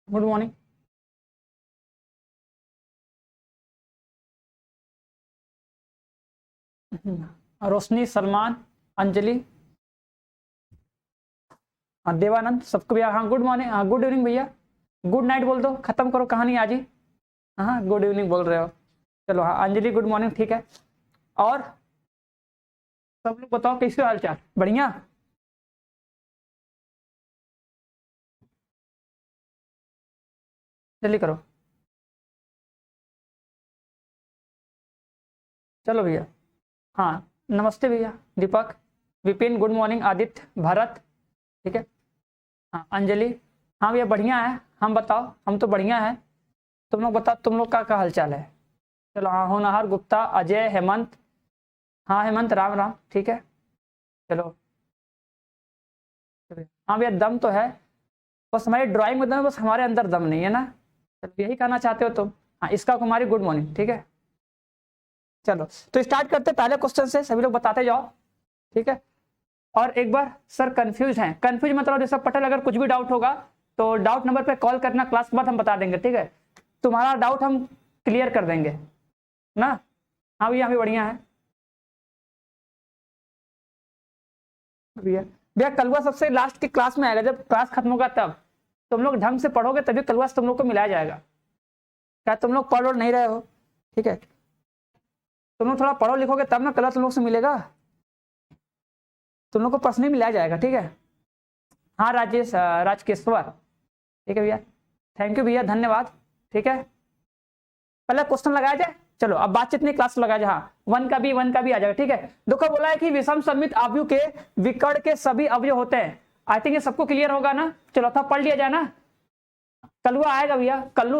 Good morning. Roshni, Salman, Anjali, Devanand, सबको भैया हाँ गुड मॉर्निंग, हाँ गुड इवनिंग भैया, गुड नाइट बोल दो, खत्म करो कहानी आज ही। हाँ गुड इवनिंग बोल रहे हो, चलो हाँ अंजलि गुड मॉर्निंग, ठीक है। और सब लोग बताओ कैसे हाल चाल, बढ़िया। जल्दी करो, चलो भैया। हाँ नमस्ते भैया, दीपक, विपिन गुड मॉर्निंग, आदित्य, भरत, ठीक है। हाँ अंजलि, हाँ भैया बढ़िया है, हम बताओ, हम तो बढ़िया है, तुम लोग बताओ तुम लोग का क्या हाल चाल है। चलो हाँ होनहार, गुप्ता, अजय, हेमंत, हाँ हेमंत राम राम, ठीक है। चलो हाँ भैया दम तो है, बस हमारी ड्राइंग में दम है, बस हमारे अंदर दम नहीं है ना। चलो यही कहना चाहते हो तुम। हाँ इसका कुमारी गुड मॉर्निंग, ठीक है। चलो तो स्टार्ट करते पहले क्वेश्चन से, सभी लोग बताते जाओ, ठीक है। और एक बार सर कंफ्यूज हैं, कंफ्यूज मतलब जैसा पटेल, अगर कुछ भी डाउट होगा तो डाउट नंबर पे कॉल करना, क्लास के बाद हम बता देंगे, ठीक है। तुम्हारा डाउट हम क्लियर कर देंगे ना। हाँ भैया हमें बढ़िया है भैया। भैया कलवा सबसे लास्ट की क्लास में आएगा, जब क्लास खत्म होगा तब तुम लोग ढंग से पढ़ोगे तभी कलवा तुम लोग को मिलाया जाएगा। क्या तुम लोग पढ़ नहीं रहे हो, ठीक है। तुम लोग थोड़ा पढ़ो लिखोगे तब ना कलवा तुम लोग से मिलेगा, तुम लोग को पर्सनली मिलाया जाएगा, ठीक है। हाँ राजेश, राजकेश्वर, ठीक है भैया, थैंक यू भैया, धन्यवाद, ठीक है। पहले क्वेश्चन लगाया जाए, चलो अब बातचीत नहीं, क्लास लगाया जाए। हाँ वन का भी आ जाएगा, ठीक है। देखो बोला है कि विषम सममित अवयव के विकर्ण के सभी अवयव होते हैं, आई थिंक ये सबको क्लियर होगा ना। चलो था पढ़ लिया जाए ना। कलुआ आएगा भैया, कल्लू,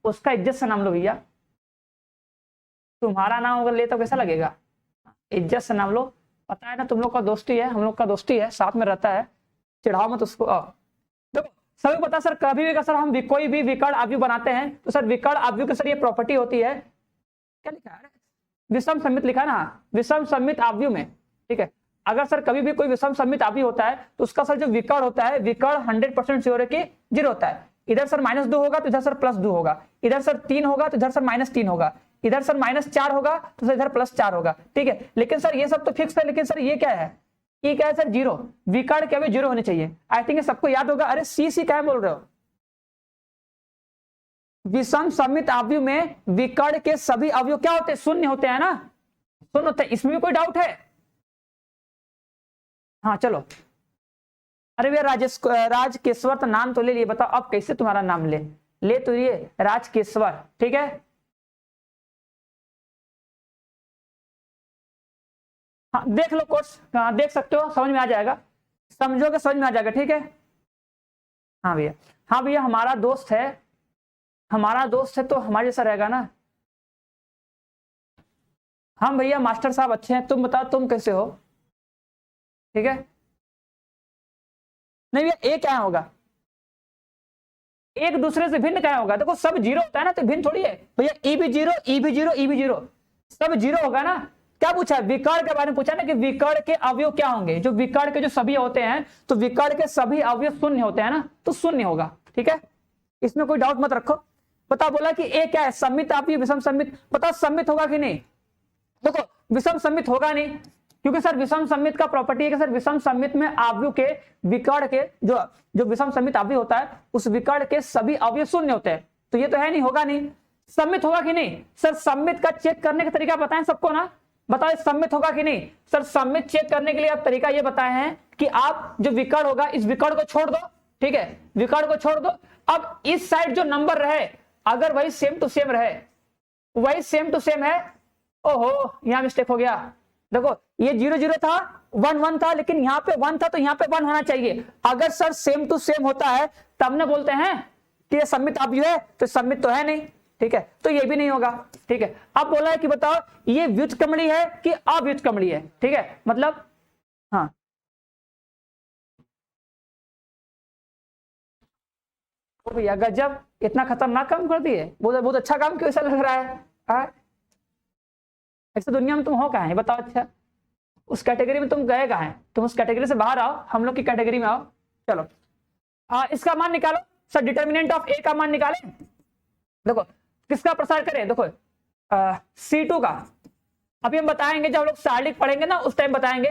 उसका इज्जत से नाम लो भैया, तुम्हारा नाम अगर ले तो कैसा लगेगा, इज्जत से नाम लो, पता है ना तुम लोग का दोस्ती है, हम लोग का दोस्ती है, साथ में रहता है, चिढ़ाओ मत उसको। देखो सभी पता सर, कभी भी सर हम कोई भी विकर्ण अवयव बनाते हैं तो सर विकर्ण अवयव की सर ये प्रॉपर्टी होती है, क्या लिखा है, विषम सममित लिखा है ना, विषम सममित अवयव में, ठीक है। अगर सर कभी भी कोई विषम सममित अवयव होता है तो उसका सर जो विकर्ण होता है, विकर्ण 100% श्योर है कि 0 होता है। इधर सर -2 होगा तो इधर सर +2 होगा, इधर सर 3 होगा तो इधर सर -3 होगा, इधर सर -4 होगा तो सर इधर +4 होगा, ठीक है। लेकिन सर ये सब तो फिक्स है, लेकिन सर ये क्या है, ये क्या है सर, 0, विकर्ण क्या 0 होने चाहिए, आई थिंक सबको याद होगा। अरे सी क्या बोल रहे हो, विषम सममित अवयव में विकर्ण के सभी अवयव क्या होते हैं, शून्य होते हैं ना, शून्य होते हैं, इसमें भी कोई डाउट है। हाँ चलो, अरे भैया राजकेश्वर तो नाम तो ले लिए, बताओ अब कैसे तुम्हारा नाम ले तो ये राजकेश्वर, ठीक है। हाँ देख लो कोर्स, हाँ देख सकते हो, समझ में आ जाएगा, समझोगे समझ में आ जाएगा, ठीक है। हाँ भैया, हाँ भैया हमारा दोस्त है, हमारा दोस्त है तो हमारे जैसा रहेगा ना। हम भैया मास्टर साहब अच्छे हैं, तुम बताओ तुम कैसे हो, ठीक है। नहीं भैया ए क्या होगा, एक दूसरे से भिन्न क्या होगा, देखो सब 0 होता है ना, तो भिन्न थोड़ी है भैया, ई भी 0, ई भी 0, ई भी 0, सब 0 होगा ना। क्या पूछा है, विकर्ण के बारे में पूछा ना, कि विकर्ण के अवयव क्या होंगे, जो विकर्ण के जो सभी होते हैं, तो विकर्ण के सभी अवयव शून्य होते हैं ना, तो शून्य होगा, ठीक है। इसमें कोई डाउट मत रखो। पता बोला कि ए क्या है, सम्मित अवयव, विषम सम्मित, पता सम्मित होगा कि नहीं, देखो विषम सम्मित होगा नहीं, क्योंकि सर विषम सम्मित का प्रॉपर्टी है कि सर विषम सम्मित में अवयव के विकर्ण के जो जो विषम सम्मित अवयव होता है, उस विकर्ण के सभी अवयव शून्य होते हैं, तो ये तो है नहीं, होगा नहीं। सम्मित होगा कि नहीं सर, सम्मित का चेक करने का तरीका बताएं सबको ना, बताओ सम्मित होगा कि नहीं सर। सम्मित चेक करने के लिए आप तरीका ये बताए हैं कि आप जो विकर्ण होगा इस विकर्ण को छोड़ दो, ठीक है, विकर्ण को छोड़ दो, अब इस साइड जो नंबर रहे अगर वही सेम टू सेम रहे, वही सेम टू सेम है, ओहो यहां मिस्टेक हो गया, देखो ये 0 0 था, 1 1 था, लेकिन यहाँ पे 1 था तो यहाँ पे 1 होना चाहिए, अगर सर सेम टू सेम होता है तब ना बोलते हैं कि ये सम्मित अवयव है, तो सम्मित तो है नहीं, ठीक है, तो ये भी नहीं होगा, ठीक है। अब बोला है कि बताओ ये व्युत्क्रमणीय है कि अव्युत्क्रमणीय है, ठीक है, मतलब हाँ भैया गजब, इतना खतरनाक काम कर दिए, बहुत बहुत अच्छा काम क्यों ऐसा लग रहा है, ऐसे दुनिया में तुम हो कहाँ है बताओ, अच्छा उस कैटेगरी में तुम गए कहाँ हैं, तुम उस कैटेगरी से बाहर आओ, हम लोग की कैटेगरी में आओ, चलो इसका मान निकालो, सर डिटर्मिनेंट ऑफ ए का मान निकालें। देखो किसका प्रसार करें, देखो C2 का। अभी हम बताएंगे, जब हम लोग सारणिक पढ़ेंगे ना उस टाइम बताएंगे।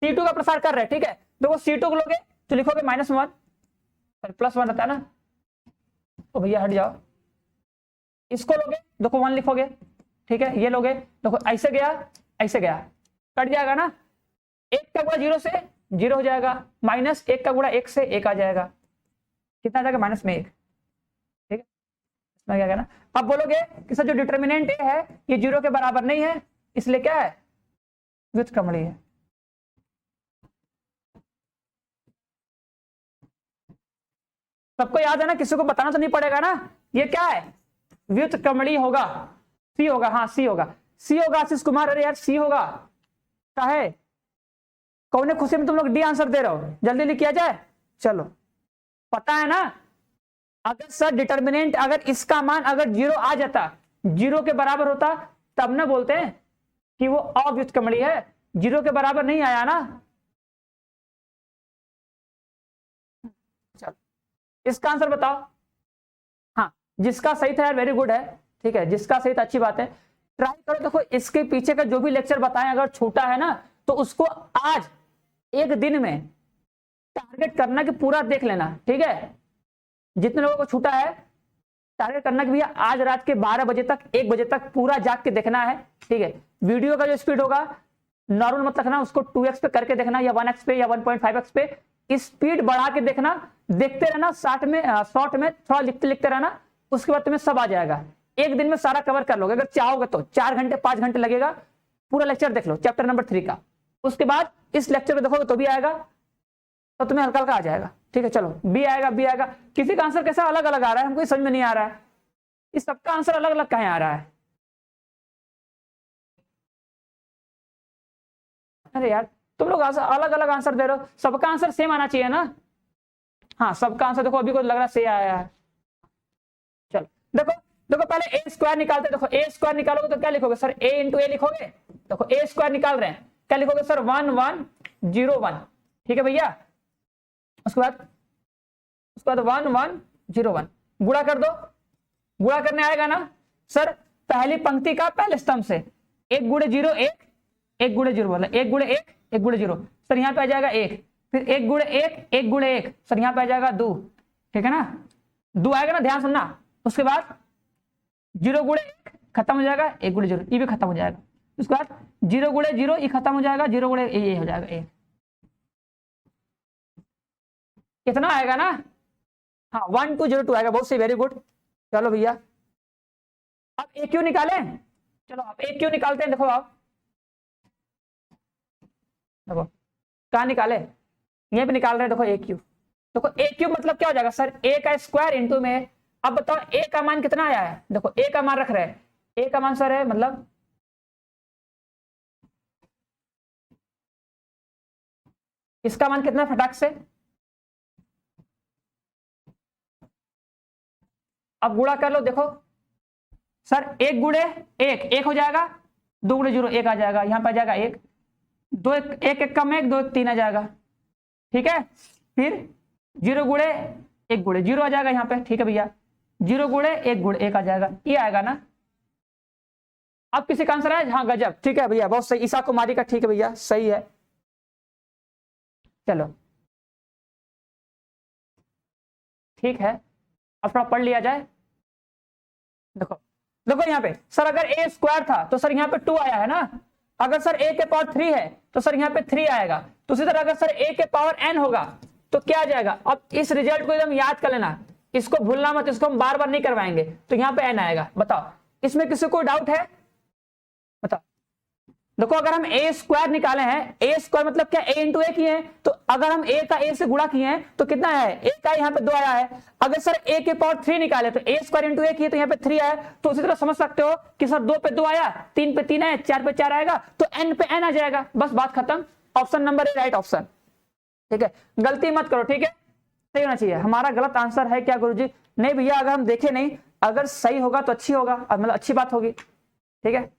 C2 का प्रसार कर रहे हैं, ठीक है। देखो C2 को लोगे तो लिखोगे -1, +1 रहता है ना, तो भैया हट जाओ। इसको लोगे देखो 1 लिखोगे, ठीक है। ये लोगे देखो ऐसे गया ऐसे गया, कट जाएगा ना। 1 का गुणा 0 से 0 हो जाएगा, -1 का गुणा 1 से 1 आ जाएगा, कितना आ जाएगा -1, ठीक है। इसमें क्या कहना, अब बोलोगे कि सर जो डिटर्मिनेंट ए है ये 0 के बराबर नहीं है, इसलिए क्या है, व्युत्क्रमणीय है। सबको याद है ना, किसी को बताना तो नहीं पड़ेगा ना। ये क्या है, व्युत्क्रमणीय होगा, सी होगा, हाँ सी होगा, सी होगा। आशीष कुमार, अरे यार सी होगा, क्या है, कौन खुशी में तुम लोग डी आंसर दे रहे हो, जल्दी लिख किया जाए। चलो पता है ना, अगर सर डिटर्मिनेंट अगर इसका मान अगर 0 आ जाता, 0 के बराबर होता, तब ना बोलते हैं कि वो अव्युत्क्रमणीय है। 0 के बराबर नहीं आया ना। चलो इसका आंसर बताओ। हाँ जिसका सही था यार वेरी गुड है, ठीक है, जिसका सही था अच्छी बात है। ट्राई करो, देखो इसके पीछे का जो भी लेक्चर बताएं अगर छूटा है ना तो उसको आज एक दिन में टारगेट करना कि पूरा देख लेना, ठीक है। जितने लोगों को छूटा है टारगेट करना कि भैया आज रात के 12 बजे तक 1 बजे तक पूरा जाग के देखना है, ठीक है। वीडियो का जो स्पीड होगा नॉर्मल मत रखना, उसको 2x पे करके देखना या 1x पे या 1.5x पे स्पीड बढ़ा के देखना, देखते रहना। शॉर्ट में थोड़ा लिखते लिखते रहना, उसके बाद तुम्हें सब आ जाएगा। एक दिन में सारा कवर कर लोगे, अगर चाहोगे तो 4 घंटे 5 घंटे लगेगा, पूरा लेक्चर देख लो चैप्टर नंबर 3 का। उसके बाद इस लेक्चर को देखोगे तो भी आएगा, तो तुम्हें हल्का हल्का आ जाएगा, ठीक है। चलो बी आएगा, बी आएगा। किसी का आंसर कैसा अलग अलग आ रहा है, हमको समझ में नहीं आ रहा है, इस सबका आंसर अलग अलग कहीं आ रहा है। अरे यार तुम लोग अलग अलग आंसर दे रहे हो, सबका आंसर सेम आना चाहिए ना। हाँ सबका आंसर देखो, अभी को लग रहा से आया है। चलो देखो देखो पहले ए स्क्वायर निकालते, देखो ए स्क्वायर निकालोगे तो क्या लिखोगे सर, ए इंटू ए लिखोगे। देखो ए स्क्वायर निकाल रहे हैं, क्या लिखोगे सर, 1 1 0 1, ठीक है भैया। उसके बाद 1 1 0 1 गुणा कर दो, गुणा करने आएगा ना सर, पहली पंक्ति का पहले स्तंभ से 1 गुणे 0 1, 1 गुणे 0 बोला, 1 गुणे 1 1 गुणे 0, सर यहाँ पे आ जाएगा 1, फिर 1 गुणे 1 1 गुणे 1, सर यहाँ पे आ जाएगा 2, ठीक है ना, 2 आएगा ना, ध्यान सुनना। उसके बाद 0 गुणे 1 खत्म हो जाएगा, 1 गुणे 0 ये भी खत्म हो जाएगा। उसके बाद 0 गुणे 0 ये खत्म हो जाएगा, 0 गुणे ये हो जाएगा 1, कितना आएगा ना, हाँ 1 2 0 2 आएगा, बहुत सही, वेरी गुड। चलो भैया अब ए क्यू निकालें, चलो आप ए क्यू निकालते हैं। देखो आप देखो कहाँ निकाले, यहीं पे निकाल रहे हैं, देखो ए क्यू। देखो ए क्यू मतलब क्या हो जाएगा सर, ए का स्क्वायर इंटू में, अब बताओ ए का मान कितना आया है, देखो ए का मान रख रहे हैं, ए का मान सर है मतलब इसका मान कितना फटाक से, अब गुणा कर लो। देखो सर 1 गुणे 1 1 हो जाएगा, 2 गुणे 0 1 आ जाएगा, यहाँ पे आ जाएगा 1 2 1 1 कम 1 2 1 3 आ जाएगा, ठीक है। फिर 0 गुणे 1 गुणे 0 आ जाएगा यहाँ पे, ठीक है भैया। 0 गुणे 1 गुणे 1 आ जाएगा, ये आएगा ना। अब किसी का आंसर है, हाँ गजब, ठीक है भैया बहुत सही, ईसा कुमारी का, ठीक है भैया सही है। चलो ठीक है, अब थोड़ा पढ़ लिया जाए। देखो देखो यहाँ पे सर अगर ए स्क्वायर था तो सर यहाँ पे 2 आया है ना, अगर सर ए के पावर 3 है तो सर यहाँ पे 3 आएगा, तो उसी तरह अगर सर ए के पावर n होगा तो क्या आ जाएगा। अब इस रिजल्ट को एकदम याद कर लेना, इसको भूलना मत, इसको हम बार बार नहीं करवाएंगे, तो यहाँ पे n आएगा। बताओ इसमें किसी को डाउट है, बताओ। देखो अगर हम ए स्क्वायर निकाले हैं, ए स्क्वायर मतलब क्या, ए इंटू ए किए हैं, तो अगर हम ए का ए से गुणा किए हैं तो कितना है, ए का यहाँ पे 2 आया है। अगर सर ए के पावर 3 निकाले तो ए स्क्वायर इंटू ए किए तो यहाँ पे 3 आया, तो उसी तरह समझ सकते हो कि सर 2 पे 2 आया, 3 पे 3 आया, 4 पे 4 आएगा, तो n पे n आ जाएगा, बस बात खत्म। Option number A right option, ठीक है। गलती मत करो, ठीक है, सही होना चाहिए। हमारा गलत आंसर है क्या गुरुजी, नहीं भैया, अगर हम देखे नहीं, अगर सही होगा तो अच्छी होगा, मतलब अच्छी बात होगी, ठीक है।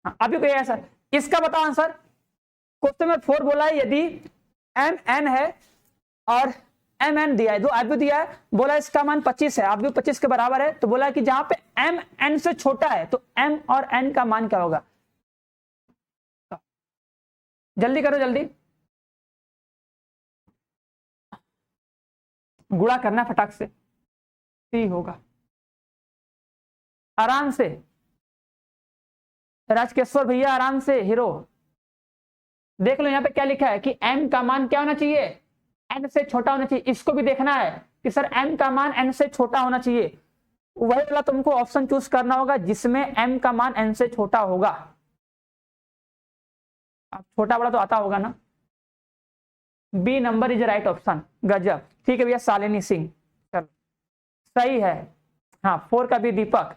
अभी कोई है सर, इसका बताओ आंसर, क्वेश्चन नंबर 4 बोला है यदि एम एन है और एम एन दिया है, दो आव्यूह दिया है, बोला इसका मान 25 है, आव्यूह 25 के बराबर है, तो बोला कि जहां पे एम एन से छोटा है तो एम और एन का मान क्या होगा? जल्दी करो जल्दी, गुणा करना फटाक से, सी होगा आराम से। राजकेश्वर भैया आराम से, हीरो देख लो यहाँ पे क्या लिखा है कि m का मान क्या होना चाहिए? n से छोटा होना चाहिए। इसको भी देखना है कि सर m का मान n से छोटा होना चाहिए, वही वाला तुमको ऑप्शन चूज करना होगा जिसमें m का मान n से छोटा होगा। अब छोटा बड़ा तो आता होगा ना। B number is right option, गजब, ठीक है भैया। शालिनी सिंह, चलो सही है। हाँ 4 का भी दीपक,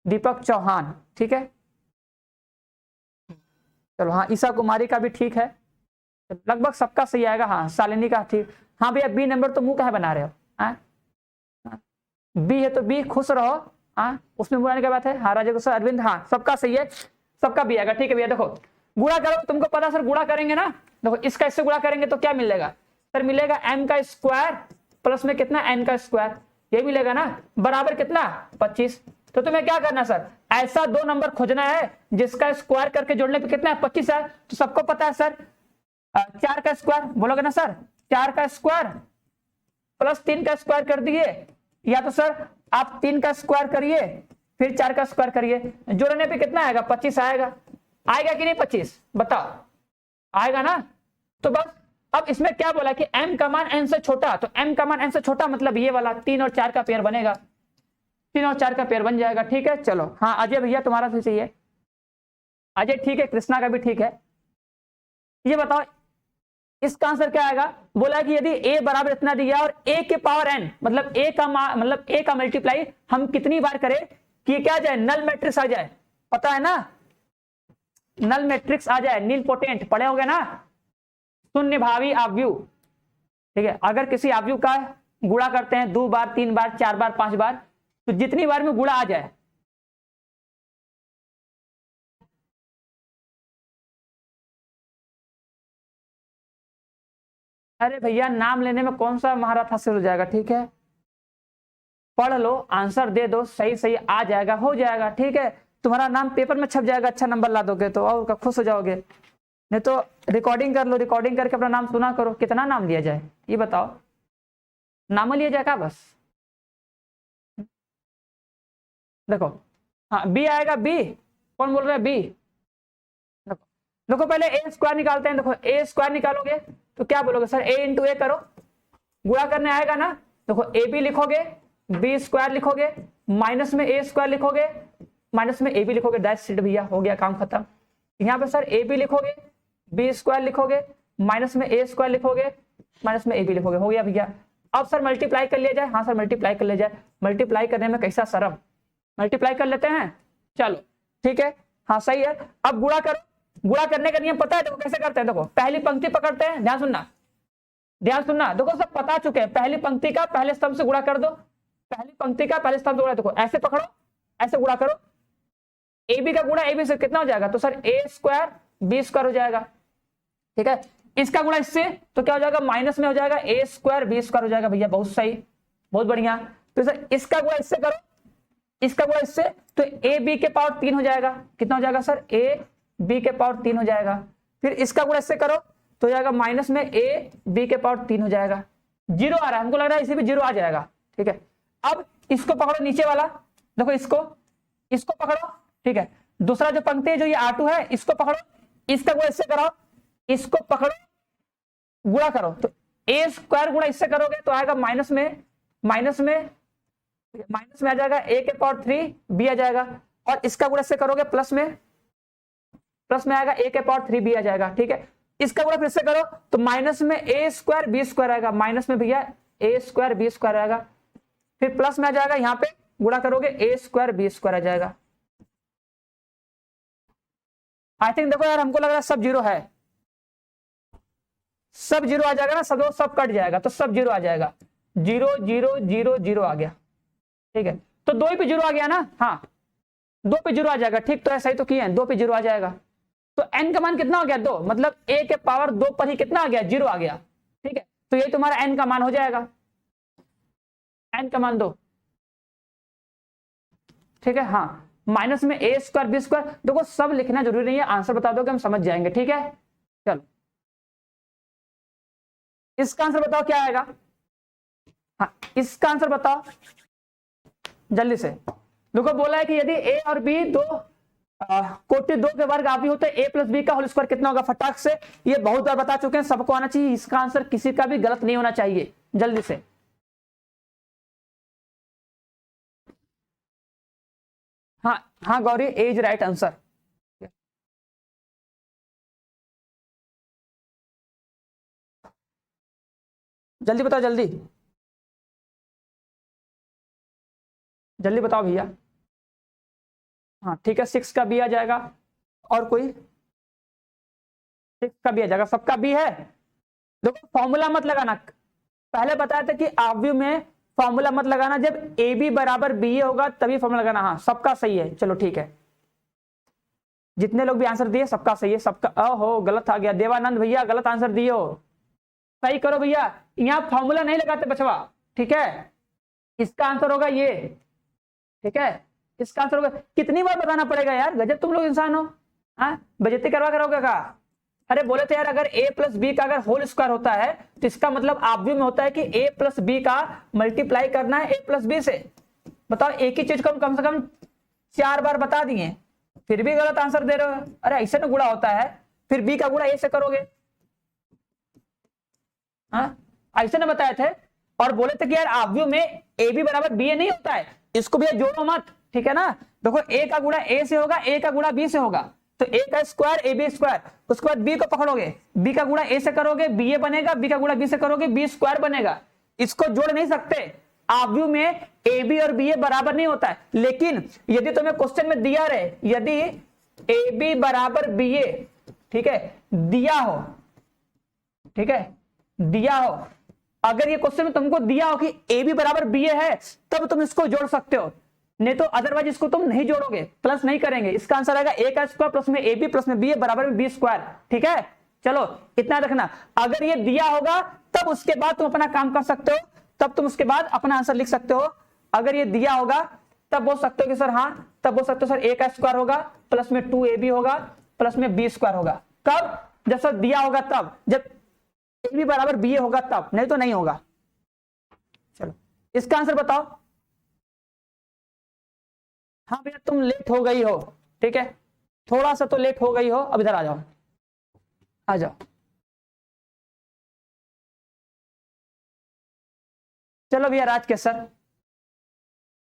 दीपक चौहान, ठीक है। चलो हाँ ईशा कुमारी का भी ठीक है, लगभग सबका सही आएगा। हाँ शालिनी का ठीक। हाँ भैया बी नंबर तो मुंह कहे बना रहे हो? बी है तो बी, खुश रहो, उसमें बुराने की बात है। हाँ राजेश्वर अरविंद, हाँ सबका सही है, सबका बी आएगा, ठीक है भैया। देखो गुणा करो, तुमको पता सर गुणा करेंगे ना, देखो इसका इससे गुणा करेंगे तो क्या मिलेगा सर? मिलेगा m का स्क्वायर प्लस में कितना n का स्क्वायर, ये मिलेगा ना, बराबर कितना 25। तो तुम्हें क्या करना सर, ऐसा दो नंबर खोजना है जिसका स्क्वायर करके जोड़ने पे कितना है 25 है। तो सबको पता है सर 4 का स्क्वायर, बोलोगे ना सर 4 का स्क्वायर प्लस 3 का स्क्वायर कर दिए, या तो सर आप 3 का स्क्वायर करिए फिर 4 का स्क्वायर करिए, जोड़ने पे कितना आएगा 25 आएगा। आएगा कि नहीं 25 बताओ, आएगा ना। तो बस अब इसमें क्या बोला कि m का मान n से छोटा, तो m का मान n से छोटा मतलब ये वाला 3 और 4 का पेयर बनेगा, 3 और 4 का पेयर बन जाएगा, ठीक है। चलो हाँ अजय भैया तुम्हारा तो चाहिए, अजय ठीक है, कृष्णा का भी ठीक है। ये बताओ इसका आंसर क्या आएगा? बोला कि यदि a बराबर इतना दिया और a के पावर n मतलब a का मल्टीप्लाई हम कितनी बार करें कि क्या आ जाए, नल मैट्रिक्स आ जाए, पता है ना, नल मैट्रिक्स आ जाए, नील पोटेंट पढ़े होंगे ना, शून्य भावी आव्यूह, ठीक है। अगर किसी आव्यूह का गुणा करते हैं 2 बार 3 बार 4 बार 5 बार, तो जितनी बार में गुणा आ जाए, अरे भैया नाम लेने में कौन सा महारथ हासिल हो जाएगा, ठीक है। पढ़ लो, आंसर दे दो, सही सही आ जाएगा, हो जाएगा, ठीक है। तुम्हारा नाम पेपर में छप जाएगा, अच्छा नंबर ला दोगे तो और खुश हो जाओगे। नहीं तो रिकॉर्डिंग कर लो, रिकॉर्डिंग करके अपना नाम सुना करो। कितना नाम लिया जाए ये बताओ, नाम लिया जाए क्या बस? देखो हाँ बी आएगा, बी कौन बोल रहा है? बी देखो, देखो पहले ए स्क्वायर निकालते हैं। देखो ए स्क्वायर निकालोगे तो क्या बोलोगे सर, ए इंटू ए करो, गुणा करने आएगा ना। देखो ए बी लिखोगे, बी स्क्वायर लिखोगे, माइनस में ए स्क्वायर लिखोगे, माइनस में ए बी लिखोगे, दैट्स इट भैया, हो गया काम खत्म। यहाँ पे सर ए बी लिखोगे, बी स्क्वायर लिखोगे, माइनस में ए स्क्वायर लिखोगे, माइनस में ए बी लिखोगे, हो गया भैया। अब सर मल्टीप्लाई कर लिया जाए, हाँ सर मल्टीप्लाई कर लिया जाए, मल्टीप्लाई करने में कैसा शर्म, मल्टीप्लाई कर लेते हैं, चलो ठीक है, हाँ सही है। अब गुणा करो, गुणा करने का नियम पता है, देखो कैसे करते हैं। देखो पहली पंक्ति पकड़ते हैं, ध्यान सुनना, ध्यान सुनना, देखो सब पता चुके हैं, पहली पंक्ति का पहले स्तंभ से गुणा कर दो, पहली पंक्ति का पहले स्तंभ से गुणा, देखो ऐसे पकड़ो, ऐसे गुणा करो, ए बी का गुणा ए बी से कितना हो जाएगा, तो सर ए स्क्वायर बी स्क्वायर हो जाएगा, ठीक है। इसका गुणा इससे तो क्या हो जाएगा, माइनस में हो जाएगा, ए स्क्वायर बी स्क्वायर हो जाएगा भैया, बहुत सही, बहुत बढ़िया। तो सर इसका गुणा इससे करो, इसका गुणा इससे, तो ए बी के पावर 3 हो जाएगा, कितना हो जाएगा सर, ए बी के पावर 3 हो जाएगा। फिर इसका गुणा इससे करो तो हो जाएगा माइनस में ए बी के पावर 3 हो जाएगा, जीरो आ रहा है, हमको लग रहा है इसी भी जीरो आ जाएगा, ठीक है। अब इसको पकड़ो नीचे वाला, देखो इसको पकड़ो, ठीक है। दूसरा जो पंक्ति है जो ये R2 है, इसको पकड़ो, इसका गुणा इससे कराओ, इसको पकड़ो गुणा करो, तो ए स्क्वायर गुणा इससे करोगे तो आएगा माइनस में आ जाएगा ए के पावर 3 बी आ जाएगा, और इसका गुणा इससे करोगे प्लस में आएगा ए के पावर 3 बी आ जाएगा, ठीक है। इसका गुणा फिर से करो तो माइनस में ए स्क्वायर बी स्क्वायर आएगा, माइनस में भैया ए स्क्वायर बी स्क्वायर आएगा, फिर प्लस में आ जाएगा, यहाँ पे गुणा करोगे ए स्क्वायर बी स्क्वायर आ जाएगा। आई थिंक देखो यार, हमको लग रहा है सब जीरो है, सब जीरो आ जाएगा ना, सब कट जाएगा, तो सब जीरो आ जाएगा, 0 0 0 0 आ गया, ठीक है। तो 2 पे जीरो आ गया ना, हाँ 2 पे जीरो आ जाएगा, ठीक। तो ऐसा ही तो किए हैं, 2 पे जीरो आ जाएगा, तो n का मान कितना हो गया 2, मतलब a के पावर 2 पर ही कितना आ गया 0 आ गया। ठीक है, तो यही तुम्हारा n का मान हो जाएगा, n का मान 2। ठीक है, हाँ, माइनस में a स्क्वायर बी स्क्वायर, देखो सब लिखना जरूरी नहीं है, आंसर बता दोगे हम समझ जाएंगे। ठीक है, चलो इसका आंसर बताओ क्या आएगा। हाँ, इसका आंसर बताओ जल्दी से। देखो बोला है कि यदि a और b दो कोटि 2 के वर्ग आव्यूह होते a प्लस बी का होल स्क्वायर कितना होगा। फटाक से, ये बहुत बार बता चुके हैं, सबको आना चाहिए, इसका आंसर किसी का भी गलत नहीं होना चाहिए, जल्दी से। हाँ हाँ गौरी, ए इज राइट आंसर। जल्दी बताओ, जल्दी जल्दी बताओ भैया। हाँ ठीक है, 6 का बी आ जाएगा, और कोई 6 का बी आ जाएगा, सबका बी है। देखो फॉर्मूला मत लगाना, पहले बताया था कि आव्यूह में फॉर्मूला मत लगाना, जब ए बी बराबर बी ए होगा तभी फॉर्मूला लगाना। हाँ सबका सही है, चलो ठीक है, जितने लोग भी आंसर दिए सबका सही है, सबका। ओहो गलत आ गया, देवानंद भैया गलत आंसर दिए हो, सही करो भैया, यहाँ फॉर्मूला नहीं लगाते बचवा। ठीक है, इसका आंसर होगा ये। ठीक है, इसका आंसर होगा, कितनी बार बताना पड़ेगा यार, गजब तुम लोग इंसान हो। हाँ बेइज्जती करवा करोगे का। अरे बोले थे यार, अगर a प्लस बी का अगर होल स्क्वायर होता है तो इसका मतलब आव्यूह में होता है कि a प्लस बी का मल्टीप्लाई करना है a प्लस बी से। बताओ, एक ही चीज को हम कम से कम 4 बार बता दिए, फिर भी गलत आंसर दे रहे हो। अरे ऐसे ना गुणा होता है, फिर b का गुणा a से करोगे। हाँ ऐसे ना बताए थे, और बोले थे कि यार आव्यूह में ए बी बराबर बी ए नहीं होता है, इसको भी जोड़ो मत। ठीक है ना, देखो a का गुणा a से होगा, a का गुणा b से होगा, तो a का स्क्वायर ए बी स्क्वायर, उसके बाद b को पकड़ोगे, b का गुणा a से करोगे बी ए बनेगा, b का गुणा b से करोगे बी स्क्वायर बनेगा। इसको जोड़ नहीं सकते, आव्यूह में ए बी और बी ए बराबर नहीं होता है। लेकिन यदि तुम्हें क्वेश्चन में दिया रहे, यदि ए बी बराबर बी ए, ठीक है, दिया हो, ठीक है, दिया हो, अगर ये क्वेश्चन में तुमको दिया हो कि ए बी बराबर बी ए है, तब तुम इसको जोड़ सकते हो, नहीं तो अदरवाइज इसको तुम नहीं जोड़ोगे, प्लस नहीं करेंगे। इसका आंसर आएगा ए का स्क्वायर प्लस में ए बी प्लस में बी ए बराबर में बी स्क्वायर। ठीक है, चलो इतना रखना, अगर ये दिया होगा तब उसके बाद तुम अपना काम कर सकते हो, तब तुम उसके बाद अपना आंसर लिख सकते हो। अगर ये दिया होगा तब बोल सकते हो कि सर हाँ, तब बोल सकते हो सर ए का स्क्वायर होगा प्लस में 2ab होगा प्लस में बी स्क्वायर होगा। कब? जब सर दिया होगा तब, जब ए बी बराबर बी ए होगा तब, नहीं तो नहीं होगा। चलो इसका आंसर बताओ। हाँ भैया तुम लेट हो गई हो, ठीक है, थोड़ा सा तो लेट हो गई हो, अब इधर आ जाओ, आ जाओ। चलो भैया राज के सर,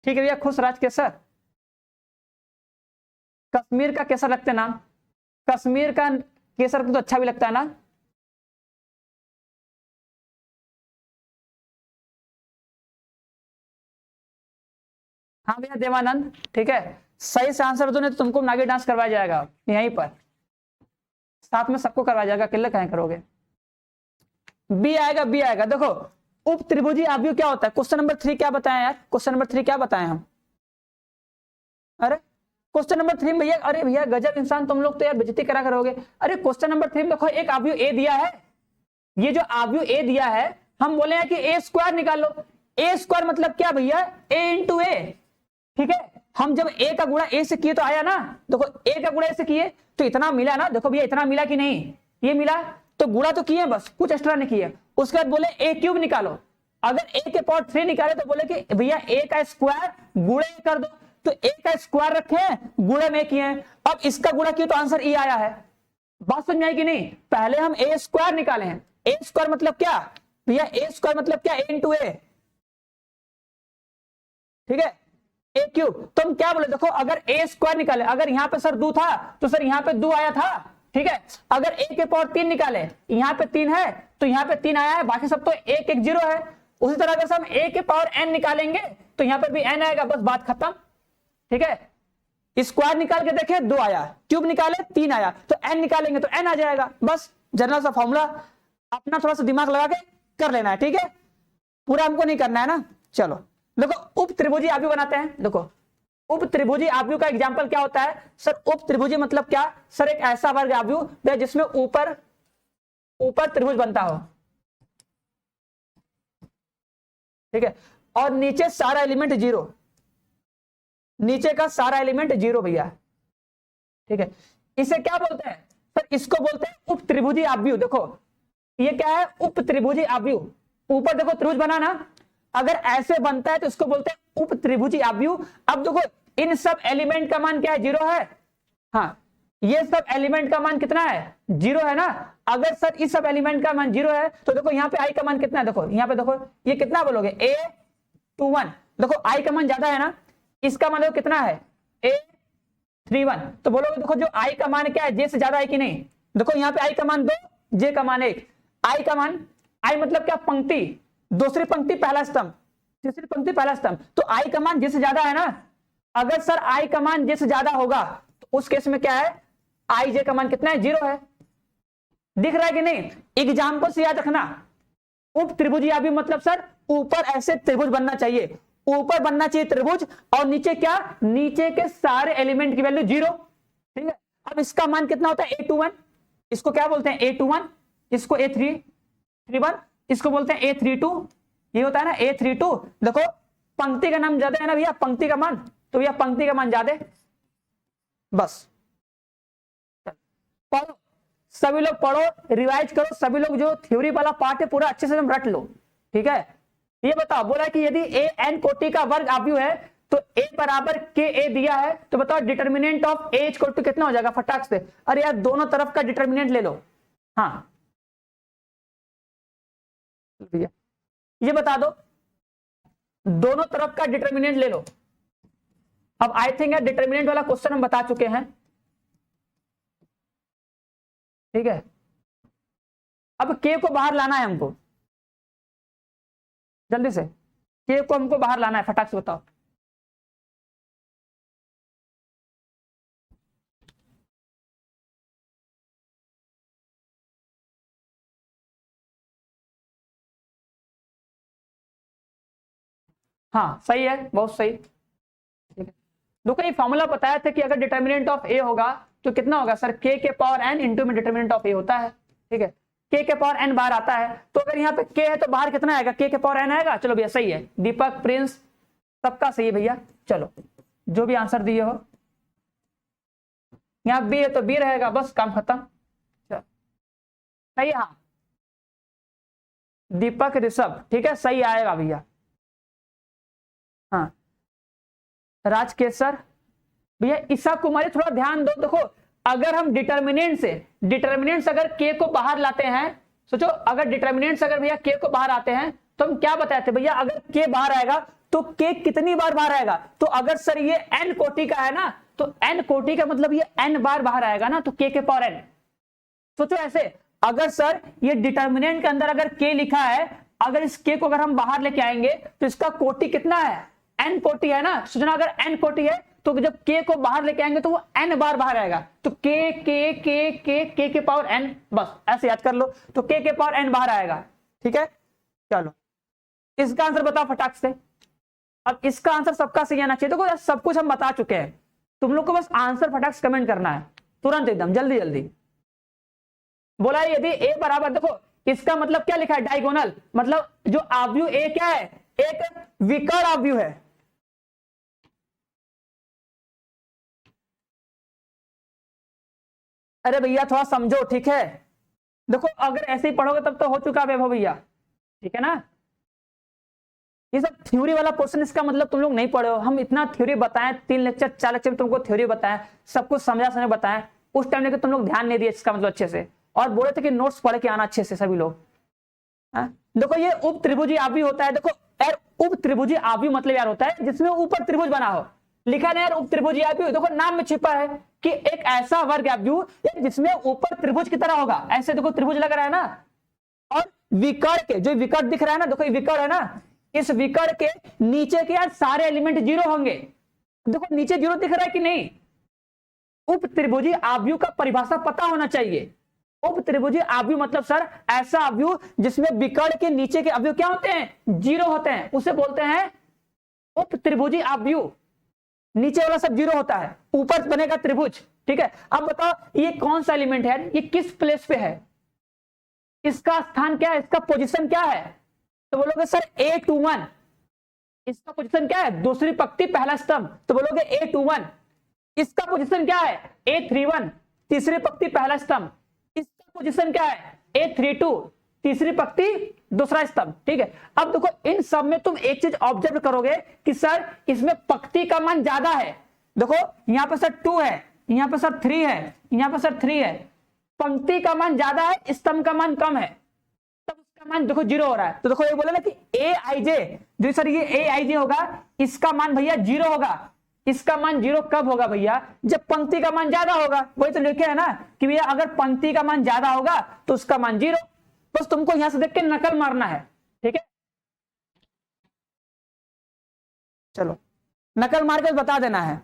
ठीक है भैया, खुश राज के सर। कश्मीर का केसर रखते नाम, कश्मीर का केसर तो अच्छा भी लगता है ना। हाँ भैया देवानंद, ठीक है, सही से आंसर दो नहीं तो तुमको नागिन डांस करवाया जाएगा यहीं पर, साथ में सबको करवाया जाएगा, अकेले कहीं करोगे। बी आएगा, बी आएगा। देखो उप त्रिभुजी आव्यूह क्या होता है, क्वेश्चन नंबर 3 क्या बताएं यार, क्वेश्चन नंबर 3 क्या बताएं हम। अरे क्वेश्चन नंबर 3 भैया, अरे भैया गजब इंसान तुम लोग तो यार, बेइज्जती करा करोगे। अरे क्वेश्चन नंबर 3 देखो, एक आव्यूह ए दिया है, ये जो आव्यूह ए दिया है, हम बोले हैं कि ए स्क्वायर निकाल लो। ए स्क्वायर मतलब क्या भैया, ए इंटू ए। ठीक है, हम जब ए का गुणा ए से किए तो आया ना, देखो ए का गुणा ए से किए तो इतना मिला ना, देखो भैया इतना मिला कि नहीं, ये मिला, तो गुणा तो किए बस, कुछ एक्स्ट्रा नहीं किए। उसके बाद बोले ए क्यूब निकालो, अगर ए के पावर 3 निकाले तो बोले कि भैया ए का स्क्वायर गुणे कर दो, तो ए का स्क्वायर रखे गुणे में किए, अब इसका गुणा किए तो आंसर ई आया है। बात समझ में आई कि नहीं, पहले हम ए स्क्वायर निकाले हैं, ए स्क्वायर मतलब क्या भैया, ए स्क्वायर मतलब क्या, ए इंटू ए, ठीक है, ए क्यूब। तुम क्या बोले, देखो अगर ए स्क्वायर निकाले, अगर यहाँ पे सर 2 था तो सर यहाँ पे 2 आया था, ठीक है, अगर ए के पावर 3 निकाले, यहाँ पे 3 है तो यहाँ पे 3 आया है, बाकी सब तो 1 1 0 है। उसी तरह अगर हम ए के पावर n निकालेंगे तो यहाँ पे भी n आएगा, बस बात खत्म। ठीक है, स्क्वायर निकाल के देखे 2 आया, क्यूब निकाले 3 आया, तो n निकालेंगे तो n आ जाएगा, बस जनरल सा फॉर्मूला, अपना थोड़ा सा दिमाग लगा के कर लेना है, ठीक है, पूरा हमको नहीं करना है ना। चलो देखो उप त्रिभुजी आव्यूह बनाते हैं, देखो उप त्रिभुजी आव्यूह का एग्जांपल क्या होता है सर? उप त्रिभुजी मतलब क्या सर? एक ऐसा वर्ग आव्यूह जिसमें ऊपर त्रिभुज बनता हो, ठीक है, और नीचे सारा एलिमेंट जीरो, नीचे का सारा एलिमेंट जीरो भैया, ठीक है। इसे क्या बोलते हैं सर? इसको बोलते हैं उप त्रिभुजी आव्यूह। देखो ये क्या है? उप त्रिभुजी आव्यूह। ऊपर देखो त्रिभुज बना ना, अगर ऐसे बनता है तो इसको बोलते हैं उप त्रिभुजी आव्यूह। अब देखो इन सब एलिमेंट का मान क्या है? जीरो है। हाँ, ये सब एलिमेंट का मान कितना है? जीरो है ना। अगर सर इस सब एलिमेंट का मान जीरो है तो देखो यहाँ पे आई का मान कितना है? देखो यहाँ पे देखो, ये कितना बोलोगे? A21। देखो आई का मान ज्यादा है ना, इसका मान देखो कितना है? A31। तो बोलोगे देखो जो आई का मान क्या है? जे से ज्यादा है कि नहीं? देखो यहाँ पे आई का मान 2, जे का मान 1। आई का मान, आई मतलब क्या? पंक्ति, दूसरी पंक्ति पहला स्तंभ, तीसरी पंक्ति पहला स्तंभ। तो आई का मान जे से ज्यादा है ना। अगर सर आई का मान जे से ज्यादा होगा तो उस केस में क्या है? आई जे का मान कितना है? जीरो है। दिख रहा है कि नहीं? एग्जाम्पल से याद रखना, उप त्रिभुजी आव्यूह मतलब सर ऊपर ऐसे त्रिभुज बनना चाहिए, ऊपर बनना चाहिए त्रिभुज, और नीचे क्या? नीचे के सारे एलिमेंट की वैल्यू जीरो, ठीक है। अब इसका मान कितना होता है? A21। इसको क्या बोलते हैं? A21। इसको A31। इसको बोलते हैं A32। ये होता है ना A32। देखो पंक्ति का नाम ज्यादा है ना भैया, पंक्ति का मान, तो भैया पंक्ति का मान ज्यादा। बस पढ़ो, सभी लोग पढ़ो, रिवाइज करो, सभी लोग जो थ्योरी वाला पार्ट है पूरा अच्छे से रट लो, ठीक है। ये बताओ, बोला कि यदि ए एन कोटि का वर्ग आव्यूह है तो ए बराबर के ए दिया है, तो बताओ determinant of A equal to कितना हो जाएगा? फटाक से, अरे यार दोनों तरफ का डिटर्मिनेंट ले लो। हाँ भैया ये बता दो, दोनों तरफ का डिटर्मिनेंट ले लो। अब आई थिंक डिटर्मिनेंट वाला क्वेश्चन हम बता चुके हैं, ठीक है। अब के को बाहर लाना है हमको, जल्दी से के को हमको बाहर लाना है, फटाक से बताओ। हाँ सही है, बहुत सही, ठीक है। देखो ये फॉर्मूला बताया था कि अगर डिटर्मिनेंट ऑफ ए होगा तो कितना होगा सर? के पावर एन इंटू में डिटर्मिनेंट ऑफ ए होता है, ठीक है। के पावर एन बाहर आता है, तो अगर यहाँ पे के है तो बाहर कितना आएगा? के पावर एन आएगा। चलो भैया सही है, दीपक प्रिंस सबका सही है भैया। चलो जो भी आंसर दिए हो, यहाँ बी है तो बी रहेगा, बस काम खत्म। चलो सही है, हाँ दीपक ऋषभ, ठीक है सही आएगा भैया। हाँ राजकेश सर, भैया ईसा कुमारी थोड़ा ध्यान दो। देखो अगर हम डिटर्मिनेंट्स अगर के को बाहर लाते हैं, सोचो अगर डिटर्मिनेंट्स अगर भैया के को बाहर आते हैं तो हम क्या बताए थे भैया? अगर के बाहर आएगा तो के कितनी बार बाहर आएगा? तो अगर सर ये एन कोटि का है ना, तो एन कोटि का मतलब ये एन बार बाहर आएगा ना, तो के पावर एन। सोचो ऐसे, अगर सर ये डिटर्मिनेंट के अंदर अगर के लिखा है, अगर इस के को अगर हम बाहर लेके आएंगे तो इसका कोटि कितना है? एन कोटि है ना। सोचना अगर एन कोटि है तो जब के को बाहर लेके आएंगे तो वो एन बार बाहर आएगा, तो के पावर एन, बस ऐसे याद कर लो। तो के पावर एन बाहर आएगा, ठीक है। चलो इसका आंसर बताओ फटाक से। अब इसका आंसर सबका सही आना चाहिए। देखो सब कुछ हम बता चुके हैं, तुम लोग को बस आंसर फटाक से कमेंट करना है, तुरंत एकदम जल्दी जल्दी। बोला यदि ए बराबर, देखो इसका मतलब क्या लिखा है? डायगोनल, मतलब जो आव्यूह ए क्या है? एक विकर्ण आव्यूह है। अरे भैया थोड़ा समझो, ठीक है। देखो अगर ऐसे ही पढ़ोगे तब तो हो चुका वैभव भैया, ठीक है ना। ये सब थ्योरी वाला क्वेश्चन, इसका मतलब तुम लोग नहीं पढ़े हो। हम इतना थ्योरी बताएं, 3 लेक्चर 4 लेक्चर तुमको थ्योरी बताएं, सब कुछ समझा बताएं, उस टाइम लेकर तुम लोग ध्यान नहीं दिए इसका मतलब अच्छे से, और बोले थे कि नोट्स पढ़ के आना अच्छे से सभी लोग। देखो ये उप त्रिभुजी आव्यूह होता है। देखो यार उप त्रिभुजी आव्यूह मतलब यार होता है जिसमें ऊपर त्रिभुज बना हो। लिखा नहीं यार उप त्रिभुजी आव्यूह, देखो नाम में छिपा है कि एक ऐसा वर्ग आव्यूह जिसमें ऊपर त्रिभुज की तरह होगा। ऐसे देखो त्रिभुज लग रहा है ना, और विकर्ण के जो विकर्ण दिख रहा है ना, देखो ये विकर्ण है ना, इस विकर्ण के नीचे के यार सारे एलिमेंट जीरो होंगे। देखो नीचे जीरो दिख रहा है कि नहीं? उप त्रिभुजी आव्यूह का परिभाषा पता होना चाहिए। उप त्रिभुजी आव्यूह मतलब सर ऐसा आव्यूह जिसमें विकर्ण के नीचे के अवयव क्या होते हैं? जीरो होते हैं, उसे बोलते हैं उप त्रिभुजी आव्यूह। नीचे वाला सब जीरो होता है, ऊपर बनेगा त्रिभुज। ठीक है, अब बताओ ये कौन सा एलिमेंट है, ये किस प्लेस पे है, इसका स्थान क्या है, इसका पोजीशन क्या है? तो बोलोगे सर A21। इसका पोजीशन क्या है? दूसरी पंक्ति पहला स्तंभ, तो बोलोगे A21। इसका पोजीशन क्या है? A31, तीसरी पंक्ति पहला स्तंभ। इसका पोजीशन क्या है? A32, तीसरी पंक्ति दूसरा स्तंभ। ठीक है, अब देखो इन सब में तुम एक चीज ऑब्जर्व करोगे कि सर इसमें पंक्ति का मान ज्यादा है। देखो यहाँ पे सर 2 है, यहाँ पे सर 3 है, यहाँ पे सर 3 है, पंक्ति का मान ज्यादा है, स्तंभ का मान कम है, तब उसका मान देखो 0 हो रहा है। तो देखो ये बोले ना कि Aij, जो सर ये Aij होगा, इसका मान भैया 0 होगा। इसका मान 0 कब होगा भैया? जब पंक्ति का मान ज्यादा होगा। वही तो लिखे है ना कि भैया अगर पंक्ति का मान ज्यादा होगा तो उसका मान 0। बस तुमको यहां से देख के नकल मारना है। ठीक है, चलो नकल मार के बता देना है।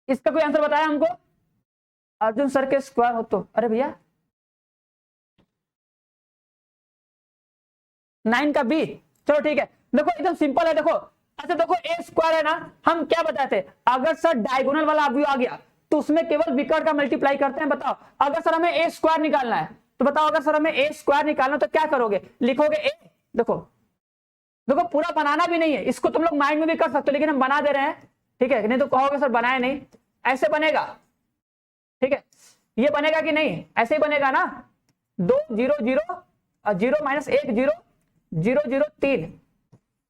इसका कोई आंसर बताया हमको? अर्जुन सर के स्क्वायर हो तो, अरे भैया 9 का बी। चलो ठीक है, देखो एकदम सिंपल है। देखो अच्छा देखो ए स्क्वायर है ना, हम क्या बताते हैं, अगर सर डायगोनल वाला अवयव आ गया तो उसमें केवल विकर्ण का मल्टीप्लाई करते हैं। बताओ अगर सर हमें ए स्क्वायर निकालना है तो बताओ, अगर सर हमें ए स्क्वायर निकालना तो क्या करोगे? लिखोगे ए, देखो देखो पूरा बनाना भी नहीं है, इसको तुम लोग माइंड में भी कर सकते हो, लेकिन हम बना दे रहे हैं। ठीक है, नहीं तो कहोगे सर बनाए नहीं, ऐसे बनेगा। ठीक है, ये बनेगा कि नहीं? ऐसे ही बनेगा ना, 2 0 0 0 -1 0 0 0 3।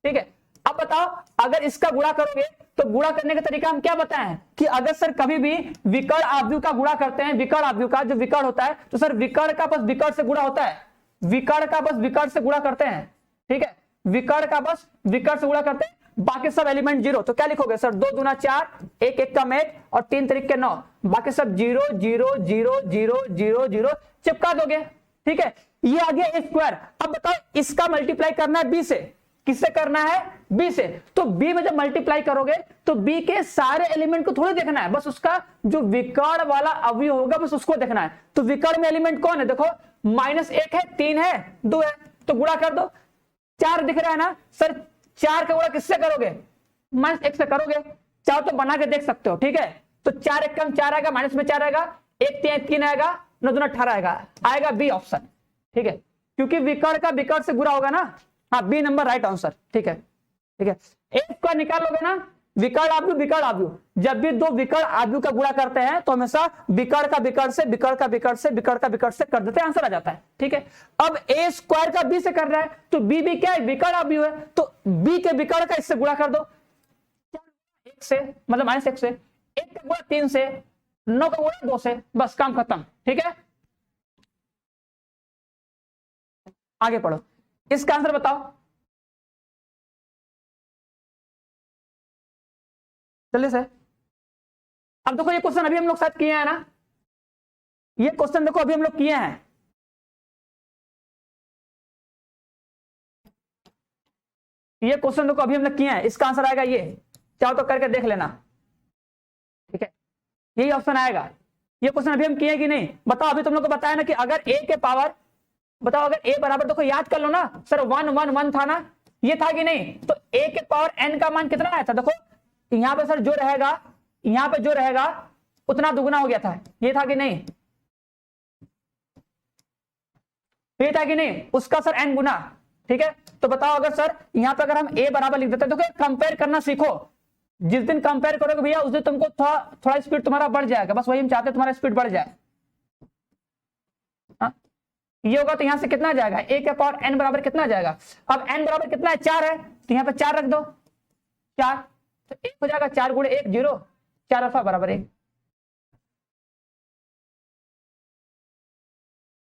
ठीक है, अब बताओ अगर इसका गुणा करोगे तो गुणा करने का तरीका हम क्या बताएं कि अगर सर कभी भी विकर्ण आव्यूह का गुणा करते हैं, विकर्ण आव्यूह का जो विकर्ण होता है, तो सर विकर्ण का बस विकर्ण से गुणा होता है, विकर्ण का बस विकर्ण से गुणा करते हैं। ठीक है, विकर्ण का बस विकर्ण से गुणा करते हैं, बाकी सब एलिमेंट 0। तो क्या लिखोगे सर? 2 दूना 4, 1 1 का 1 और 3 3 के 9, बाकी सब 0 0 0 0 0 0 चिपका दोगे। ठीक है, ये आ गया ए स्क्वायर। अब बताओ इसका मल्टीप्लाई करना है बी से, किससे करना है? बी से। तो बी में जब मल्टीप्लाई करोगे तो बी के सारे एलिमेंट को थोड़ी देखना है, बस उसका जो विकर्ण वाला अवयव होगा बस उसको देखना है। तो विकर्ण में एलिमेंट कौन है? देखो -1 है, 3 है, 2 है, तो गुणा कर दो। 4 दिख रहा है ना सर, 4 का गुणा किससे करोगे? -1 से करोगे। चाहो तो बना के देख सकते हो। ठीक है, तो 4 1 कम 4 आएगा, माइनस में 4 आएगा, 1 3 आएगा, 9 दूना 18 आएगा बी ऑप्शन। ठीक है, क्योंकि विकर्ण का विकर्ण से गुणा होगा ना। हाँ, बी नंबर राइट आंसर। ठीक है, ठीक है, ए स्क्वायर निकाल लोगे ना, विकर्ण आव्यूह विकर्ण आव्यूह, जब भी दो विकर्ण आव्यूह का गुणा करते हैं तो हमेशा विकर्ण का विकर्ण से, विकर्ण का विकर्ण से, विकर्ण का विकर्ण से कर देते हैं, आंसर आ जाता है। ठीक है, अब ए स्क्वायर का बी से कर रहा है तो बी भी क्या है? विकर्ण आव्यूह है, तो बी के विकर्ण का इससे गुणा कर दो, 1 से मतलब -1 से, 1 का गुणा 3 से, 9 का गुणा 2 से, बस काम खत्म। ठीक है, आगे पढ़ो, इसका आंसर बताओ जल्दी से। अब देखो ये क्वेश्चन अभी हम लोग साथ किए हैं ना, ये क्वेश्चन देखो अभी हम लोग किए हैं। ये क्वेश्चन देखो अभी हम लोग किए हैं, इसका आंसर आएगा ये, चाहो तो करके देख लेना। ठीक है, यही ऑप्शन आएगा। ये क्वेश्चन अभी हम किए कि नहीं बताओ? अभी तुम लोग को बताया ना कि अगर a के पावर, बताओ अगर a बराबर, देखो याद कर लो ना सर, 1 1 1 था ना, ये था कि नहीं? तो a के पावर n का मान कितना आया था? देखो यहां पे सर जो रहेगा, यहां पे जो रहेगा उतना दुगना हो गया था, ये था कि नहीं? ये था कि नहीं? उसका सर n गुना। ठीक है, तो बताओ अगर सर यहां पे अगर हम a बराबर लिख देते हैं, देखो कंपेयर करना सीखो, जिस दिन कंपेयर करोगे भैया उस दिन तुमको थोड़ा स्पीड तुम्हारा बढ़ जाएगा, बस वही हम चाहते हैं तुम्हारा स्पीड बढ़ जाए। ये होगा तो यहां से कितना जाएगा? a के पावर n बराबर कितना जाएगा? अब n बराबर कितना है? 4 है, तो यहां पे 4 रख दो, 4, तो 1 हो जाएगा, 4 गुणे 1 0, 4 अल्फा बराबर 1।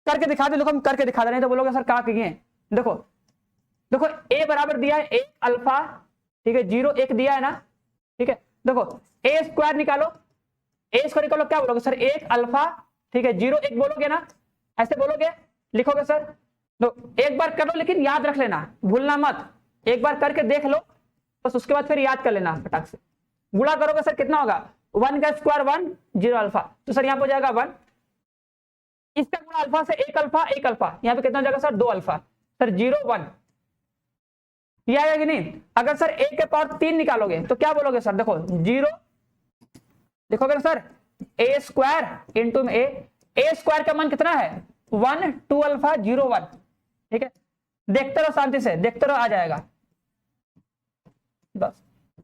करके दिखा दे, देखो हम करके दिखा दे, नहीं तो बोलोगे सर कहा किए। देखो देखो a बराबर दिया है 1 अल्फा, ठीक है, 0 1 दिया है ना। ठीक है, देखो a स्क्वायर निकालो, a स्क्वायर निकालो, क्या बोलोगे सर? 1 अल्फा, ठीक है, 0 1 बोलोगे ना, ऐसे बोलोगे, लिखोगे सर। तो एक बार कर लो, लेकिन याद रख लेना, भूलना मत, एक बार करके देख लो, बस उसके बाद फिर याद कर लेना फटाक से। गुणा करोगे सर कितना होगा? 1 का स्क्वायर 1, 0 अल्फा, तो सर यहाँ पे हो जाएगा 1, इसका गुणा अल्फा से 1 अल्फा, 1 अल्फा, यहाँ पे कितना हो जाएगा सर? 2 अल्फा, सर 0 1, ये आएगा कि नहीं? अगर सर a के पावर 3 निकालोगे तो क्या बोलोगे सर? देखो 0 लिखोगे ना सर, a स्क्वायर इंटू में a स्क्वायर का मान कितना है? 1 2 अल्फा 0 1। ठीक है, देखते रहो शांति से, देखते रहो, आ जाएगा। बस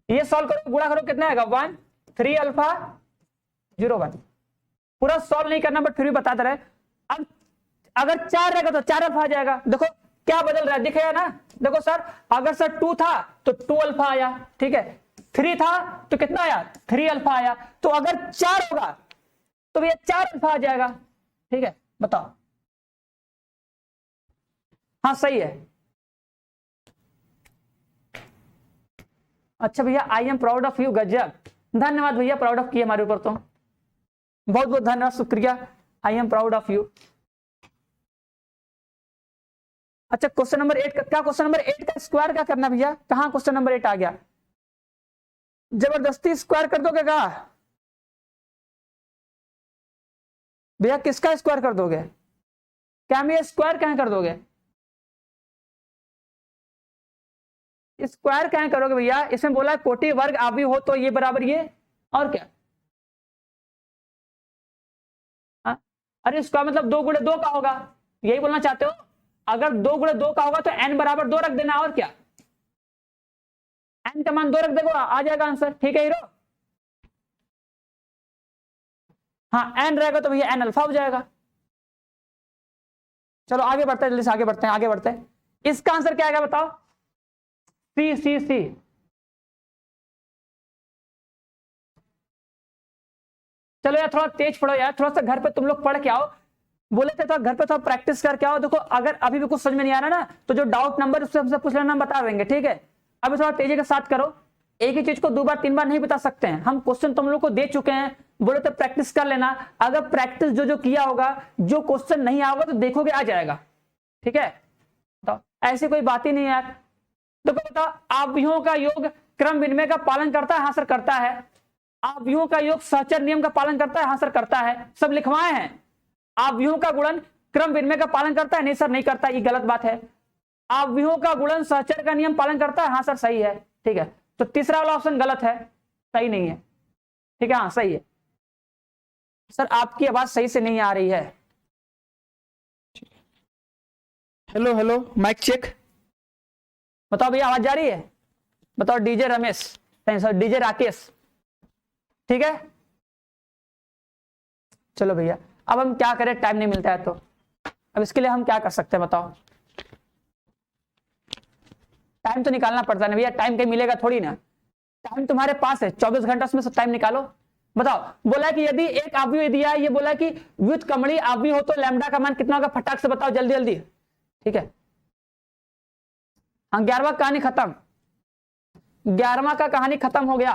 ये सॉल्व करो, गुणा करो, कितना आएगा? 1 3 अल्फा 0 1। पूरा सॉल्व नहीं करना बट फिर भी बताते रहे। अब अगर 4 रहेगा तो 4 अल्फा आ जाएगा। देखो क्या बदल रहा है, दिखेगा ना? देखो सर, अगर सर 2 था तो 2 अल्फा आया, ठीक है। 3 था तो कितना आया? 3 अल्फा आया। तो अगर 4 होगा तो भैया 4 अल्फा आ जाएगा। ठीक है, बताओ। हाँ सही है। अच्छा भैया, I am proud of you, गजब, धन्यवाद भैया, प्राउड ऑफ किए हमारे ऊपर, तो बहुत बहुत धन्यवाद, शुक्रिया, I am proud of you. अच्छा क्वेश्चन नंबर 8 का क्या? क्वेश्चन नंबर 8 का स्क्वायर क्या करना भैया? कहां क्वेश्चन नंबर 8 आ गया? जबरदस्ती स्क्वायर कर दोगे क्या भैया? किसका स्क्वायर कर दोगे? क्या मैं स्क्वायर कहां कर दोगे? स्क्वायर कहां करोगे भैया? इसमें बोला कोटि वर्ग आवी हो तो ये बराबर ये, और क्या? अरे स्क्वायर मतलब 2 गुणे 2 का होगा, यही बोलना चाहते हो? अगर 2 गुणे 2 का होगा तो n बराबर 2 रख देना, और क्या? n का मान 2 रख देगा, आ जाएगा आंसर। ठीक है हीरो? हाँ n रहेगा तो भैया n अल्फा हो जाएगा। चलो आगे बढ़ते हैं, जल्दी से आगे बढ़ते हैं, आगे बढ़ते हैं। इसका आंसर क्या आएगा बताओ? सी सी सी। चलो यार थोड़ा तेज पढ़ो यार, थोड़ा सा घर पे तुम लोग पढ़ के आओ, बोले थे तो घर पे थोड़ा प्रैक्टिस करके आओ। देखो अगर अभी भी कुछ समझ में नहीं आ रहा ना तो जो डाउट नंबर उससे हमसे पूछ लेना, हम बता देंगे। ठीक है, अभी थोड़ा तेजी के साथ करो, एक ही चीज को 2 बार 3 बार नहीं बता सकते हैं हम। क्वेश्चन तुम लोग को दे चुके हैं, बोले तो प्रैक्टिस कर लेना। अगर प्रैक्टिस जो जो किया होगा, जो क्वेश्चन नहीं आएगा तो देखोगे आ जाएगा। ठीक है, तो ऐसी कोई बात ही नहीं है यार। देखो बताओ, आव्यूहों का योग क्रम विनिमय का पालन करता है? हाँ सर करता है। आव्यूहों का योग सहचर नियम का पालन करता है? हाँ सर करता है, सब लिखवाए हैं। आव्यूहों का गुणन क्रम विनिमय का पालन करता है? नहीं सर नहीं करता, ये गलत बात है। आव्यूहों का गुणन सहचर का नियम पालन करता है? हाँ सर सही है। ठीक है, तो तीसरा वाला ऑप्शन गलत है, सही नहीं है। ठीक है, हाँ सही है। सर आपकी आवाज सही से नहीं आ रही है। हेलो हेलो, माइक चेक, बताओ भैया आवाज जा रही है? बताओ DJ Ramesh, sir DJ Rakesh. ठीक है, चलो भैया अब हम क्या करें, टाइम नहीं मिलता है तो अब इसके लिए हम क्या कर सकते हैं बताओ? टाइम तो निकालना पड़ता है ना भैया, टाइम कहीं मिलेगा थोड़ी ना। टाइम तुम्हारे पास है 24 घंटा, उसमें से टाइम निकालो। बताओ, बोला कि यदि एक आव्यूह दिया है, ये बोला कि व्युत्क्रमणीय आव्यूह हो तो लैम्डा का मान कितना होगा? फटाक से बताओ जल्दी जल्दी। ठीक है, हाँ 11वां कहानी खत्म, 11वां का कहानी खत्म हो गया।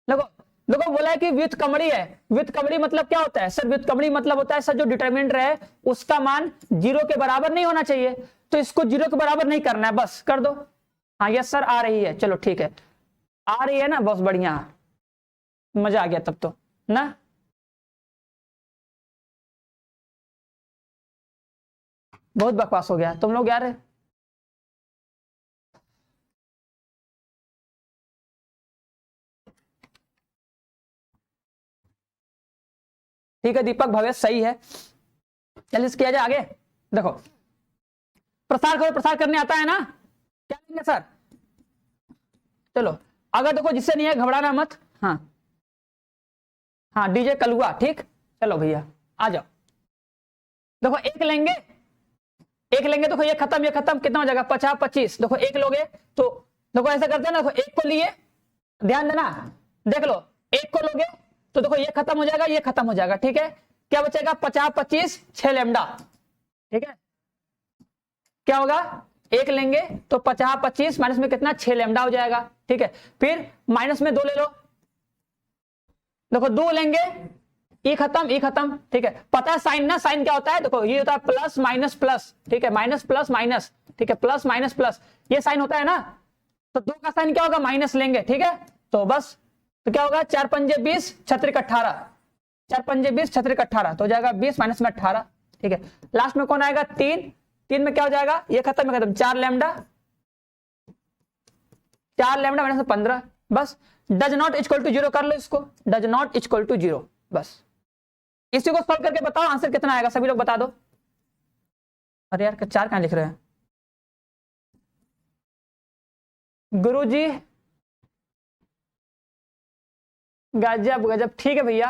देखो देखो बोला है कि व्युत्क्रमणीय है। व्युत्क्रमणीय मतलब क्या होता है सर? व्युत्क्रमणीय मतलब होता है सर जो डिटरमिनेंट है उसका मान 0 के बराबर नहीं होना चाहिए, तो इसको 0 के बराबर नहीं करना है, बस कर दो। हाँ यस सर आ रही है, चलो ठीक है, आ रही है ना, बहुत बढ़िया, मजा आ गया तब तो ना। बहुत बकवास हो गया तुम लोग यार। ठीक है दीपक भवेश सही है, चलिए किया जाए आगे। देखो प्रसार करो, प्रसार करने आता है ना, क्या लेंगे सर? चलो अगर देखो जिससे नहीं है घबराना मत। हाँ हाँ डीजे कलुआ, ठीक, चलो भैया आ जाओ। देखो एक लेंगे, एक लेंगे, देखो ये खत्म, ये खत्म, कितना हो जाएगा? 50 25। देखो एक लोगे तो देखो ऐसा करते हैं ना, देखो एक को लिए, ध्यान देना, देख लो, एक को लोगे तो देखो ये खत्म हो जाएगा, ये खत्म हो जाएगा। ठीक है, क्या बचेगा? 50 25 6 लैम्डा। ठीक है, क्या होगा? एक लेंगे तो 50 25 माइनस में कितना? 6 लैम्डा हो जाएगा। ठीक है, फिर माइनस में 2 ले लो, देखो 2 लेंगे, ई खत्म, ई खत्म। ठीक है, पता है साइन ना, साइन क्या होता है? देखो ये होता है प्लस माइनस प्लस। ठीक है, माइनस प्लस माइनस, ठीक है, प्लस माइनस प्लस, ये साइन होता है ना, तो 2 का साइन क्या होगा? माइनस लेंगे। ठीक है, तो बस, तो क्या होगा? 4 पंजे 20 छत्रिक 18, 4 पंजे 20 छत्रिक 18, तो हो जाएगा 20 माइनस में 18। ठीक है, लास्ट में कौन आएगा? 3, 3 में क्या हो जाएगा? ये खत्म, 4 लैम्डा, 4 लैम्डा माइनस 15, बस डज नॉट इक्वल टू 0 कर लो इसको, डज नॉट इक्वल टू 0, बस इसी को सॉल्व करके बताओ आंसर कितना आएगा, सभी लोग बता दो। अरे यार 4 कहां लिख रहे हैं गुरुजी, गजब गजब, ठीक है भैया।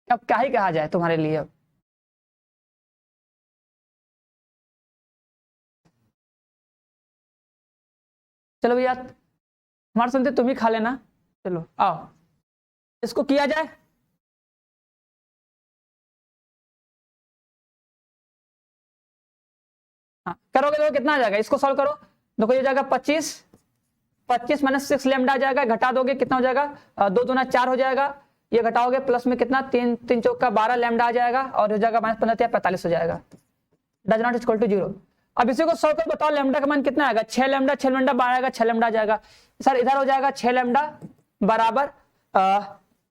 अब क्या ही कहा जाए तुम्हारे लिए। अब चलो भैया हमारे सुनते तुम ही खा लेना, चलो आओ इसको किया जाए। हाँ करोगे तो कितना आ जाएगा, इसको सॉल्व करो। देखो ये जाएगा 25, 25 माइनस 6 लैम्डा आ जाएगा, घटा दोगे कितना हो जाएगा, 2 दूना 4 हो जाएगा, ये घटाओगे प्लस में कितना 3 3 चौका 12 लैम्डा आ जाएगा, और हो जाएगा माइनस 15 45 हो जाएगा, डज नॉट इक्वल टू 0। अब इसी को सॉल्व कर बताओ लैम्डा का मान कितना आएगा, 6 लैम्डा 6 लैम्डा 12 आएगा, 6 लैम्डा आ जाएगा सर, इधर हो जाएगा 6 लैम्डा बराबर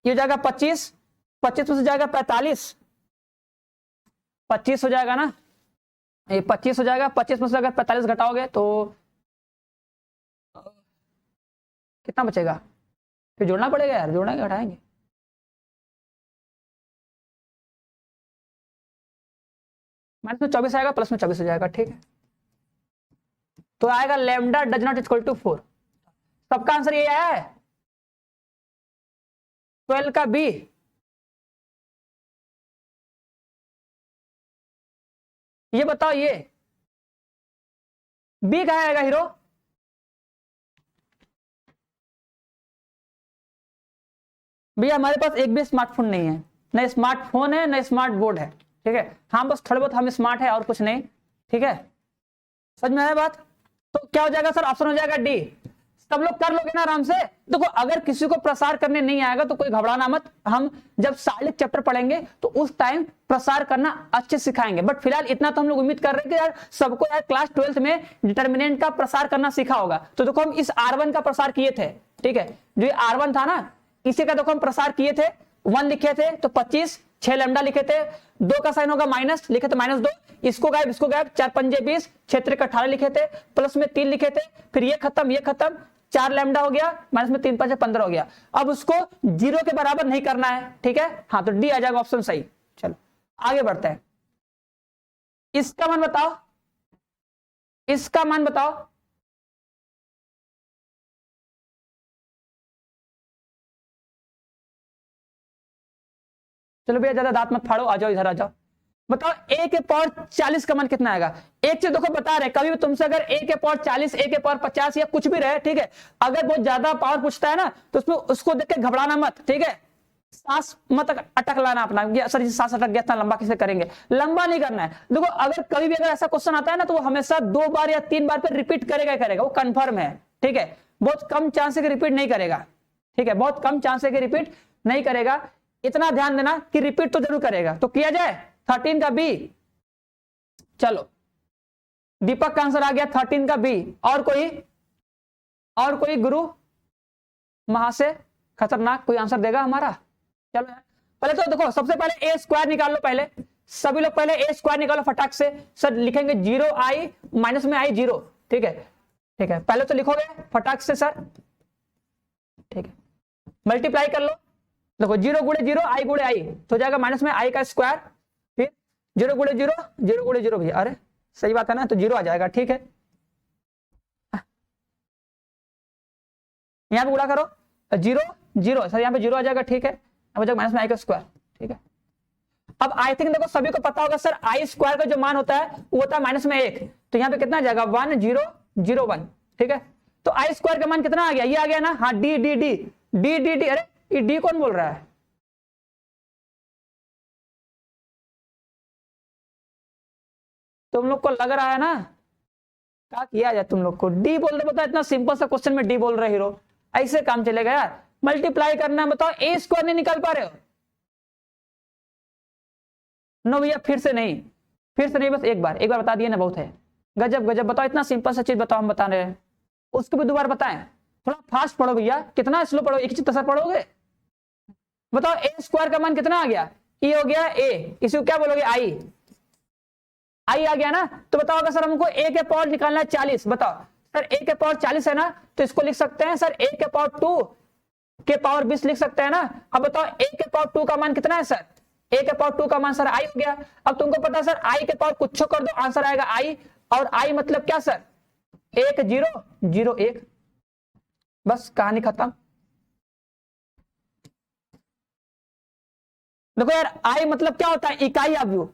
ये हो जाएगा 25, 25 में से जाएगा 45, 25 हो जाएगा ना, ये 25 हो जाएगा, 25 में से अगर 45 घटाओगे तो कितना बचेगा, फिर जोड़ना पड़ेगा यार, जोड़ना घटाएंगे, माइनस में 24 आएगा, प्लस में 24 हो जाएगा, ठीक है। तो आएगा lambda does not equal to 4। सबका आंसर ये आया है 12 का बी। ये बताओ ये बी कहाँ आएगा हीरो, भैया हमारे पास एक भी स्मार्टफोन नहीं है, न स्मार्टफोन है न स्मार्ट बोर्ड है, ठीक है। हाँ बस थोड़े बहुत हम स्मार्ट है और कुछ नहीं, ठीक है, समझ में आया बात। तो क्या हो जाएगा सर, ऑप्शन हो जाएगा डी। सब लोग कर लोगे ना आराम से। देखो अगर किसी को प्रसार करने नहीं आएगा तो कोई घबराना मत, हम जब सारे चैप्टर पढ़ेंगे तो उस टाइम प्रसार करना अच्छे सिखाएंगे, बट फिलहाल इतना तो हम लोग उम्मीद कर रहे हैं कि यार सबको यार क्लास 12th में डिटर्मिनेंट का प्रसार करना सीखा होगा। तो देखो हम इस R1 का प्रसार किए थे, ठीक है, जो R1 था ना इसी का देखो हम प्रसार किए थे, 1 लिखे थे तो 25, 6 लैम्डा लिखे थे, 2 का साइन होगा माइनस, लिखे थे -2, इसको गायब 4 पंजे 20, 6 18 लिखे थे, प्लस में 3 लिखे थे, फिर ये खत्म 4 लैम्डा हो गया, माइनस में 3 5 15 हो गया। अब उसको 0 के बराबर नहीं करना है, ठीक है, हाँ तो डी आ जाएगा ऑप्शन सही। चलो आगे बढ़ते हैं, इसका मान बताओ, इसका मान बताओ, चलो भैया ज्यादा दांत मत फाड़ो, आ जाओ इधर आ जाओ। बताओ a के पावर 40 का मान कितना आएगा। एक चीज देखो बता रहे, कभी भी तुमसे अगर a के पावर 40, a के पावर 50 या कुछ भी रहे, ठीक है, अगर बहुत ज्यादा पावर पूछता है ना तो उसमें उसको देख के घबराना मत, ठीक है, सांस मत अटक लाना अपना, सर सांस अटक गया, इतना लंबा किसे करेंगे, लंबा नहीं करना है। देखो अगर कभी भी अगर ऐसा क्वेश्चन आता है ना तो वो हमेशा 2 बार या 3 बार पे रिपीट करेगा, वो कंफर्म है, ठीक है, बहुत कम चांस है कि रिपीट नहीं करेगा, ठीक है, बहुत कम चांस है कि रिपीट नहीं करेगा, इतना ध्यान देना कि रिपीट तो जरूर करेगा। तो किया जाए 13 का बी। चलो दीपक का आंसर आ गया 13 का बी। और कोई गुरु महा से खतरनाक कोई आंसर देगा हमारा। चलो यार पहले तो देखो सबसे पहले ए स्क्वायर निकाल लो, पहले सभी लोग पहले ए स्क्वायर निकालो फटाक से। सर लिखेंगे 0i माइनस में i 0, ठीक है, ठीक है, पहले तो लिखोगे फटाक से सर, ठीक है, मल्टीप्लाई कर लो। देखो 0 गुणे 0 i गुणे i तो जाएगा माइनस में i का स्क्वायर, फिर 0 गुणे 0 0 गुणे 0 भैया, अरे सही बात है ना, तो 0 आ जाएगा, ठीक है, यहां पे गुणा करो 0 0 सर, यहां पे 0 आ जाएगा, ठीक है, अब हो जाएगा माइनस में i का स्क्वायर, ठीक है। अब आई थिंक देखो सभी को पता होगा सर i स्क्वायर का जो मान होता है वो होता है माइनस में 1, तो यहाँ पे कितना आ जाएगा 1 0 0 1, ठीक है। तो i स्क्वायर का मान कितना आ गया, ये आ गया ना, हाँ D D D D D D, अरे ये डी कौन बोल रहा है, तुम लोग को लग रहा है ना क्या किया जाए, तुम लोग को डी बोल रहे, बताओ इतना सिंपल सा क्वेश्चन में डी बोल रहे हीरो, ऐसे काम चलेगा यार, मल्टीप्लाई करना है, बताओ ए स्क्वायर नहीं निकाल पा रहे हो, नो भैया फिर से नहीं, बस एक बार बता दिए ना बहुत है, गजब गजब, बताओ इतना सिंपल सा चीज बताओ, हम बता रहे हैं उसको भी दोबारा बताएं, थोड़ा फास्ट पढ़ो भैया, कितना स्लो पढ़ो, एक चीज तसर पढ़ोगे। बताओ ए स्क्वायर का मान कितना आ गया, ई हो गया ए, इसी को क्या बोलोगे आई, आई आ गया ना, तो बताओ अगर सर हमको a के पावर निकालना है 40, बताओ सर a के पावर 40 है ना, तो इसको लिख सकते हैं सर a के पावर 2 के पावर 20 लिख सकते हैं ना। अब बताओ a के पावर 2 का मान कितना है सर, a के पावर 2 का मान सर i हो गया। अब तुमको पता है सर i के पावर कुछ कर दो, आंसर आएगा i, और i मतलब क्या सर 1 0 0 1, बस कहानी खत्म। देखो यार i मतलब क्या होता है, इकाई अवयव,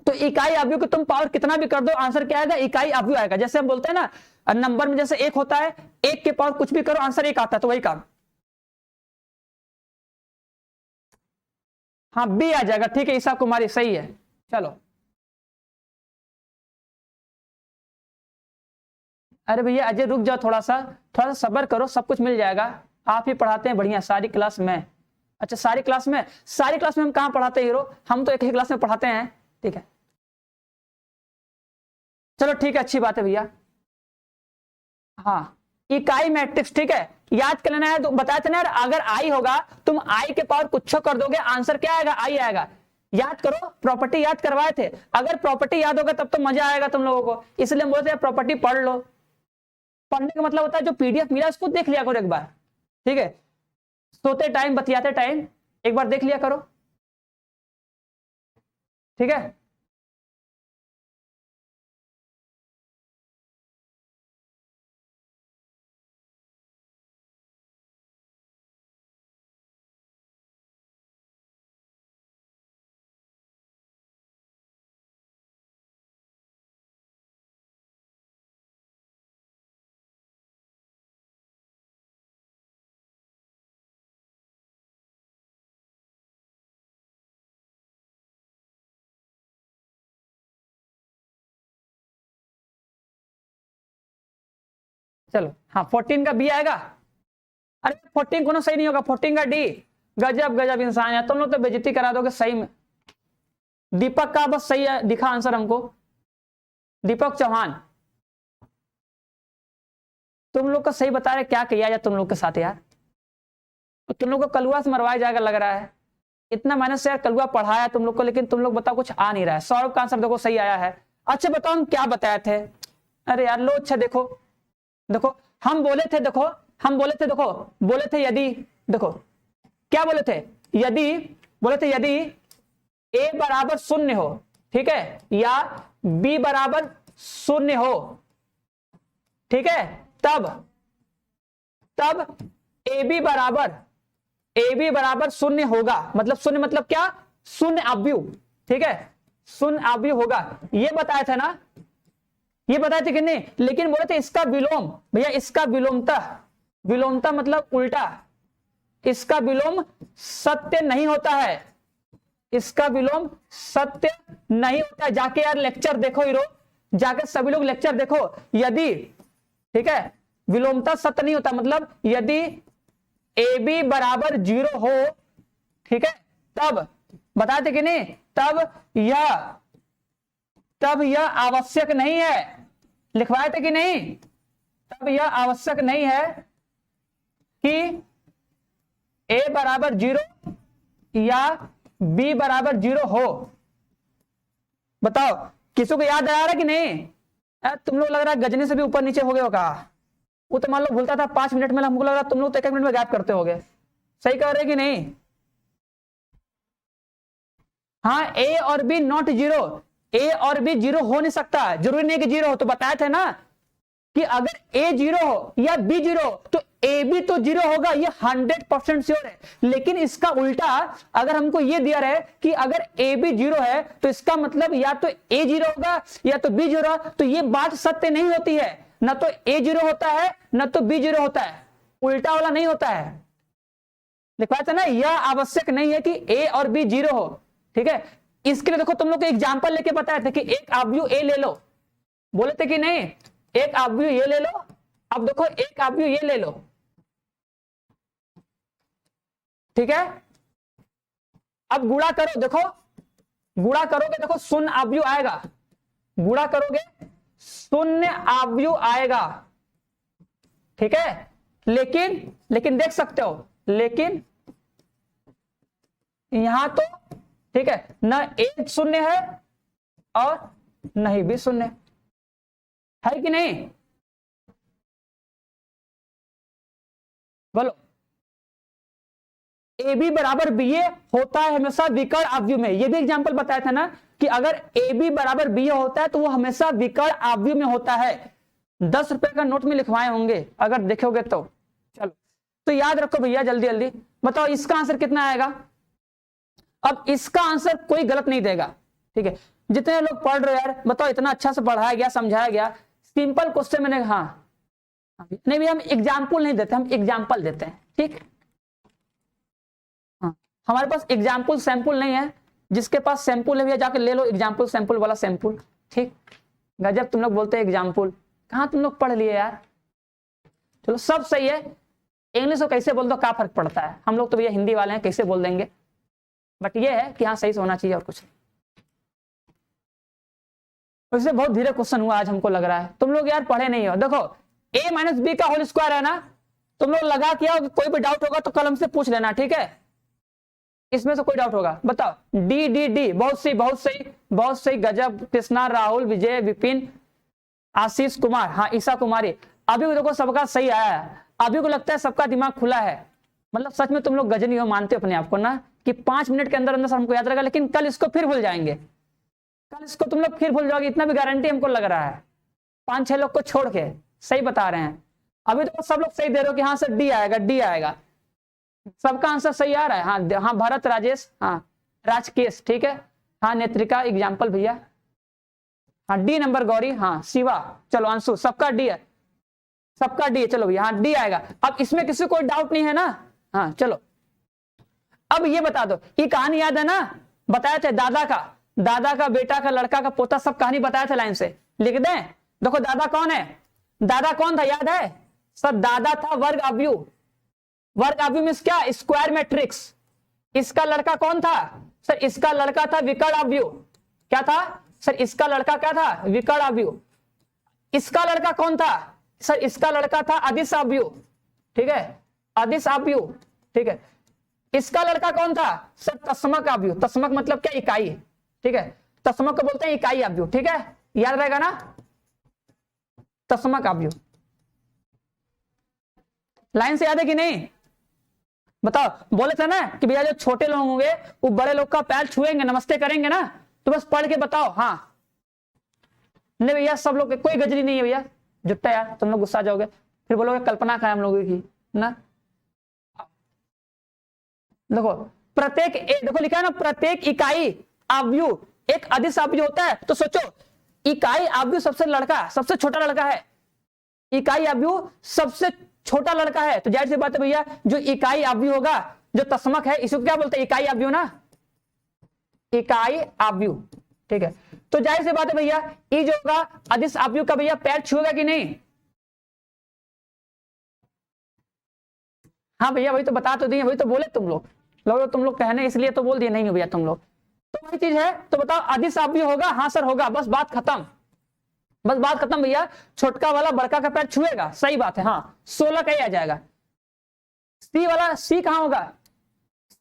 तो इकाई अवयव को तुम पावर कितना भी कर दो, आंसर क्या आएगा, इकाई अवयव आएगा। जैसे हम बोलते हैं ना नंबर में जैसे 1 होता है, 1 के पावर कुछ भी करो आंसर 1 आता है, तो वही काम। हाँ बी आ जाएगा, ठीक है ईशा कुमारी सही है। चलो अरे भैया अजय रुक जाओ, थोड़ा सा सब्र करो, सब कुछ मिल जाएगा। आप ही पढ़ाते हैं बढ़िया सारी क्लास में। अच्छा सारी क्लास में हम कहाँ पढ़ाते हैं हीरो, हम तो एक ही क्लास में पढ़ाते हैं, ठीक है चलो ठीक है, अच्छी बात है भैया। हाँ इकाई मैट्रिक्स, ठीक है याद कर लेना है, तो बताया था ना यार, अगर आई होगा तुम आई के पावर कुछ कर दोगे, आंसर क्या आएगा, आई आएगा। याद करो, प्रॉपर्टी याद करवाए थे, अगर प्रॉपर्टी याद होगा तब तो मजा आएगा तुम लोगों को, इसलिए हम बोलते हैं प्रॉपर्टी पढ़ लो। पढ़ने का मतलब होता है जो पीडीएफ मिला उसको देख लिया करो एक बार, ठीक है सोते टाइम बतियाते टाइम एक बार देख लिया करो, ठीक है। चलो हाँ 14 का बी आएगा, अरे 14 को ना सही नहीं होगा, 14 का डी। गजब गजब इंसान है तुम लोग, तो बेइज्जती करा दोगे सही में। दीपक का बस सही है दिखा आंसर हमको, दीपक चौहान तुम लोग का सही बता रहे, क्या किया जाए तुम लोग के साथ यार, तो तुम लोग को कलुआ से मरवाया जाएगा लग रहा है। इतना मेहनत से यार कलुआ पढ़ाया तुम लोग को, लेकिन तुम लोग बताओ कुछ आ नहीं रहा है। सौरभ का आंसर देखो सही आया है। अच्छा बताओ हम क्या बताए थे, अरे यार लो अच्छा देखो, देखो हम बोले थे, देखो हम बोले थे, देखो बोले थे यदि, देखो क्या बोले थे, यदि बोले थे यदि a बराबर 0 हो, ठीक है, या b बराबर 0 हो, ठीक है, तब ab बराबर 0 होगा, मतलब 0 मतलब क्या, शून्य अवयव, ठीक है शून्य अवयव होगा, ये बताया था ना, ये बताए थे कि नहीं। लेकिन बोले थे इसका विलोम, भैया इसका विलोमता मतलब उल्टा, इसका विलोम सत्य नहीं होता है, इसका विलोम सत्य नहीं होता है। जाके यार लेक्चर देखो हीरो, जाकर सभी लोग लेक्चर देखो, यदि ठीक है विलोमता सत्य नहीं होता, मतलब यदि ए बी बराबर 0 हो, ठीक है, तब बताए थे कि नहीं, तब यह आवश्यक नहीं है, लिखवाए थे कि नहीं, तब यह आवश्यक नहीं है कि a बराबर 0 या b बराबर 0 हो। बताओ किसी को याद आ रहा है कि नहीं, तुम लोग लग रहा है गजनी से भी ऊपर नीचे हो गए हो कहा, वो तो मान लो भूलता था 5 मिनट में, हमको लग रहा तुम लोग तो 1 मिनट में गैप करते होगे, सही कह रहे कि नहीं। हाँ a और b नॉट 0, a और b 0 हो नहीं सकता, जरूरी नहीं कि 0 हो, तो बताया था ना कि अगर a 0 हो या b 0 हो तो ए बी तो 0 होगा, ये 100% श्योर है। लेकिन इसका उल्टा, अगर हमको ये दिया रहे कि अगर ए बी 0 है तो इसका मतलब या तो a 0 होगा या तो b 0, तो ये बात सत्य नहीं होती है, ना तो a 0 होता है ना तो b 0 होता है, उल्टा वाला नहीं होता है। लिखवाया था ना, यह आवश्यक नहीं है कि a और b 0 हो, ठीक है। इसके लिए देखो तुम लोग को एग्जाम्पल लेके बताए थे कि एक अवयव a ले लो, बोले थे कि नहीं, एक अवयव ये ले लो, अब देखो एक अवयव ये ले लो, ठीक है। अब गुणा करो, देखो गुणा करोगे, देखो शून्य अवयव आएगा, गुणा करोगे शून्य अवयव आएगा, ठीक है। लेकिन देख सकते हो, लेकिन यहां तो ठीक है ना, एक शून्य है और नहीं, भी शून्य है कि नहीं? बोलो। ए बी बराबर बी ए होता है हमेशा विकर्ण आव्यूह में। ये भी एग्जांपल बताया था ना कि अगर ए बी बराबर बी ए होता है तो वो हमेशा विकर्ण आव्यूह में होता है। 10 रुपए का नोट में लिखवाए होंगे अगर देखोगे तो। चलो तो याद रखो भैया, जल्दी जल्दी बताओ इसका आंसर कितना आएगा। अब इसका आंसर कोई गलत नहीं देगा, ठीक है। जितने लोग पढ़ रहे यार बताओ, इतना अच्छा से पढ़ाया गया, समझाया गया, सिंपल क्वेश्चन मैंने, हाँ नहीं भैया हम एग्जाम्पल नहीं देते, हम एग्जाम्पल देते हैं, ठीक। हाँ हमारे पास एग्जाम्पल सैंपल नहीं है, जिसके पास सैंपल है भैया जाकर ले लो एग्जाम्पल सैंपल वाला सैंपल, ठीक। गजब तुम लोग बोलते हैं एग्जाम्पल, कहाँ तुम लोग पढ़ लिए यार। चलो सब सही है, इंग्लिश को कैसे बोल दो क्या फर्क पड़ता है, हम लोग तो भैया हिंदी वाले हैं कैसे बोल देंगे, बट ये है कि हाँ सही से होना चाहिए और कुछ नहीं। वैसे बहुत धीरे क्वेश्चन हुआ आज हमको लग रहा है, तुम लोग यार पढ़े नहीं हो। देखो a माइनस बी का होल स्क्वायर है ना, तुम लोग लगा किया, कोई भी डाउट होगा तो कलम से पूछ लेना, ठीक है। इसमें से कोई डाउट होगा बताओ। डी डी डी, बहुत सही बहुत सही बहुत सही, गजब। कृष्णा, राहुल, विजय, विपिन, आशीष कुमार, हाँ ईशा कुमारी। अभी को देखो सबका सही आया है, अभी को लगता है सबका दिमाग खुला है। मतलब सच में तुम लोग गजनी हो, मानते हो अपने आप को ना कि 5 मिनट के अंदर अंदर हमको याद रहेगा, लेकिन कल इसको फिर भूल जाएंगे, कल इसको तुम लोग फिर भूल जाओगे, इतना भी गारंटी हमको लग रहा है। 5-6 लोग को छोड़ के सही बता रहे हैं। अभी तो सब लोग सही दे रहे हो कि हाँ सर डी आएगा, डी आएगा, सबका आंसर सही आ रहा है। हाँ हाँ भरत, राजेश, हाँ राजकेश, ठीक है, हाँ नेत्रिका एग्जाम्पल भैया, हाँ डी नंबर गौरी, हाँ शिवा, चलो अंशु, सबका डी है, सबका डी है, चलो भैया हाँ डी आएगा। अब इसमें किसी को कोई डाउट नहीं है ना, हाँ चलो। अब ये बता दो, ये कहानी याद है ना, बताया थे दादा का बेटा का लड़का का पोता, सब कहानी बताया था, लाइन से लिख दें। देखो दादा कौन है, दादा कौन था याद है सर, दादा था वर्ग अवयव। वर्ग अवयव मींस क्या, स्क्वायर मैट्रिक्स। इसका लड़का कौन था सर, इसका लड़का था विकर्ण अवयव। क्या था सर, इसका लड़का क्या था, विकर्ण अवयव। इसका लड़का कौन था सर, इसका लड़का था अदिश अवयव, ठीक है, अदिश अवयव, ठीक है। इसका लड़का कौन था सर, तस्मक अवयव। तस्मक मतलब क्या, इकाई, ठीक है, तस्मक को बोलते हैं इकाई अवयव, ठीक है, याद रहेगा ना, तस्मक अवयव। लाइन से याद है कि नहीं बताओ। बोले थे ना कि भैया जो छोटे लोग होंगे वो बड़े लोग का पैर छुएंगे, नमस्ते करेंगे ना, तो बस पढ़ के बताओ। हाँ नहीं भैया सब लोग, कोई गजरी नहीं है भैया, जुट्टा यार, तुम लोग गुस्सा जाओगे, फिर बोलोगे कल्पना का है हम लोगों की ना। देखो प्रत्येक देखो लिखा है ना, प्रत्येक इकाई अवयव एक अदिश अवयव होता है। तो सोचो इकाई अवयव सबसे छोटा लड़का है, इकाई अवयव सबसे छोटा लड़का है, तो जाहिर सी बात है भैया जो इकाई अवयव होगा, जो तस्मक है, इसको क्या बोलते हैं, इकाई अवयव ना, इकाई अवयव, ठीक है। तो जाहिर सी बात है भैया ये जो होगा अदिश अवयव का भैया पैर छुएगा कि नहीं। हाँ भैया वही तो बता तो दिए, वही तो बोले तुम लोग कहने इसलिए तो बोल दिए, नहीं भैया तुम लोग, तो वही चीज है। तो बताओ अदिश अवयव होगा, हाँ सर होगा, बस बात खत्म, बस बात खत्म भैया। छोटका वाला बड़का का पैर छुएगा, सही बात है, हाँ 16 का ही आ जाएगा। सी वाला, सी कहां होगा,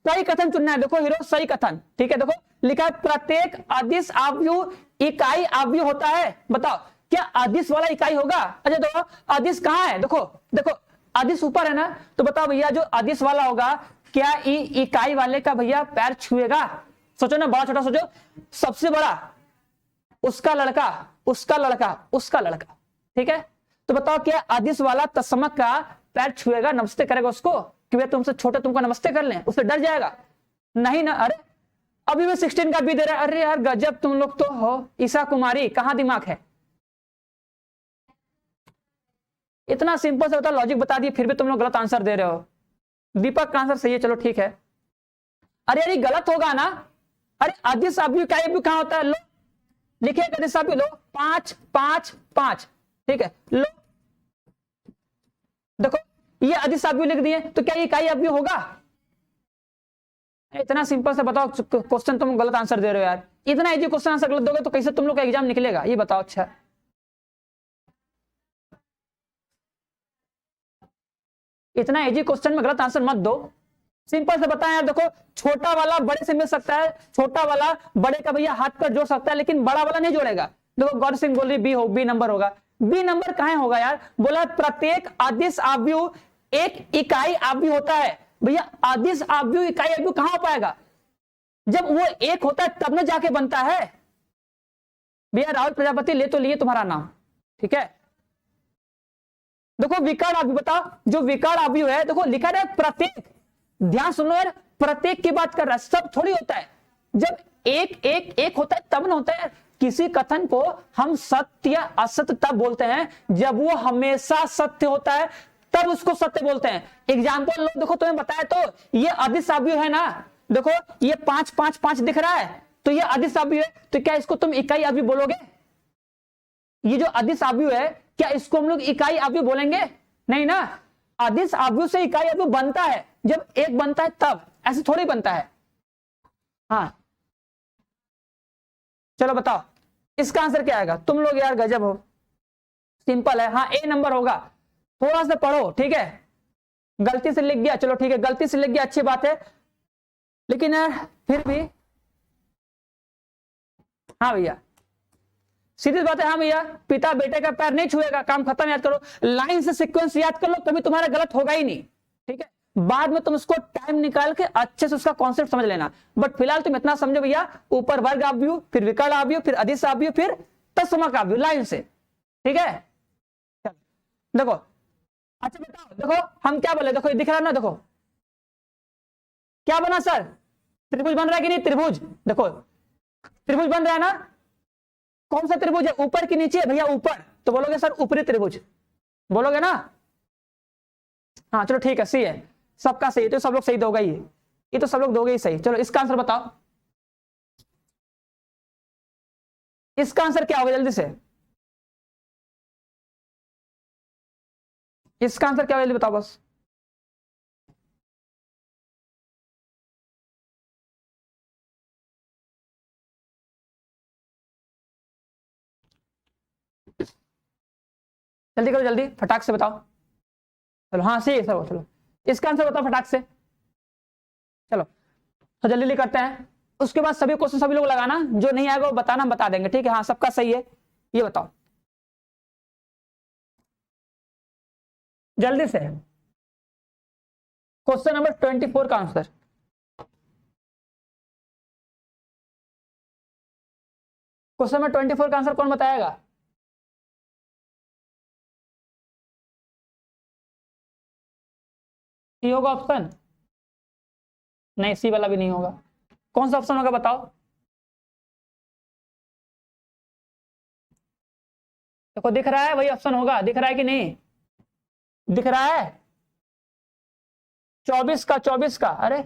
सही कथन चुनना है, देखो हीरो सही कथन, ठीक है। देखो लिखा है प्रत्येक अदिश अवयव इकाई अवयव होता है। बताओ क्या अदिश वाला इकाई होगा। अच्छा देखो अदिश कहां है, देखो देखो अदिश ऊपर है ना, तो बताओ भैया जो अदिश वाला होगा क्या इकाई वाले का भैया पैर छुएगा। सोचो ना, बड़ा छोटा सोचो, सबसे बड़ा उसका लड़का, उसका लड़का, उसका लड़का, ठीक है। तो बताओ क्या अदिश वाला तस्मक का पैर छुएगा, नमस्ते करेगा उसको कि भैया तुमसे छोटे तुमको नमस्ते कर लें, उससे डर जाएगा नहीं ना। अरे अभी मैं 16 का भी दे रहा है, अरे यार गजब तुम लोग तो हो। ईशा कुमारी कहां दिमाग है, इतना सिंपल से बता, लॉजिक बता दिए, फिर भी तुम लोग गलत आंसर दे रहे हो। दीपक का आंसर सही है, चलो ठीक है। अरे यार गलत होगा ना, अरे अदिश अवयव का अवयव कहां होता है, लो लिखिए अदिश अवयव, लो 5 5 5, ठीक है, लो देखो ये अदिश अवयव लिख दिए, तो क्या ये इकाई अवयव होगा। इतना सिंपल से बताओ क्वेश्चन, तुम गलत आंसर दे रहे हो यार। इतना इजी क्वेश्चन आंसर गलत दोगे तो कैसे तुम लोग का एग्जाम निकलेगा, ये बताओ। अच्छा इतना इजी क्वेश्चन में गलत आंसर मत दो, सिंपल से बताएं यार। देखो छोटा वाला बड़े से मिल सकता है, छोटा वाला बड़े का भैया हाथ पर जोड़ सकता है, लेकिन बड़ा वाला नहीं जोड़ेगा। देखो गौर सिंह बोल रही बी हो, बी नंबर होगा। बी नंबर कहां होगा यार? बोला प्रत्येक अदिश आव्यूह एक इकाई आव्यूह होता है। भैया अदिश आव्यूह इकाई आव्यूह कहां हो पाएगा? जब वो एक होता है तब ना जाके बनता है। भैया राहुल प्रजापति ले तो लिए तुम्हारा नाम, ठीक है। देखो विकर्ण आव्यूह बताओ, जो विकर्ण आव्यूह है देखो लिखा है प्रत्येक, ध्यान सुनो यार, प्रत्येक की बात कर रहा है, सब थोड़ी होता है। जब एक एक एक होता है तब ना होता है। किसी कथन को हम सत्य या असत्य तब बोलते हैं जब वो हमेशा सत्य होता है, तब उसको सत्य बोलते हैं। एग्जाम्पल लो, देखो तुम्हें बताया तो ये अदिश आव्यूह है ना, देखो ये 5 5 5 दिख रहा है, तो ये अदिश आव्यूह है, तो क्या इसको तुम इकाई आव्यूह बोलोगे? ये जो अदिश आव्यूह है क्या इसको हम लोग इकाई आव्यूह बोलेंगे? नहीं ना। अदिश आव्यूह से इकाई आव्यूह बनता है जब एक बनता है तब, ऐसे थोड़ी बनता है। हाँ चलो बताओ इसका आंसर क्या आएगा? तुम लोग यार गजब हो, सिंपल है। हाँ ए नंबर होगा। थोड़ा सा पढ़ो, ठीक है। गलती से लिख गया, चलो ठीक है, गलती से लिख गया, अच्छी बात है, लेकिन यार फिर भी हाँ भैया सीधी बात है। हाँ भैया पिता बेटे का पैर नहीं छुएगा, काम खत्म, याद करो, लाइन से सीक्वेंस याद कर लो, कभी तुम्हारा गलत होगा ही नहीं, ठीक है। बाद में तुम उसको टाइम निकाल के अच्छे से उसका कॉन्सेप्ट समझ लेना, बट फिलहाल तुम इतना समझो भैया, ऊपर वर्ग आव्यूह, फिर विकर्ण आव्यूह, फिर अदिश आव्यूह, फिर तत्समक आव्यूह, लाइन से, ठीक है। देखो अच्छा बताओ, देखो हम क्या बोले, देखो ये दिख रहा है ना, देखो क्या बना सर? त्रिभुज बन रहा है कि नहीं? त्रिभुज, देखो त्रिभुज बन रहा है ना। कौन सा त्रिभुज है, ऊपर की नीचे? भैया ऊपर, तो बोलोगे सर ऊपरी त्रिभुज, बोलोगे ना। हाँ चलो ठीक है, सी है, सबका सही, तो सब लोग सही दोगे ही, ये तो सब लोग दोगे ही सही। चलो इसका आंसर बताओ, इसका आंसर क्या होगा जल्दी से, इसका आंसर क्या होगा जल्दी बताओ बस। जल्दी करो, जल्दी फटाक से बताओ। चलो हाँ सही है सर, चलो इसका आंसर बताओ फटाक से, चलो तो जल्दी जल्दी करते हैं। उसके बाद सभी क्वेश्चन सभी लोग लगाना, जो नहीं आएगा वो बताना, हम बता देंगे, ठीक है। हाँ सबका सही है, ये बताओ जल्दी से। क्वेश्चन नंबर 24 का आंसर, क्वेश्चन नंबर 24 का आंसर कौन बताएगा? सी होगा ऑप्शन? नहीं सी वाला भी नहीं होगा, कौन सा ऑप्शन होगा बताओ। देखो दिख रहा है, वही ऑप्शन होगा, दिख रहा है कि नहीं? दिख रहा है 24 का, 24 का, अरे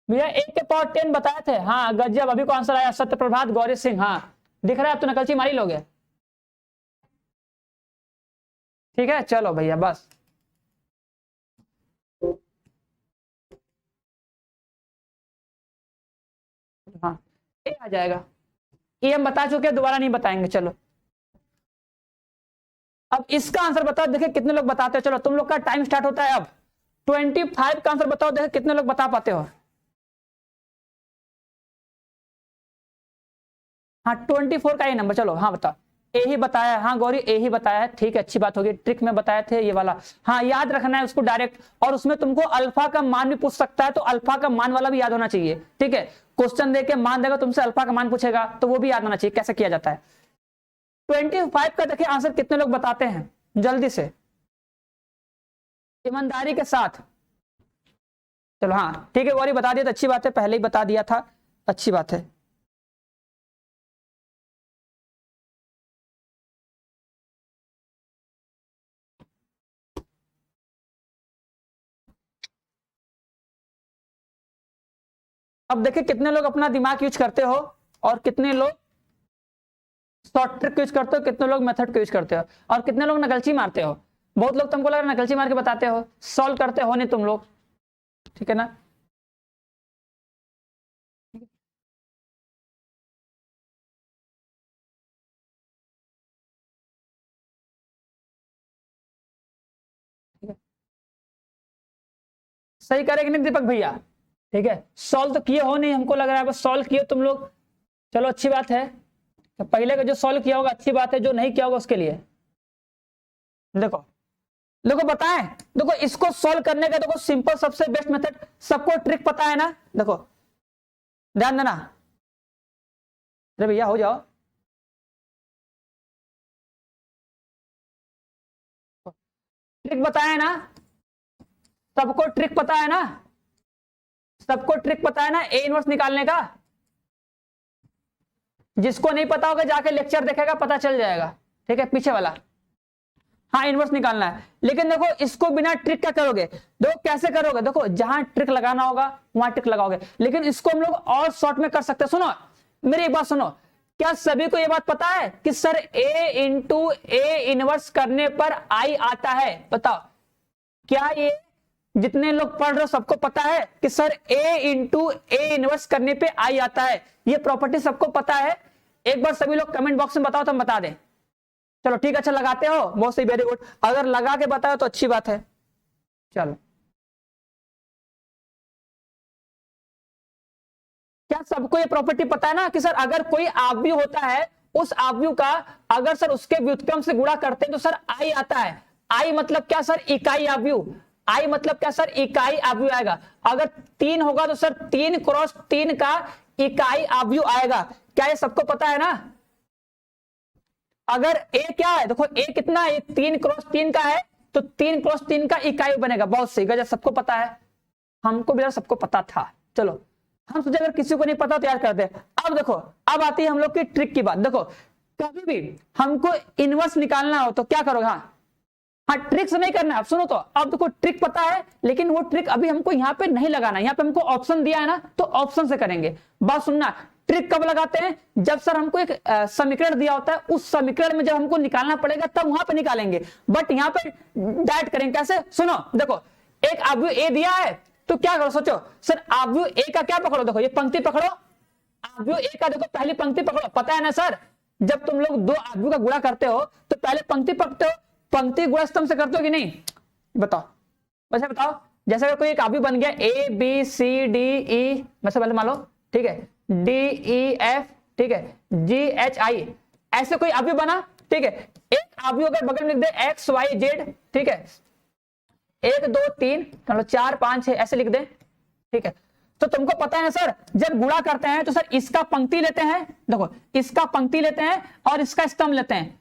भैया 1 के पावर 10 बताए थे। हाँ गजब, अभी को आंसर आया, सत्य प्रभात गौरी सिंह, हाँ दिख रहा है, अब तो नकलची मारी लोगे, ठीक है। चलो भैया बस, हाँ ये आ जाएगा, ये हम बता चुके हैं, दोबारा नहीं बताएंगे। चलो अब इसका आंसर बताओ, देखिए कितने लोग बताते हो। चलो तुम लोग का टाइम स्टार्ट होता है अब। 25 का आंसर बताओ, देखिए कितने लोग बता पाते हो। हाँ 24 का ये नंबर, चलो हाँ बताओ। ए ही बताया, हाँ गौरी ए ही बताया है, ठीक है अच्छी बात होगी। ट्रिक में बताए थे ये वाला, हाँ याद रखना है उसको डायरेक्ट, और उसमें तुमको अल्फा का मान भी पूछ सकता है, तो अल्फा का मान वाला भी याद होना चाहिए, ठीक है। क्वेश्चन देके मान देगा तुमसे, अल्फा का मान पूछेगा तो वो भी याद होना चाहिए कैसे किया जाता है। 25 का देखिए आंसर कितने लोग बताते हैं जल्दी से, ईमानदारी के साथ। चलो हाँ ठीक है गौरी बता दिया तो अच्छी बात है, पहले ही बता दिया था, अच्छी बात है। अब देखिए कितने लोग अपना दिमाग यूज करते हो, और कितने लोग शॉर्ट ट्रिक यूज करते हो, कितने लोग मेथड को यूज करते हो, और कितने लोग नकलची मारते हो। बहुत लोग तुमको लग रहा है नकलची मार के बताते हो, सॉल्व करते हो नहीं तुम लोग, ठीक है ना। ठीक है। सही करेंगे नहीं दीपक भैया? ठीक है, सॉल्व तो किए हो नहीं, हमको लग रहा है बस सॉल्व किए तुम लोग, चलो अच्छी बात है। तो पहले का जो सॉल्व किया होगा अच्छी बात है, जो नहीं किया होगा उसके लिए देखो देखो बताएं, देखो इसको सॉल्व करने का देखो सिंपल सबसे बेस्ट मेथड, सबको ट्रिक पता है ना, देखो ध्यान देना। अरे भैया हो जाओ, ट्रिक बताया ना, सबको ट्रिक पता है ना, सबको ट्रिक पता है ना ए इनवर्स निकालने का। जिसको नहीं पता होगा जाके लेक्चर देखेगा, पता चल जाएगा, ठीक है पीछे वाला। हाँ इनवर्स निकालना है, लेकिन देखो इसको बिना ट्रिक क्या करोगे, देखो कैसे करोगे, देखो जहां ट्रिक लगाना होगा वहां ट्रिक लगाओगे, लेकिन इसको हम लोग और शॉर्ट में कर सकते हैं। सुनो मेरी एक बात सुनो, क्या सभी को यह बात पता है कि sir A into A inverse करने पर आई आता है, बताओ क्या ये जितने लोग पढ़ रहे हो सबको पता है कि sir A into A inverse करने पे आई आता है, ये प्रॉपर्टी सबको पता है। एक बार सभी लोग कमेंट बॉक्स में बताओ तो हम बता दें। चलो ठीक है, अच्छा लगाते हो, बहुत सही, वेरी गुड, अगर लगा के बताओ तो अच्छी बात है। चलो क्या सबको ये प्रॉपर्टी पता है ना कि सर अगर कोई आव्यूह होता है, उस आव्यूह का अगर सर उसके व्युत्क्रम से गुणा करते हैं तो सर आई आता है। आई मतलब क्या सर, इकाई आव्यूह। आई मतलब क्या सर, इकाई आव्यूह आएगा। अगर 3 होगा तो सर 3 क्रॉस 3 का इकाई आव्यूह आएगा। क्या ये सबको पता है ना? अगर ए क्या है, देखो ए कितना है, 3 क्रॉस 3 का है, तो 3 क्रॉस 3 का इकाई बनेगा। बहुत सही, गजब, सबको पता है, हमको भी सबको पता था। चलो हम सोचे अगर किसी को नहीं पता तो याद करते हैं। अब देखो, अब आती है हम लोग की ट्रिक की बात। देखो कभी भी हमको इनवर्स निकालना हो तो क्या करोगे, हाँ ट्रिक से नहीं करना है। अब सुनो, तो अब देखो ट्रिक पता है, लेकिन वो ट्रिक अभी हमको यहाँ पे नहीं लगाना है। यहाँ पे हमको ऑप्शन दिया है ना, तो ऑप्शन से करेंगे। बात सुनना, ट्रिक कब लगाते हैं, जब सर हमको एक समीकरण दिया होता है, उस समीकरण में जब हमको निकालना पड़ेगा तब वहां पे निकालेंगे। बट यहाँ पे डायरेक्ट करेंगे। कैसे, सुनो, देखो एक आव्यूह ए दिया है तो क्या करो, सोचो सर आव्यूह ए का क्या पकड़ो, देखो ये पंक्ति पकड़ो, आव्यूह ए का देखो पहली पंक्ति पकड़ो। पता है ना सर, जब तुम लोग दो आव्यूह का गुणा करते हो तो पहले पंक्ति पकड़ते हो, पंक्ति गुणा स्तंभ से करते हो कि नहीं, बताओ। वैसे बताओ, जैसे अगर कोई एक आव्यूह बन गया A B C D E, वैसे पहले मान लो, ठीक है, डी ई एफ, ठीक है, जी एच आई, ऐसे कोई आव्यूह बना, ठीक है। एक आव्यूह अगर बगल में लिख दे एक्स वाई जेड, ठीक है, 1 2 3 मतलब 4 5 6 ऐसे लिख दे, ठीक है। तो तुमको पता है ना सर, जब गुणा करते हैं तो सर इसका पंक्ति लेते हैं, देखो इसका पंक्ति लेते हैं और इसका स्तंभ लेते हैं,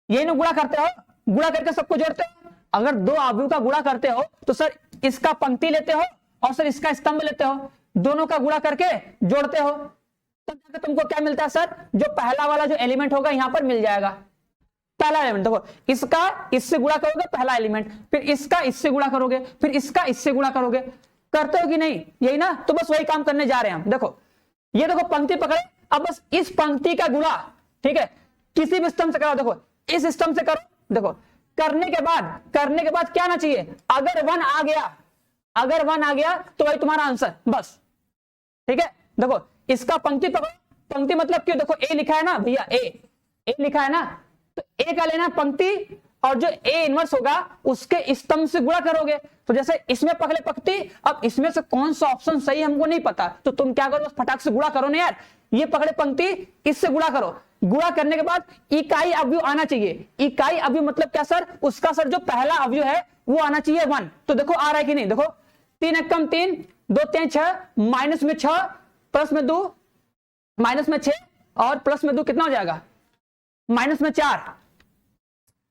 यही ना गुणा करते हो, गुणा करके सबको जोड़ते हो। अगर दो आव्यूह का गुणा करते हो तो सर इसका पंक्ति लेते हो और सर इसका स्तंभ लेते हो, दोनों का गुणा करके जोड़ते हो, तब जाकर तुमको क्या मिलता है सर, जो पहला वाला जो एलिमेंट होगा यहां पर मिल जाएगा। पहला एलिमेंट देखो, इसका इससे गुणा करोगे पहला एलिमेंट, फिर इसका इससे गुणा करोगे, फिर इसका इससे गुणा करोगे, करते हो कि नहीं, यही ना। तो बस वही काम करने जा रहे हैं हम। देखो ये देखो पंक्ति पकड़े, अब बस इस पंक्ति का गुणा, ठीक है, किसी भी स्तंभ से करो। देखो इस स्तंभ से करो, देखो करने के बाद क्या आना चाहिए, अगर 1 आ गया, अगर 1 आ गया तो वही तुम्हारा आंसर, बस, ठीक है। देखो इसका पंक्ति पकड़ो, पंक्ति मतलब क्यों, देखो ए लिखा है ना भैया, ए लिखा है ना, तो ए का लेना पंक्ति और जो ए इनवर्स होगा उसके स्तंभ से गुणा करोगे। तो जैसे इसमें पकड़े पंक्ति, अब इसमें से कौन सा ऑप्शन सही हमको नहीं पता, तो तुम क्या करो, फटाक से गुणा करो ना यार। ये पकड़े पंक्ति, इससे गुणा करो, गुणा करने के बाद इकाई अवयव आना चाहिए। इकाई अवयव मतलब क्या सर, उसका सर जो पहला अवयव है वो आना चाहिए 1। तो देखो आ रहा है कि नहीं, देखो 3 एक कम 3, 2 3 6, माइनस में 6, प्लस में 2, माइनस में 6 और प्लस में 2 कितना हो जाएगा, माइनस में 4,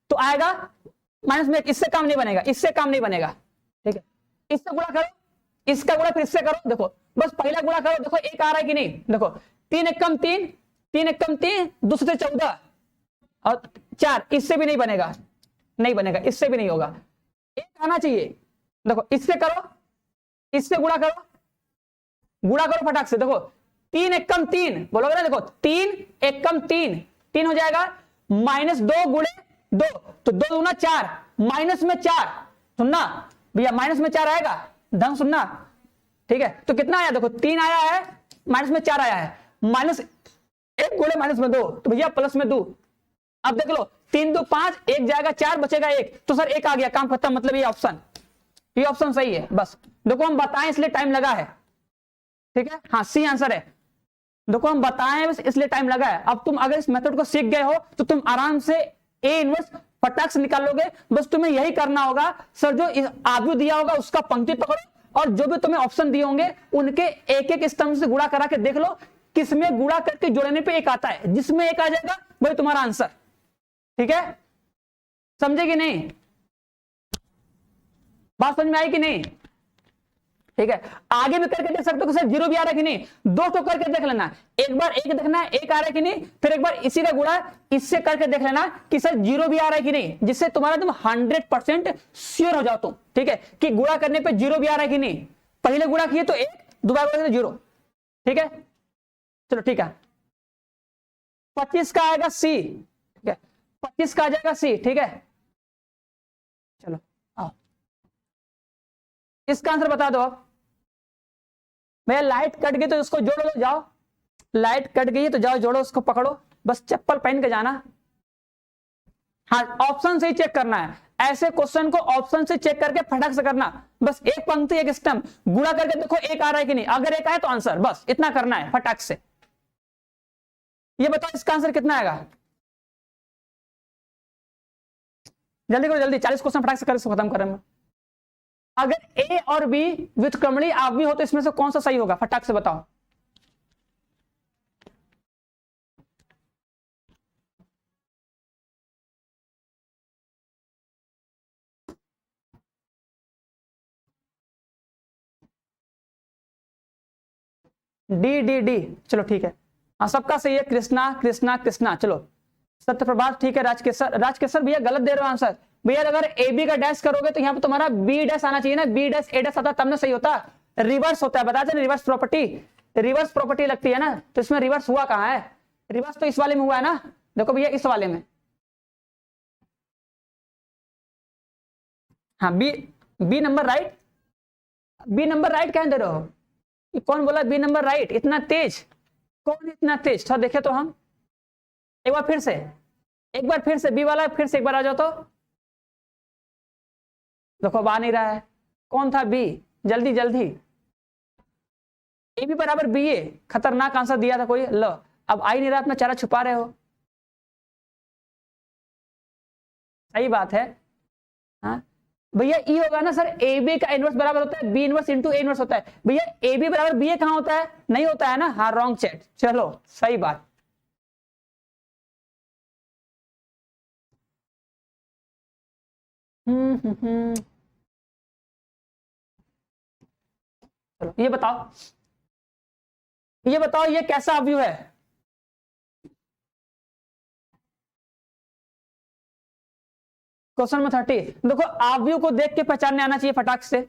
तो आएगा माइनस में 1। इससे काम नहीं बनेगा, इससे काम नहीं बनेगा, ठीक है। इससे गुणा करो, इसका गुणा फिर इससे करो, देखो बस पहला गुणा करो, देखो 1 आ रहा है कि नहीं, देखो 3 एक कम 3, 3 एक कम 3, दूसरे 14 और 4, इससे भी नहीं बनेगा, नहीं बनेगा, इससे भी नहीं होगा, 1 आना चाहिए। देखो इससे करो, इससे गुणा करो, गुणा करो फटाक से, देखो 3 एक कम 3 बोलोगे ना, देखो 3 एक कम 3, 3 हो जाएगा, माइनस 2 गुणे 2, तो 2 दूना 4, माइनस में 4, सुनना भैया, माइनस में 4 आएगा, ढंग सुनना, ठीक है। तो कितना आया, देखो 3 आया है, माइनस में 4 आया है, माइनस 1 गुणे माइनस में 2, तो भैया प्लस में 2। अब देख लो 3 2 5, 1 जाएगा 4 बचेगा 1, तो सर 1 आ गया, काम खत्म। मतलब ये ऑप्शन सही है। बस देखो हम बताएं इसलिए टाइम लगा है, ठीक है, हाँ सी आंसर है। देखो हम बताएं बस इसलिए टाइम लगा है। अब तुम अगर इस मेथड को सीख गए हो तो तुम आराम से ए इनवर्स फटाक से निकालोगे। बस तुम्हें यही करना होगा, सर जो आव्यू दिया होगा उसका पंक्ति पकड़ो और जो भी तुम्हें ऑप्शन दिए होंगे उनके एक एक स्तंभ से गुणा करा के देख लो किसमें गुणा करके जोड़ने पे एक आता है, जिसमें एक आ जाएगा वही तुम्हारा आंसर। ठीक है, समझे कि नहीं, बात समझ में आई कि नहीं? ठीक है, आगे भी करके देख सकते हो कि सर जीरो भी आ रहा है कि नहीं, दो तो करके देख लेना, एक बार एक देखना है एक आ रहा है कि नहीं, फिर एक बार इसी का गुणा इससे करके देख लेना कि सर जीरो भी आ रहा है कि नहीं, जिससे तुम्हारा तुम 100% श्योर हो जाओ तुम। ठीक है, कि गुणा करने पे जीरो भी आ रहा है कि नहीं, पहले गुणा किए तो एक, दोबारा गुणा किए तो जीरो। ठीक है, चलो ठीक है, 25 का आएगा सी। ठीक है, 25 का आ जाएगा सी। ठीक है, चलो आओ इसका आंसर बता दो। अब भैया लाइट कट गई तो उसको जोड़ो, जाओ लाइट कट गई तो जाओ जोड़ो, उसको पकड़ो, बस चप्पल पहन के जाना। हाँ, ऑप्शन से ही चेक करना है, ऐसे क्वेश्चन को ऑप्शन से चेक करके फटाक से करना। बस एक पंक्ति एक स्तंभ गुणा करके देखो एक आ रहा है कि नहीं, अगर एक आए तो आंसर, बस इतना करना है फटाक से। ये बताओ इसका आंसर कितना आएगा, जल्दी करो जल्दी, 40 क्वेश्चन फटाक से कर खत्म करेंगे। अगर ए और बी व्युत्क्रमणीय आव्यूह हो तो इसमें से कौन सा सही होगा, फटाक से बताओ। डी डी डी, चलो ठीक है, हाँ सबका सही है, कृष्णा कृष्णा कृष्णा। चलो सत्यप्रभात ठीक है, राजकेशर भैया गलत दे रहे हो आंसर। भैया अगर ए बी का डैश करोगे तो यहाँ पे तुम्हारा बी डैश आना चाहिए ना, बी डैश ए डैश आता तब ना सही होता, रिवर्स होता है, बताते रिवर्स प्रॉपर्टी, रिवर्स प्रॉपर्टी लगती है ना, तो इसमें रिवर्स हुआ कहाँ है, रिवर्स तो इस वाले में हुआ है ना, देखो भैया इस वाले में। हाँ B, B number right, B number right क्या दे रहे हो, कौन बोला बी नंबर राइट, इतना तेज, कौन इतना तेज, थोड़ा देखे तो हम एक बार फिर से, एक बार फिर से बी वाला फिर से एक बार आ जाओ तो, देखो अब आ नहीं रहा है, कौन था बी, जल्दी जल्दी, ए बी बराबर बी ए, खतरनाक आंसर दिया था कोई, लो अब आ ही नहीं रहा, अपना चेहरा छुपा रहे हो, सही बात है। हाँ भैया ई होगा ना सर, ए बी का इनवर्स बराबर होता है B inverse into A inverse होता है, भैया ए बी बराबर बी ए कहां होता है, नहीं होता है ना, हाँ रॉन्ग चेक, चलो सही बात। चलो ये बताओ ये कैसा अवयव है, क्वेश्चन नंबर 30। देखो अवयव को देख के पहचानने आना चाहिए फटाक से,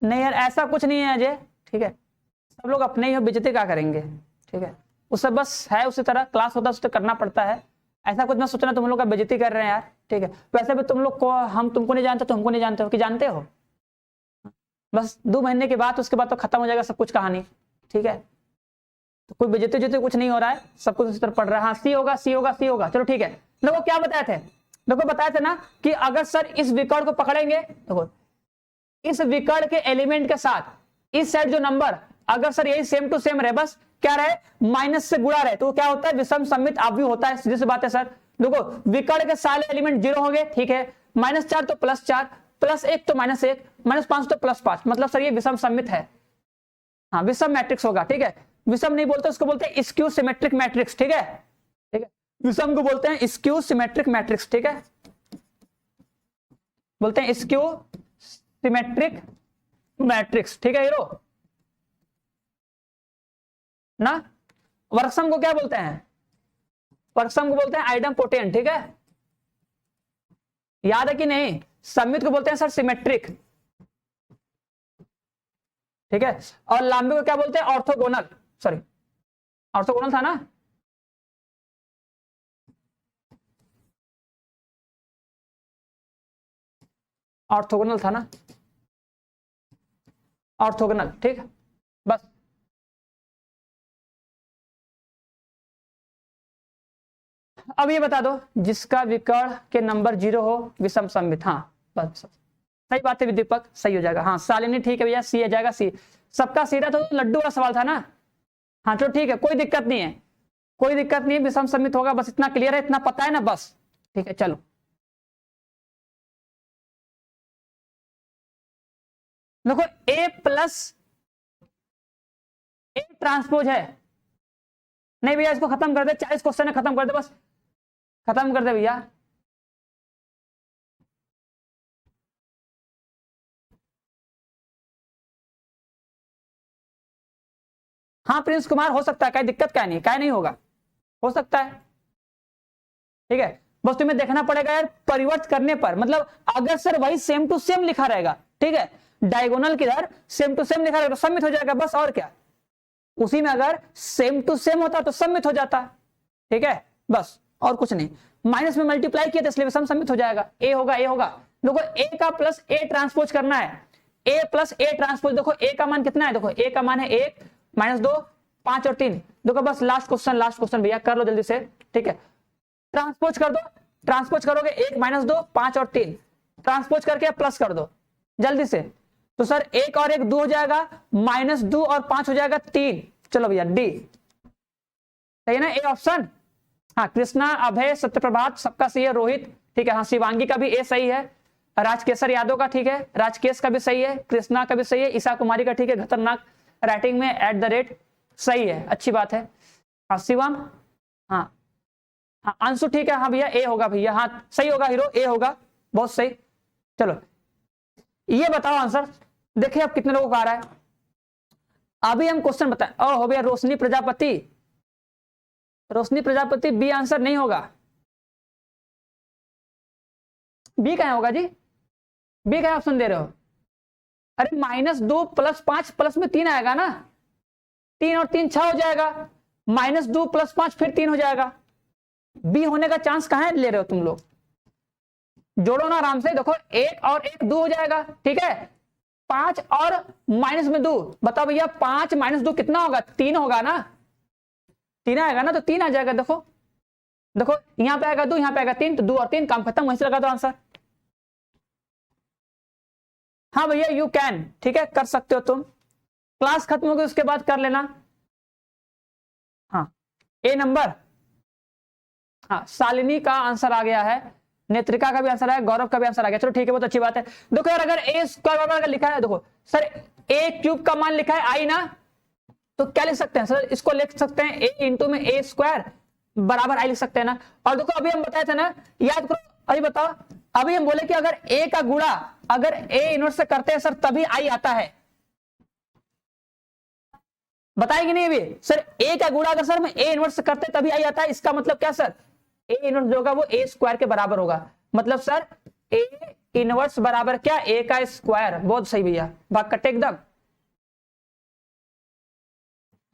नहीं यार ऐसा कुछ नहीं है अजय, ठीक है, सब लोग अपने ही हो, बेइज्जती क्या करेंगे, ठीक है, उससे बस है उसी तरह क्लास होता है उससे करना पड़ता है, ऐसा कुछ मैं सोचना तुम लोग का बेइज्जती कर रहे हैं यार, ठीक है, वैसे भी तुम लोग को हम तुमको नहीं जानते, तुमको नहीं जानते हो कि जानते हो, बस 2 महीने के बाद उसके बाद तो खत्म हो जाएगा सब कुछ कहानी, ठीक है, तो कोई बेइज्जती जितने कुछ नहीं हो रहा है, सब कुछ उसी तरह पढ़ रहा है, हाँ सी होगा सी होगा सी होगा, चलो ठीक है। देखो क्या बताए थे, देखो बताए थे ना कि अगर सर इस विकर्ण को पकड़ेंगे, देखो इस विकर्ण के एलिमेंट के साथ इस साइड जो नंबर अगर सर यही सेम टू सेम रहे, बस क्या रहे माइनस से गुणा रहे, तो क्या होता है विषम सममित अवयव होता है, सीधी सी बात है सर। देखो विकर्ण के सारे एलिमेंट 0 हो गए, ठीक है, -4 तो +4, +1 तो -1, -5 तो +5, मतलब सर ये विषम सममित है, हाँ विषम मैट्रिक्स होगा, ठीक है, विषम नहीं बोलते उसको बोलते हैं स्क्यू सिमेट्रिक मैट्रिक्स, ठीक है, ठीक है, विषम को बोलते हैं स्क्यू सिमेट्रिक मैट्रिक्स, ठीक है, बोलते हैं स्क्यू सिमेट्रिक मैट्रिक्स, ठीक है हीरो ना। वर्गसम को क्या बोलते हैं, वर्गसम को बोलते हैं आइडम पोटेंट, ठीक है, याद है कि नहीं, सममित को बोलते हैं सर सिमेट्रिक, ठीक है, और लांबी को क्या बोलते हैं ऑर्थोगोनल, सॉरी ऑर्थोगोनल था ना, ऑर्थोगोनल था ना, ऑर्थोगोनल, ठीक है बस। अब ये बता दो जिसका विकर्ण के नंबर 0 हो विषम सममित। हाँ बस सही बात है दीपक, सही हो जाएगा। हाँ शालिनी ठीक है भैया, सी आ जाएगा, सी। सबका सीधा तो लड्डू वाला सवाल था ना। हाँ चलो ठीक है, कोई दिक्कत नहीं है, कोई दिक्कत नहीं है, विषम सममित होगा, बस इतना क्लियर है, इतना पता है ना, बस ठीक है। चलो देखो ए प्लस ए ट्रांसपोज है। नहीं भैया इसको खत्म कर दे, 40 क्वेश्चन है, खत्म कर दे, बस खत्म कर दे भैया। हाँ प्रिंस कुमार हो सकता है, क्या दिक्कत, क्या नहीं, क्या नहीं होगा, हो सकता है, ठीक है। बस तुम्हें देखना पड़ेगा यार परिवर्त करने पर, मतलब अगर सर वही सेम टू सेम लिखा रहेगा, ठीक है, डायगोनल किधर सेम टू सेम लिखा रहेगा तो सबमिट हो जाएगा, बस और क्या। उसी में अगर सेम टू सेम होता तो सबमिट हो जाता, ठीक है बस, और कुछ नहीं। माइनस में मल्टीप्लाई किया तो इसलिए सम सबमिट हो जाएगा, ए होगा, ए होगा। देखो ए का प्लस ए ट्रांसपोज करना है, ए प्लस ए ट्रांसपोज। देखो ए का मान कितना है, देखो ए का मान है 1 -2 5 और 3। देखो बस लास्ट क्वेश्चन भैया कर लो जल्दी से, ठीक है। ट्रांसपोज कर दो, ट्रांसपोज करोगे 1 -2 5 और 3, ट्रांसपोज करके प्लस कर दो जल्दी से। तो सर 1 और 1 2 हो जाएगा, -2 और 5 हो जाएगा 3। चलो भैया डी सही है ना, ए ऑप्शन। हाँ कृष्णा, अभय, सत्यप्रभात सबका सही है, रोहित ठीक है, हाँ शिवांगी का भी ए सही है, राजकेशर यादव का ठीक है, राजकेश का भी सही है, कृष्णा का भी सही है, ईशा कुमारी का ठीक है, खतरनाक राइटिंग में @ सही है, अच्छी बात है। हाँ शिवम, हाँ हाँ अंशु ठीक है, हाँ भैया ए होगा भैया, हाँ सही होगा हीरो, ए होगा, बहुत सही। चलो ये बताओ आंसर, देखिए अब कितने लोगों को आ रहा है। अभी हम क्वेश्चन बताएं। ओ हो भैया रोशनी प्रजापति, रोशनी प्रजापति बी आंसर नहीं होगा, बी कहाँ होगा जी, बी कहाँ ऑप्शन दे रहे हो। अरे -2 + 5 प्लस में 3 आएगा ना, 3 और 3 6 हो जाएगा, -2 + 5 फिर 3 हो जाएगा। बी होने का चांस कहां ले रहे हो तुम लोग, जोड़ो ना आराम से। देखो 1 और 1 2 हो जाएगा, ठीक है। 5 और -2 बताओ भैया, 5 -2 कितना होगा, 3 होगा ना, 3 आएगा ना, तो 3 आ जाएगा। देखो देखो यहां पे आएगा 2, यहां पे आएगा 3, तो 2 और 3 काम खत्म, वहीं से लगा दो आंसर। हाँ भैया यू कैन, ठीक है कर सकते हो तुम, क्लास खत्म होगी उसके बाद कर लेना। हाँ ए नंबर, हाँ शालिनी का आंसर आ गया है, नेत्रिका का भी आंसर है, गौरव का भी आंसर आ गया, चलो ठीक है बहुत अच्छी बात है। देखो यार अगर ए स्क्वायर अगर लिखा है, देखो सर ए क्यूब का मान लिखा है आई ना, तो क्या लिख सकते हैं सर, इसको लिख सकते हैं ए इंटू में ए स्क्वायर बराबर आई लिख सकते हैं ना। और देखो अभी हम बताए थे ना, याद करो, अभी बताओ, अभी हम बोले कि अगर ए का गुणा अगर ए इनवर्स से करते हैं सर तभी आई आता है, बताएगी नहीं अभी सर, ए का गुणा अगर सर में ए इनवर्स से करते तभी आई आता है, इसका मतलब क्या सर, ए इनवर्स जो होगा वो ए स्क्वायर के बराबर होगा, मतलब सर ए इनवर्स बराबर क्या, ए का स्क्वायर। बहुत सही भैया, भाग कटे एकदम।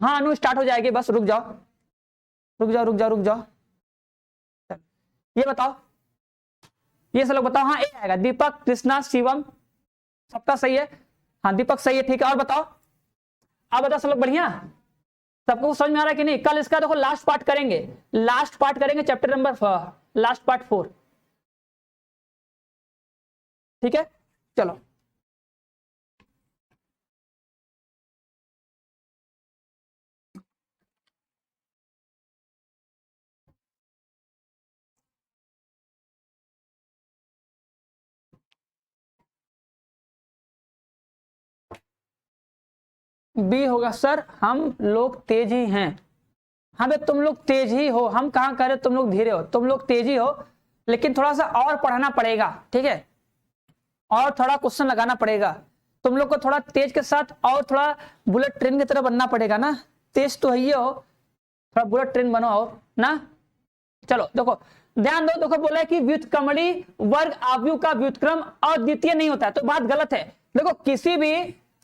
हाँ अनु स्टार्ट हो जाएगी, बस रुक जाओ रुक जाओ रुक जाओ रुक जाओ। ये बताओ, ये सब लोग बताओ। हाँ ए आएगा, दीपक, कृष्णा, शिवम सबका सही है, हाँ दीपक सही है, ठीक है। और बताओ, अब बताओ सब लोग बढ़िया, सबको समझ में आ रहा है कि नहीं। कल इसका देखो लास्ट पार्ट करेंगे, लास्ट पार्ट करेंगे चैप्टर नंबर लास्ट पार्ट 4, ठीक है चलो। बी होगा सर, हम लोग तेज ही हैं। हाँ भाई तुम लोग तेज ही हो, हम कहाँ कह रहे तुम लोग धीरे हो, तुम लोग तेज ही हो, लेकिन थोड़ा सा और पढ़ना पड़ेगा, ठीक है, और थोड़ा क्वेश्चन लगाना पड़ेगा तुम लोग को, थोड़ा तेज के साथ और थोड़ा बुलेट ट्रेन की तरह बनना पड़ेगा ना। तेज तो है ही हो, थोड़ा बुलेट ट्रेन बनो और ना। चलो देखो ध्यान दो, देखो बोला है कि व्युत्क्रमणी वर्ग आव्यूह का व्युत्क्रम अद्वितीय नहीं होता है, तो बात गलत है। देखो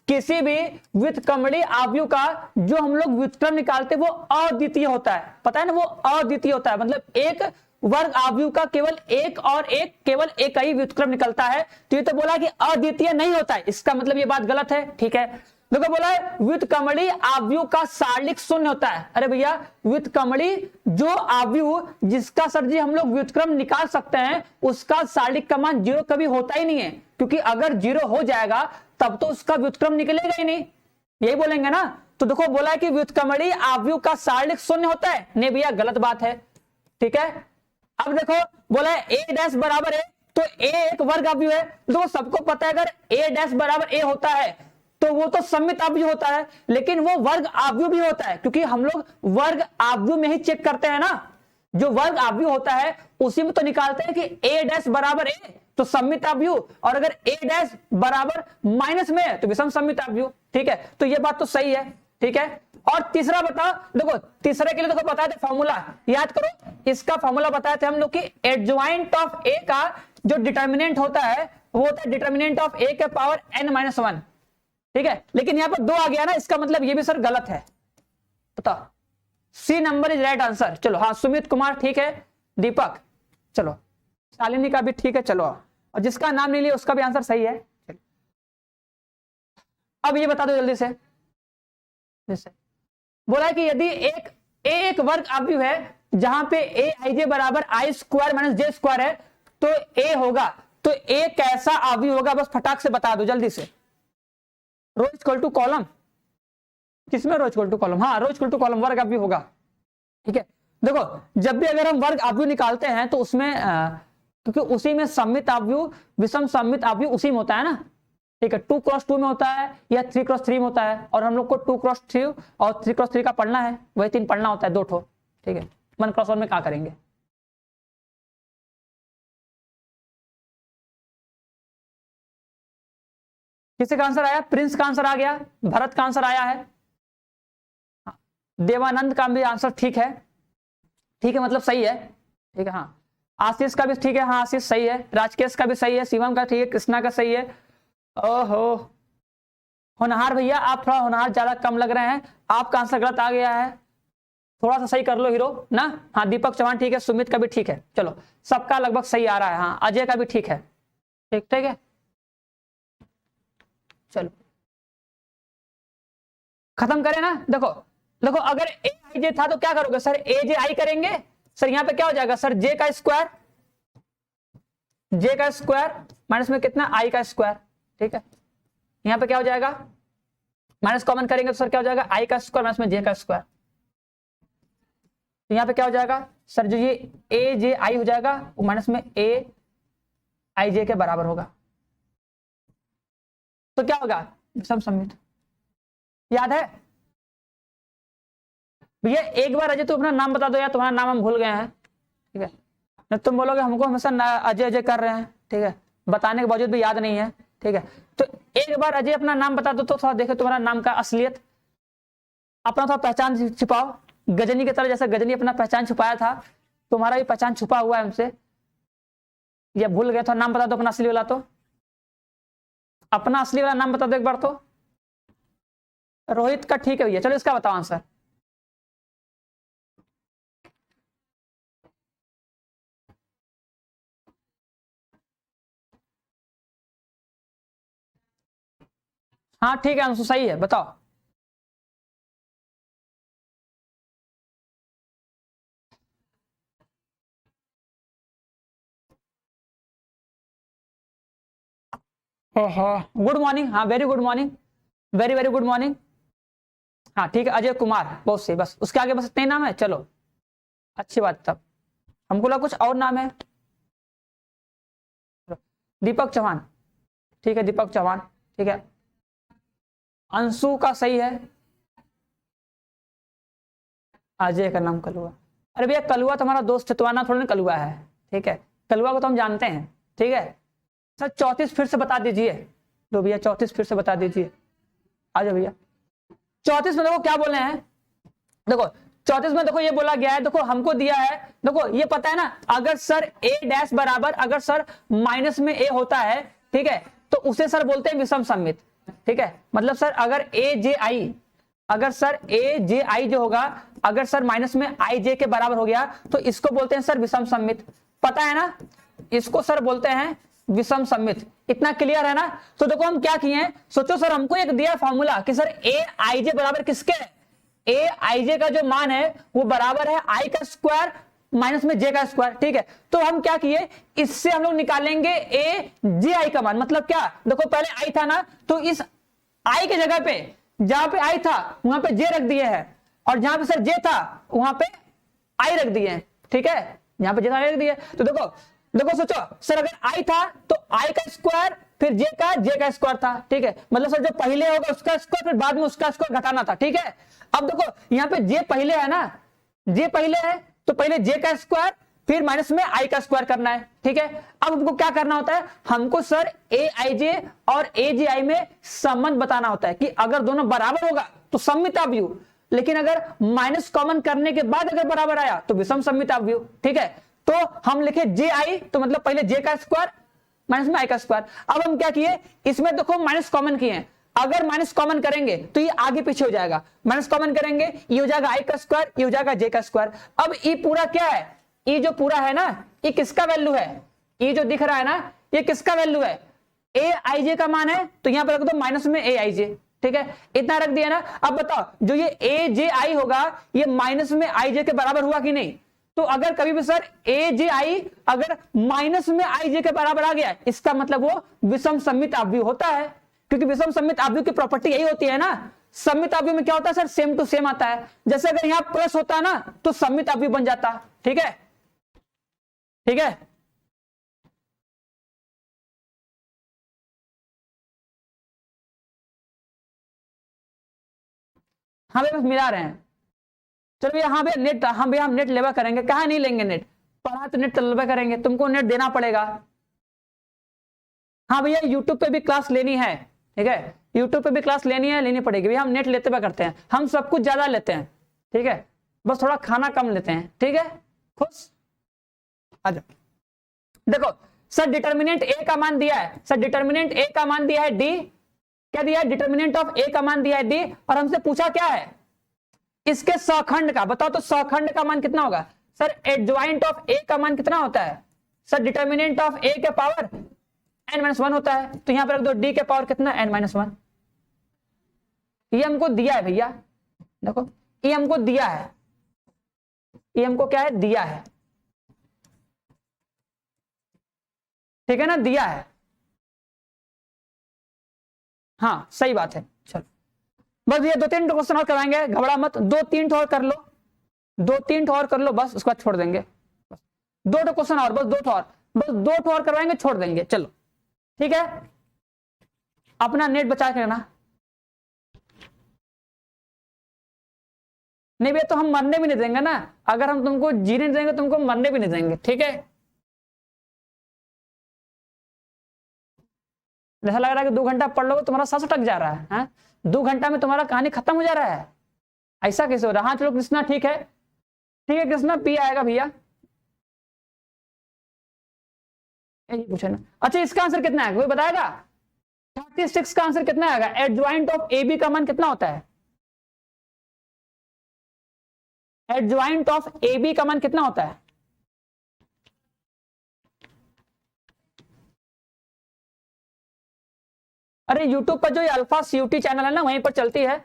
किसी भी व्युत्क्रमणी आव्यूह का जो हम लोग व्युत्क्रम निकालते वो अद्वितीय होता है, पता है ना, वो अद्वितीय होता है, मतलब एक वर्ग आव्यूह का केवल एक ही व्युत्क्रम निकलता है। तो ये तो बोला कि अद्वितीय नहीं होता है, इसका मतलब ये बात गलत है। ठीक है, देखो बोला है व्युत्क्रमणीय आव्यूह का सारणिक शून्य होता है। अरे भैया व्युत्क्रमणीय जो आव्यूह जिसका सर जी हम लोग व्युत्क्रम निकाल सकते हैं उसका सारणिक का मान 0 कभी होता ही नहीं है, क्योंकि अगर 0 हो जाएगा तब तो उसका व्युत्क्रम निकलेगा ही नहीं, यही बोलेंगे ना। तो देखो बोला है कि व्युत्क्रमणीय आव्यूह का सारणिक शून्य होता है, नहीं भैया गलत बात है। ठीक है, अब देखो बोला है a डैश बराबर है, तो a एक वर्ग आव्यूह है। तो सबको पता है अगर a डैश बराबर a होता है तो वो तो सममित आव्यूह होता है, लेकिन वो वर्ग आव्यूह भी होता है, क्योंकि हम लोग वर्ग आव्यूह में ही चेक करते हैं ना। जो वर्ग आव्यूह होता है उसी में तो निकालते हैं कि a डैश बराबर a तो सममित आव्यूह, और अगर a डैश बराबर माइनस में है तो विषम सममित आव्यूह। ठीक है, तो ये बात तो सही है। ठीक है, और तीसरा बताओ, देखो तीसरे के लिए देखो बताए थे फॉर्मूला, याद करो इसका फॉर्मूला बताए थे हम लोग कि एडजॉइंट ऑफ a का जो डिटर्मिनेंट होता है वो होता है डिटर्मिनेंट ऑफ a के पावर n-1। ठीक है, लेकिन यहां पर 2 आ गया ना, इसका मतलब ये भी सर गलत है। बताओ, C number is right answer. चलो हाँ, सुमित कुमार ठीक है, दीपक, चलो शालिनी का भी ठीक है, चलो, और जिसका नाम नहीं लिया उसका भी आंसर सही है। चलो अब ये बता दो जल्दी से, बोला है कि यदि एक वर्ग आव्यूह है जहां पे ए आई जे बराबर आई स्क्वायर माइनस जे स्क्वायर है तो ए होगा, तो ए कैसा आव्यूह होगा, बस फटाक से बता दो जल्दी से। रो इक्वल टू कॉलम, किसमें रो इक्वल टू कॉलम, हाँ रो इक्वल टू कॉलम वर्ग आव्यूह होगा। ठीक है, देखो जब भी अगर हम वर्ग आव्यूह निकालते हैं तो उसमें क्योंकि उसी में सममित आव्यूह विषम सममित आव्यूह उसी में होता है ना। ठीक है, 2x2 में होता है या 3x3 में होता है, और हम लोग को 2x3 और 3x3 का पढ़ना है, वही 3 पढ़ना होता है, 2 ठो। ठीक है, 1x1 में क्या करेंगे। किसी का आंसर आया, प्रिंस का आंसर आ गया, भरत का आंसर आया है, देवानंद का भी आंसर ठीक है। ठीक है, मतलब सही है। ठीक है, हाँ आशीष का भी ठीक है, हाँ आशीष सही है, राजकेश का भी सही है, शिवम का ठीक है, कृष्णा का सही है। ओहो होनहार भैया, आप थोड़ा होनहार ज्यादा कम लग रहे हैं, आपका आंसर गलत आ गया है, थोड़ा सा सही कर लो हीरो ना। हाँ दीपक चौहान ठीक है, सुमित का भी ठीक है, चलो सबका लगभग सही आ रहा है। हाँ अजय का भी ठीक है, ठीक ठीक है, चलो खत्म करें ना। देखो देखो अगर ए आई जे था तो क्या करोगे सर, ए जे आई करेंगे सर, यहाँ पे क्या हो जाएगा सर, जे का स्क्वायर माइनस में कितना आई का स्क्वायर। ठीक है, यहाँ पे क्या हो जाएगा, माइनस कॉमन करेंगे तो सर क्या हो जाएगा, आई का स्क्वायर माइनस में जे का स्क्वायर। तो यहाँ पे क्या हो जाएगा सर, जो ये ए जे आई हो जाएगा वो माइनस में ए आई जे के बराबर होगा। तो क्या होगा, विषम सममित, याद है भैया। एक बार अजय तू अपना नाम बता दो यार, तुम्हारा नाम हम भूल गए हैं। ठीक है, नहीं तुम बोलोगे हमको हमेशा अजय अजय कर रहे हैं। ठीक है, बताने के बावजूद भी याद नहीं है। ठीक है, तो एक बार अजय अपना नाम बता दो तो थोड़ा देखे तुम्हारा नाम का असलियत, अपना थोड़ा पहचान छिपाओ, गजनी की तरह, जैसे गजनी अपना पहचान छुपाया था, तुम्हारा भी पहचान छुपा हुआ है हमसे, या भूल गए तो नाम बता दो अपना असली वाला, तो अपना असली वाला नाम बता दो एक बार तो। रोहित का ठीक है भैया, चलो इसका बताओ आंसर। हाँ ठीक है आंसर सही है, बताओ। गुड मॉर्निंग, हाँ very good morning, very very good morning. हाँ ठीक है, अजय कुमार, बहुत सही, बस उसके आगे बस इतने नाम है, चलो अच्छी बात। तब हमको लगा कुछ और नाम है। दीपक चौहान, ठीक है दीपक चौहान, ठीक है। अंशु का सही है, अजय का नाम कलुआ। अरे भैया कलुआ तुम्हारा दोस्त है, तुम्हारा नाम थोड़ा ना कलुआ है। ठीक है, कलुआ को तो हम जानते हैं। ठीक है सर, 34 फिर से बता दीजिए, तो भैया 34 फिर से बता दीजिए, आ जाओ भैया। 34 में देखो क्या बोले हैं, देखो 34 में देखो ये बोला गया है, देखो हमको दिया है, देखो ये पता है ना, अगर सर ए डैश बराबर अगर सर माइनस में ए होता है, ठीक है, तो उसे सर बोलते हैं विषम सममित। ठीक है, मतलब सर अगर ए जे आई अगर सर ए जे आई जो होगा, अगर सर माइनस में आई जे के बराबर हो गया तो इसको बोलते हैं सर विषम सममित, पता है ना, इसको सर बोलते हैं विषम सममित। इतना क्लियर है ना। तो देखो हम क्या किए हैं, सोचो सर हमको एक दिया फॉर्मूला कि सर ए आई जे बराबर किसके है, ए आई जे का जो मान है वो बराबर है आई का स्क्वायर माइनस में जे का स्क्वायर, ठीक है। तो हम क्या किए, इससे हम लोग निकालेंगे ए जे आई का मान, मतलब क्या, देखो पहले आई था ना, तो इस आई के जगह पे जहां पे आई था वहां पे जे रख दिए है, और जहां पे सर जे था वहां पे आई रख दिए हैं, ठीक है, यहां पे जे रख दिए। तो देखो देखो सोचो सर अगर आई था तो आई का स्क्वायर फिर जे का स्क्वायर था, ठीक है, मतलब सर जो पहले होगा उसका स्क्वायर फिर बाद में उसका स्क्वायर घटाना था, ठीक है। अब देखो यहाँ पे जे पहले है ना, जे पहले है तो पहले जे का स्क्वायर फिर माइनस में आई का स्क्वायर करना है, ठीक है। अब हमको क्या करना होता है, हमको सर ए आई जे और ए जे आई में संबंध बताना होता है कि अगर दोनों बराबर होगा तो सममित अवयव, लेकिन अगर माइनस कॉमन करने के बाद अगर बराबर आया तो विषम सममित अवयव, ठीक है। तो हम लिखे जे आई तो मतलब पहले जे का स्क्वायर माइनस में आई का स्क्वायर। अब हम क्या किए, इसमें देखो माइनस कॉमन किए हैं, अगर माइनस कॉमन करेंगे तो ये आगे पीछे हो जाएगा, माइनस कॉमन करेंगे ये हो जाएगा आई का स्क्वायर, ये हो जाएगा जे का स्क्वायर। अब ये पूरा क्या है, ये जो पूरा है ना ये किसका वैल्यू है, ये जो दिख रहा है ना ये किसका वैल्यू है, ए आई जे का मान है, तो यहां पर रख दो माइनस में ए आई जे, ठीक है, इतना रख दिया ना। अब बताओ जो ये ए जे आई होगा ये माइनस में आई जे के बराबर हुआ कि नहीं, तो अगर कभी भी सर ए जे आई अगर माइनस में आई जे के बराबर आ गया इसका मतलब वो विषम सममित अवयव होता है, क्योंकि विषम सममित अवयव की प्रॉपर्टी यही होती है ना, सममित अवयव में क्या होता है सर सेम टू सेम आता है, जैसे अगर यहां प्लस होता है ना तो सममित अवयव बन जाता, ठीक है, ठीक है। हाँ भैया बस मिला रहे हैं, चलो भैया, हाँ भैया नेट, हाँ भैया हम नेट लेवा करेंगे, कहा नहीं लेंगे नेट, पढ़ा तो नेट लेवा करेंगे, तुमको नेट देना पड़ेगा। हाँ भैया यूट्यूब पे भी क्लास लेनी है, ठीक है, यूट्यूब पे भी क्लास लेनी है, लेनी पड़ेगी भैया, हम नेट लेते हुए करते हैं, हम सब कुछ ज्यादा लेते हैं, ठीक है, बस थोड़ा खाना कम लेते हैं, ठीक है, खुश आ जाओ। देखो सर डिटर्मिनेंट ए का मान दिया है, सर डिटर्मिनेंट ए का मान दिया है डी, क्या दिया है, डिटर्मिनेंट ऑफ ए का मान दिया है डी, और हमसे पूछा क्या है इसके सौखंड का, बताओ तो सौखंड का मान कितना होगा, सर एडजॉइंट ऑफ ए का मान कितना होता है, सर डिटर्मिनेंट ऑफ ए के पावर n-1 होता है, तो यहां पर रख दो डी के पावर कितना n-1, ये हमको दिया है भैया, देखो ये हमको दिया है, ये हमको क्या है दिया है, ठीक है ना, दिया है, हाँ सही बात है। चलो बस भैया 2-3 क्वेश्चन और कराएंगे, घबरा मत, 2-3 और कर लो, 2-3 और कर लो बस, उसके बाद छोड़ देंगे, 2 क्वेश्चन और, बस 2 और, बस 2 और करवाएंगे छोड़ देंगे, चलो ठीक है, अपना नेट बचा के रखना। नहीं भैया तो हम मरने भी नहीं देंगे ना, अगर हम तुमको जीने नहीं देंगे तुमको मरने भी नहीं देंगे, ठीक है। ऐसा लग रहा है कि 2 घंटा पढ़ लोगे तुम्हारा सांस अटक जा रहा है, हाँ? 2 घंटा में तुम्हारा कहानी खत्म हो जा रहा है, ऐसा कैसे हो रहा है। हाँ चलो कृष्णा ठीक है, ठीक है कृष्णा पी आएगा भैया, ये पूछे ना। अच्छा इसका आंसर कितना है कोई बताएगा, 36 का आंसर कितना आएगा, एडजॉइंट ऑफ ए बी का मान कितना होता है, एडजॉइंट ऑफ ए बी का मान कितना होता है, अरे यूट्यूब पर जो ये अल्फा सीयूटी चैनल है ना वहीं पर चलती है,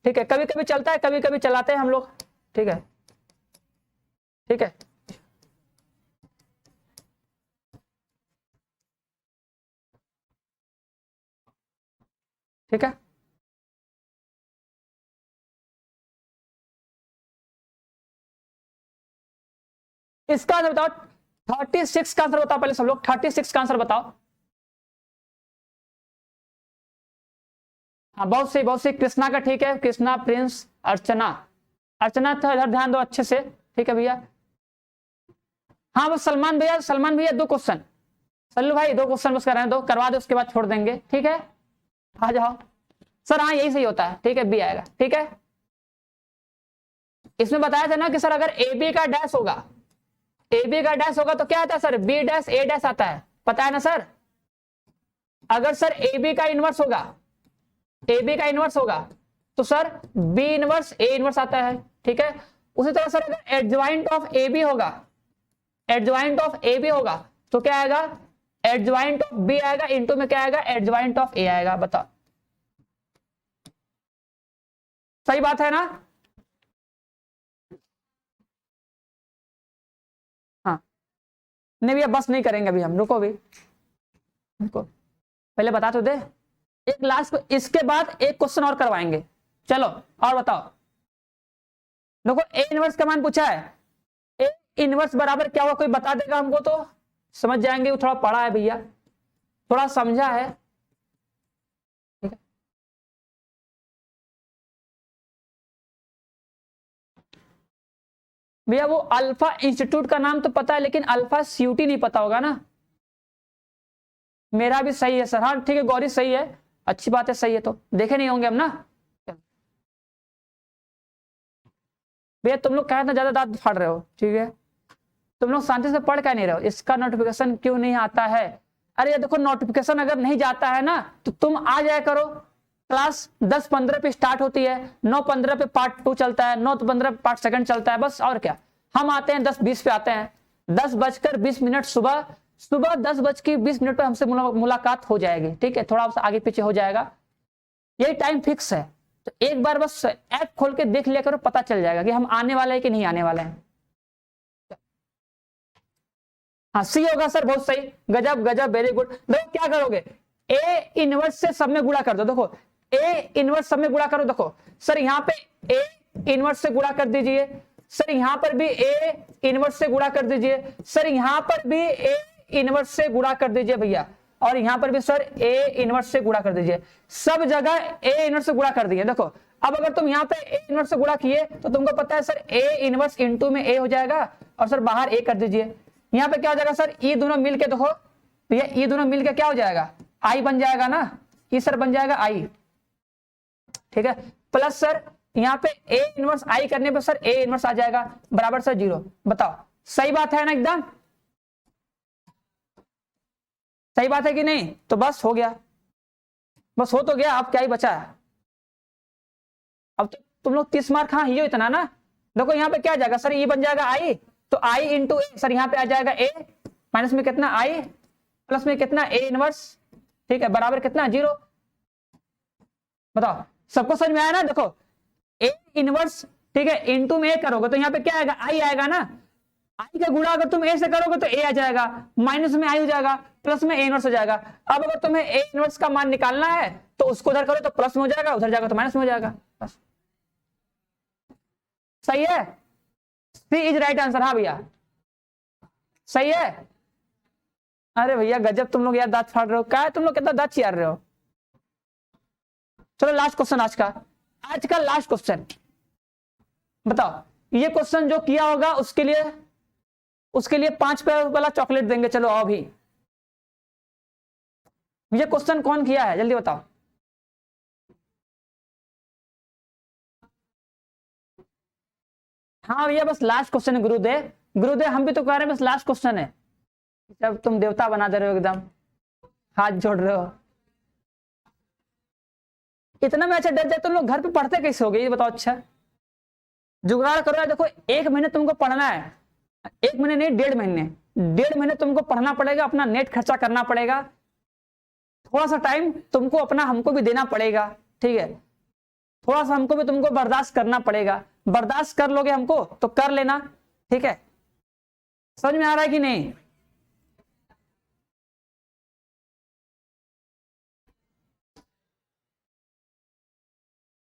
ठीक है, कभी कभी चलता है कभी कभी चलाते हैं हम लोग, ठीक है, ठीक है। ठीक है इसका आंसर बताओ, 36 का आंसर बताओ पहले सब लोग, 36 का आंसर बताओ। हाँ बहुत सही बहुत सही, कृष्णा का ठीक है, कृष्णा प्रिंस अर्चना, अर्चना था इधर ध्यान दो अच्छे से, ठीक है भैया। हाँ बस सलमान भैया, सलमान भैया 2 क्वेश्चन, सल्लू भाई 2 क्वेश्चन बस कराने दो, करवा दो उसके बाद छोड़ देंगे, ठीक है, आ जाओ सर। हाँ यही सही होता है, ठीक है बी आएगा, ठीक है। इसमें बताया था ना कि सर अगर ए बी का डैश होगा, ए बी का डैश होगा तो क्या आता है sir B dash A dash आता है, पता है ना सर। अगर सर ए बी का इनवर्स होगा, ए बी का इनवर्स होगा तो sir B inverse A inverse आता है, ठीक है। उसी तरह सर अगर एडजॉइंट ऑफ ए बी होगा, एडजॉइंट ऑफ ए बी होगा तो क्या आएगा, एडजॉइंट ऑफ बी आएगा, इनटू में क्या आएगा, एडजॉइंट ऑफ ए आएगा। बताओ सही बात है ना? हाँ नहीं भैया बस नहीं करेंगे अभी हम, रुको अभी, रुको पहले बता तो दे। एक लास्ट, इसके बाद एक क्वेश्चन और करवाएंगे। चलो और बताओ। देखो ए इनवर्स का मान पूछा है, ए इनवर्स बराबर क्या हुआ, कोई बता देगा हमको तो समझ जाएंगे। वो थोड़ा पढ़ा है भैया, थोड़ा समझा है, ठीक है। भैया वो अल्फा इंस्टीट्यूट का नाम तो पता है, लेकिन अल्फा सीयूटी नहीं पता होगा ना। मेरा भी सही है सर, हाँ ठीक है, गौरी सही है, अच्छी बात है, सही है। तो देखे नहीं होंगे हम ना भैया। तुम लोग क्या ज्यादा दांत फाड़ रहे हो, ठीक है। तुम लोग शांति से पढ़ क्या नहीं रहे हो, इसका नोटिफिकेशन क्यों नहीं आता है? अरे देखो नोटिफिकेशन अगर नहीं जाता है ना तो तुम आ जाया करो। क्लास 10:15 पे स्टार्ट होती है, 9:15 पे पार्ट 2 चलता है, 9:15 पे पार्ट 2 चलता है, बस। और क्या, हम आते हैं 10:20 पे आते हैं, 10:20 सुबह, सुबह 10:20 पे हमसे मुलाकात हो जाएगी, ठीक है। थोड़ा सा आगे पीछे हो जाएगा, यही टाइम फिक्स है। तो एक बार बस ऐप खोल के देख लिया करो, पता चल जाएगा कि हम आने वाले हैं कि नहीं आने वाले हैं। हाँ सी होगा सर, बहुत सही, गजब गजब, वेरी गुड। देखो क्या करोगे, ए इनवर्स से सब में गुणा कर दो। देखो ए इनवर्स सब में गुणा करो। देखो सर यहाँ पे ए इनवर्स से गुणा कर दीजिए, सर यहाँ पर भी ए इनवर्स से गुणा कर दीजिए, सर यहाँ पर भी ए इनवर्स से गुणा कर दीजिए भैया, और यहाँ पर भी सर ए इनवर्स से गुणा कर दीजिए। सब जगह ए इनवर्स से गुणा कर दिए। देखो अब अगर तुम यहाँ पे ए इनवर्स से गुणा किए तो तुमको पता है सर ए इनवर्स इनटू में ए हो जाएगा, और सर बाहर ए कर दीजिए। यहाँ पे क्या हो जाएगा सर, ई दोनों मिलके, देखो भैया ई दोनों मिलके क्या हो जाएगा, आई बन जाएगा ना, ई सर बन जाएगा आई, ठीक है। प्लस सर यहाँ पे ए इनवर्स आई करने पे सर ए इनवर्स आ जाएगा, बराबर सर 0। बताओ सही बात है ना, एकदम सही बात है कि नहीं? तो बस हो गया, बस हो तो गया, अब क्या ही बचा है। अब तो तुम लोग 30 मार्क, हाँ ये इतना ना। देखो यहाँ पे क्या आ जाएगा सर, ई बन जाएगा आई, तो आई इंटू ए, सर यहाँ पे आ जाएगा ए, माइनस में कितना आई, प्लस में कितना ए इनवर्स, ठीक है, बराबर कितना 0। बताओ सबको समझ में आया ना? देखो ए इनवर्स, ठीक है, इंटू में ए करोगे तो यहाँ पे क्या आएगा, आई आएगा ना। आई का गुणा अगर तुम ए से करोगे तो ए आ जाएगा, माइनस में आई हो जाएगा, प्लस में ए इनवर्स हो जाएगा। अब अगर तुम्हें ए इनवर्स का मान निकालना है तो उसको उधर करो तो प्लस में हो जाएगा, उधर जाएगा तो माइनस में हो जाएगा, बस। सही है, सी इज राइट आंसर। हाँ भैया सही है। अरे भैया गजब तुम लोग यार, दांत फाड़ रहे हो, क्या है तुम लोग, कितना दांत चियार रहे हो। चलो लास्ट क्वेश्चन आज का लास्ट क्वेश्चन बताओ। ये क्वेश्चन जो किया होगा उसके लिए 5 रुपए वाला चॉकलेट देंगे। चलो आओ भी, ये क्वेश्चन कौन किया है जल्दी बताओ। हाँ भैया बस लास्ट क्वेश्चन है गुरुदेव, गुरुदेव हम भी तो कह रहे हैं बस लास्ट क्वेश्चन है। जब तुम देवता बना दे रहे हो, एकदम हाथ जोड़ रहे हो, इतना में अच्छा डर जाए तुम लोग घर पे पढ़ते कैसे होगे ये बताओ। अच्छा जुगाड़ करो यार। देखो 1 महीने तुमको पढ़ना है, 1 महीने नहीं 1.5 महीने, 1.5 महीने तुमको पढ़ना पड़ेगा, अपना नेट खर्चा करना पड़ेगा, थोड़ा सा टाइम तुमको अपना हमको भी देना पड़ेगा, ठीक है। थोड़ा सा हमको भी तुमको बर्दाश्त करना पड़ेगा, बर्दाश्त कर लोगे हमको तो कर लेना, ठीक है। समझ में आ रहा है कि नहीं?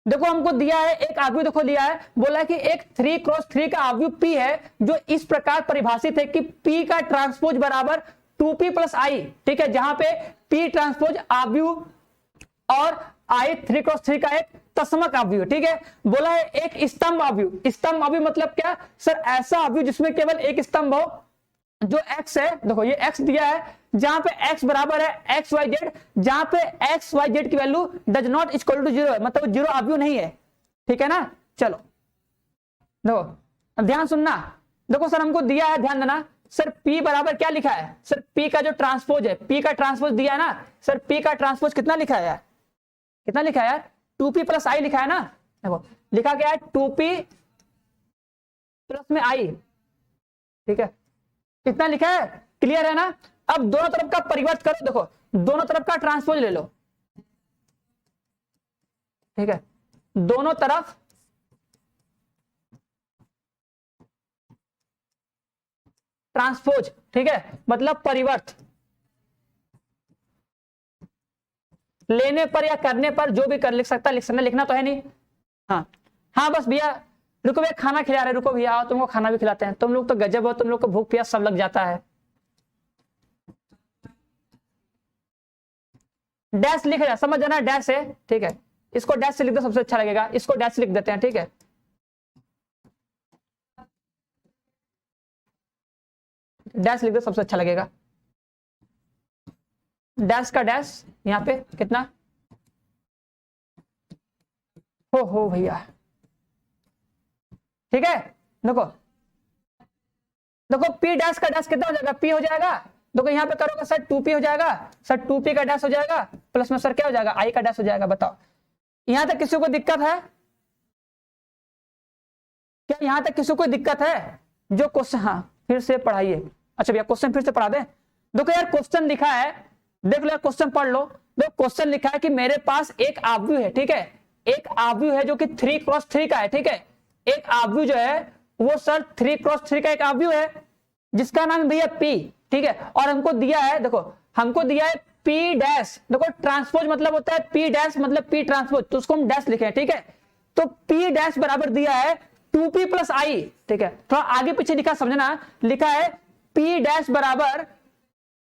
देखो हमको दिया है एक आव्यूह, देखो दिया है, बोला है कि एक 3x3 का आव्यूह P है जो इस प्रकार परिभाषित है कि P का ट्रांसपोज बराबर 2P + I, ठीक है, जहां पे P ट्रांसपोज आव्यूह और I 3x3 का एक तस्मक आव्यूह, ठीक है। बोला है एक स्तंभ आव्यूह, स्तंभ आव्यूह मतलब क्या सर, ऐसा आव्यूह जिसमें केवल एक स्तंभ हो, जो x है, देखो ये x दिया है, जहां पे x बराबर है xyz, जहां पे xyz की value does not equal to 0 है, मतलब 0 आव्यूह नहीं है, ठीक है ना। चलो देखो ध्यान सुनना, देखो सर हमको दिया है, ध्यान देना सर, P बराबर क्या लिखा है सर, P का जो ट्रांसपोज है, P का ट्रांसपोज दिया है ना सर, P का ट्रांसपोज कितना लिखा है यार, कितना लिखा है यार, 2P + I लिखा है ना, देखो लिखा गया है 2p प्लस में i, ठीक है, कितना लिखा है, क्लियर है ना। अब दोनों तरफ का परिवर्त करो, देखो दोनों तरफ का ट्रांसपोज ले लो, ठीक है, दोनों तरफ ट्रांसपोज, ठीक है, मतलब परिवर्त, लेने पर या करने पर जो भी कर लिख सकता, लिखना तो है नहीं। हाँ हाँ बस भैया रुको भैया, खाना खिला रहे, रुको भैया आओ तुमको खाना भी खिलाते हैं, तुम लोग तो गजब हो, तुम लोग को भूख प्यास सब लग जाता है। डैश लिख रहा, समझ जाना डैश है, ठीक है, इसको डैश से लिख दो सबसे अच्छा लगेगा, इसको डैश से लिख देते हैं, ठीक है, डैश लिख दो सबसे अच्छा लगेगा, डैश का डैश यहाँ पे कितना हो भैया, ठीक है, देखो देखो पी डैश का डैश कितना हो जाएगा, पी हो जाएगा, देखो यहाँ पे करोगे सर 2p हो जाएगा, सर 2p का डैश हो जाएगा, प्लस में सर क्या हो जाएगा, i का डैश हो जाएगा। बताओ यहां तक किसी को दिक्कत है क्या, यहां तक किसी को दिक्कत है जो क्वेश्चन, हाँ फिर से पढ़ाइए, अच्छा भैया क्वेश्चन फिर से पढ़ा दे। देखो यार क्वेश्चन लिखा है, देख लो यार क्वेश्चन पढ़ लो, देखो क्वेश्चन लिखा है कि मेरे पास एक आव्यूह है, ठीक है, एक आव्यूह है जो कि 3x3 का है, ठीक है, एक आव्यूह जो है वो सर 3x3 का एक आव्यूह है जिसका नाम भैया p, ठीक है, और हमको दिया है, देखो हमको दिया है p डैश, देखो ट्रांसपोज मतलब होता है p डैश मतलब p ट्रांसपोज, तो उसको हम डैश लिखे, ठीक है, तो p डैश बराबर दिया है 2p प्लस i, ठीक है, थोड़ा आगे पीछे लिखा समझना, लिखा है p डैश बराबर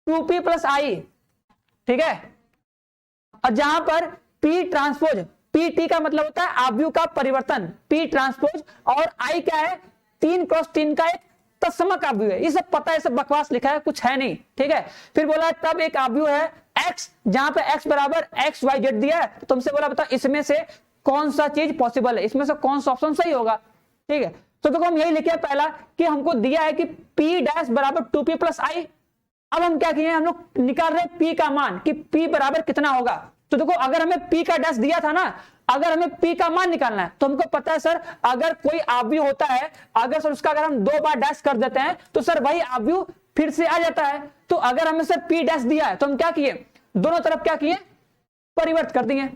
2p प्लस i, ठीक है, और जहां पर p ट्रांसपोज, pt का मतलब होता है आव्यूह का परिवर्तन, p ट्रांसपोज, और i क्या है 3x3 का एक तत्समक आव्यूह है, ये सब पता है, सब बकवास लिखा है, कुछ है नहीं, ठीक है। फिर बोला तब एक आव्यूह है x, जहां पे x बराबर x y z दिया है, तो तुमसे बोला बताओ इसमें से कौन सा चीज पॉसिबल है, इसमें से कौन सा ऑप्शन सही होगा, ठीक है, तो देखो हम यही लिखे पहला कि हमको दिया है कि p डैश बराबर 2p प्लस i, अब हम क्या किए, हम लोग निकाल रहे हैं p का मान कि p बराबर कितना होगा, तो देखो अगर हमें p का डैश दिया था ना, अगर हमें p का मान निकालना है तो हमको पता है सर अगर कोई आव्यूह होता है, अगर सर उसका अगर हम 2 बार डैश कर देते हैं तो सर वही आव्यूह फिर से आ जाता है, तो अगर हमें सर p डैश दिया है तो हम क्या किए, दोनों तरफ क्या किए, परिवर्त कर दिए,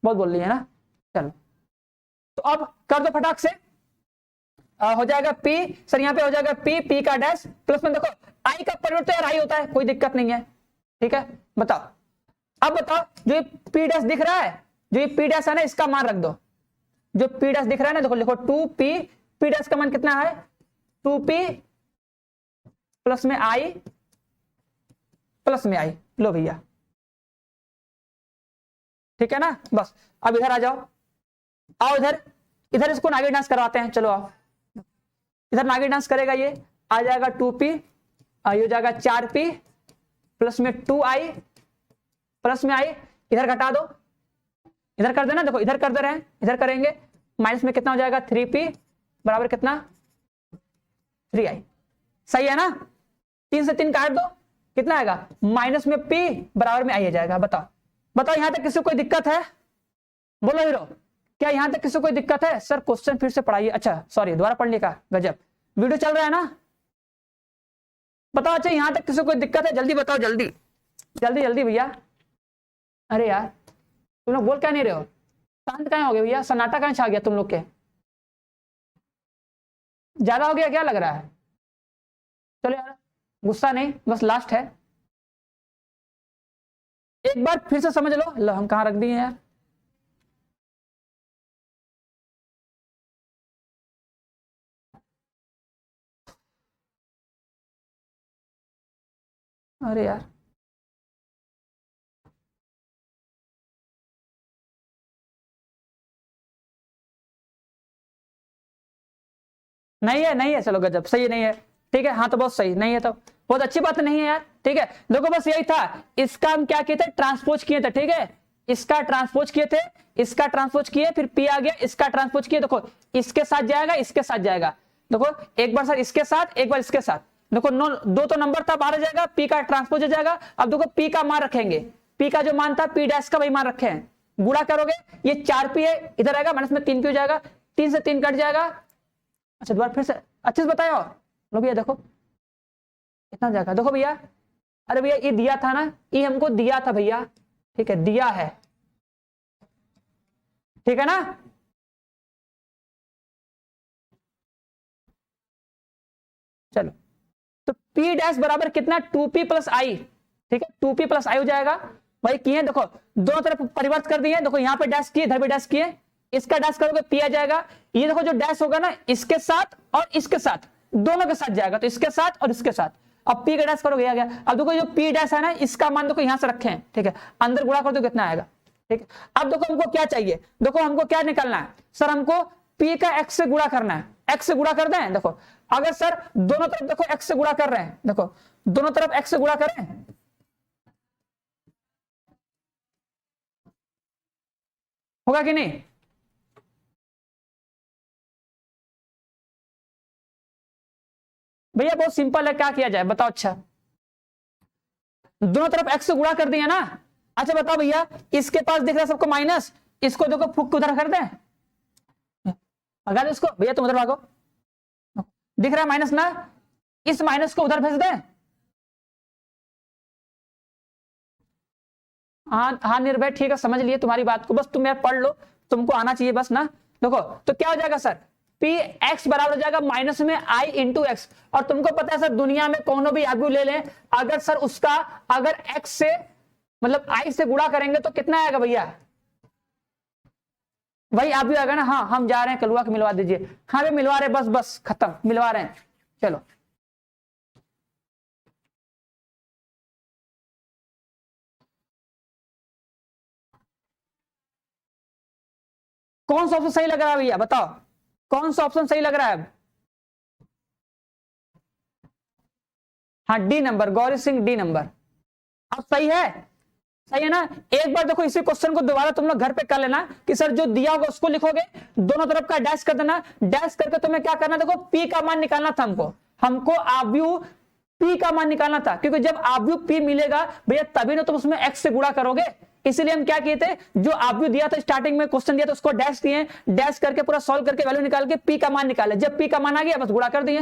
बहुत बोल लिया ना, चलो तो अब कर दो फटाक से, हो जाएगा p, सर यहाँ पे हो जाएगा p का डैश प्लस में देखो i का परिवर्तन यार i होता है, कोई दिक्कत नहीं है, ठीक है, बताओ अब बताओ जो p डैश दिख रहा है, जो ये p डैश है ना इसका मान रख दो, जो p डैश दिख रहा है ना, देखो लिखो 2p, p डैश का मान कितना है 2p प्लस में i प्लस में i, लो भैया, ठीक है ना, बस अब इधर आ जाओ, आओ इधर, इधर इसको नागिन डांस करवाते हैं, चलो आओ इधर नागिन डांस करेगा, ये आ जाएगा 2p, ये हो जाएगा 4p प्लस में 2i प्लस में i, इधर घटा दो, इधर कर देना, देखो इधर कर दे रहे हैं, इधर करेंगे, माइनस में कितना हो जाएगा 3p बराबर कितना 3i, सही है ना, 3 से 3 काट दो, कितना आएगा माइनस में p बराबर में i आ जाएगा। बताओ बताओ यहां तक किसी को कोई दिक्कत है, बोलो हीरो, क्या यहां तक किसी को कोई दिक्कत है, सर क्वेश्चन फिर से पढ़ाइए, अच्छा सॉरी दोबारा पढ़ने का, गजब वीडियो चल रहा है ना, बताओ, अच्छा यहां तक किसी को कोई दिक्कत है, जल्दी बताओ, जल्दी जल्दी जल्दी भैया, अरे यार तुम लोग बोल क्या नहीं रहे हो, शांत कहाँ हो गए भैया, सन्नाटा कहाँ छा गया तुम लोग के, ज्यादा हो गया क्या लग रहा है, चलो यार गुस्सा नहीं, बस लास्ट है, एक बार फिर से समझ लो, हम कहाँ रख दिए यार, अरे यार नहीं है, नहीं है, चलो गजब सही नहीं है, ठीक है, हाँ तो बहुत सही नहीं है, तो बहुत अच्छी बात नहीं है यार, ठीक है, देखो बस यही था, इसका हम क्या किए थे, ट्रांसपोज किए थे, ठीक है, इसका ट्रांसपोज किए थे, इसका ट्रांसपोज किए, फिर p आ गया, इसका ट्रांसपोज किए, देखो इसके साथ जाएगा, इसके साथ जाएगा, देखो एक बार सर इसके साथ, एक बार इसके साथ, देखो दो तो नंबर था, बाहर जाएगा, p का ट्रांसपोज हो जाएगा, अब देखो p का मान रखेंगे, p का जो मान था p डैश का वही मान रखे हैं, गुणा करोगे, ये 4p है, इधर आएगा माइनस में 3p हो जाएगा, 3 से 3 कट जाएगा। अच्छा दोबारा फिर से अच्छे से बताया और लो भैया देखो इतना जाएगा, देखो भैया, अरे भैया ये दिया था ना, ये हमको दिया था भैया, ठीक है, दिया है, ठीक है ना। चलो तो P डैश बराबर कितना, 2p प्लस आई, ठीक है, 2p प्लस आई हो जाएगा। भाई किए देखो दोनों तरफ परिवर्त कर दिए, देखो यहाँ पे डैश किए, इधर भी डैश किए, इसका डैश करोगे P आ जाएगा। ये देखो जो डैश होगा ना इसके साथ और इसके साथ, दोनों के साथ जाएगा, तो इसके साथ और इसके साथ। अब P का डैश करोगे आ गया। अब देखो जो P डैश है ना इसका मान देखो यहां से रखे हैं, ठीक है, अंदर गुणा कर दो कितना आएगा, ठीक है। अब देखो हमको क्या चाहिए, देखो हमको क्या निकालना है सर, हमको P का x से गुणा करना है, x से गुणा कर दें। देखो अगर सर दोनों तरफ देखो x से गुणा कर रहे हैं, देखो दोनों तरफ x से गुणा कर रहे हैं, होगा कि नहीं। भैया बहुत सिंपल है, क्या किया जाए बताओ। अच्छा दोनों तरफ x से गुणा कर दिया ना। अच्छा बताओ भैया, इसके पास दिख रहा है सबको माइनस, इसको देखो फूक के उधर कर दें, भगा दो इसको भैया, तुम उधर भागो, दिख रहा है माइनस ना, इस माइनस को उधर भेज दें। हाँ हाँ निर्भय, ठीक है समझ लिए तुम्हारी बात को, बस तुम यार पढ़ लो, तुमको आना चाहिए बस ना। देखो तो क्या हो जाएगा सर, पी एक्स बराबर हो जाएगा माइनस में आई इंटू एक्स। और तुमको पता है सर दुनिया में कौन भी आगू ले लें, अगर सर उसका अगर एक्स से मतलब आई से गुणा करेंगे तो कितना आएगा भैया, भाई आप भी आएगा ना। हाँ हम जा रहे हैं कलुआ के मिलवा दीजिए, हाँ भी मिलवा रहे, बस बस खत्म, मिलवा रहे हैं, चलो। कौन सा ऑप्शन सही लग रहा है भैया बताओ, कौन सा ऑप्शन सही लग रहा है। हाँ D number, Gauri Singh D number, अब सही है, सही है ना। एक बार देखो इसी क्वेश्चन को दोबारा तुम लोग घर पे कर लेना कि सर जो दिया होगा उसको लिखोगे, दोनों तरफ का डैश कर देना, डैश करके तुम्हें क्या करना, देखो पी का मान निकालना था हमको, हमको आव्यू पी का मान निकालना था, क्योंकि जब आव्यू पी मिलेगा भैया तभी ना तुम उसमें एक्स से गुणा करोगे। इसलिए हम क्या किए थे, जो आव्यू दिया था स्टार्टिंग में क्वेश्चन दिया था उसको डैश दिए, डैश करके पूरा सॉल्व करके वैल्यू निकाल के पी का मान निकाले, जब पी का मान आ गया बस गुणा कर दिए।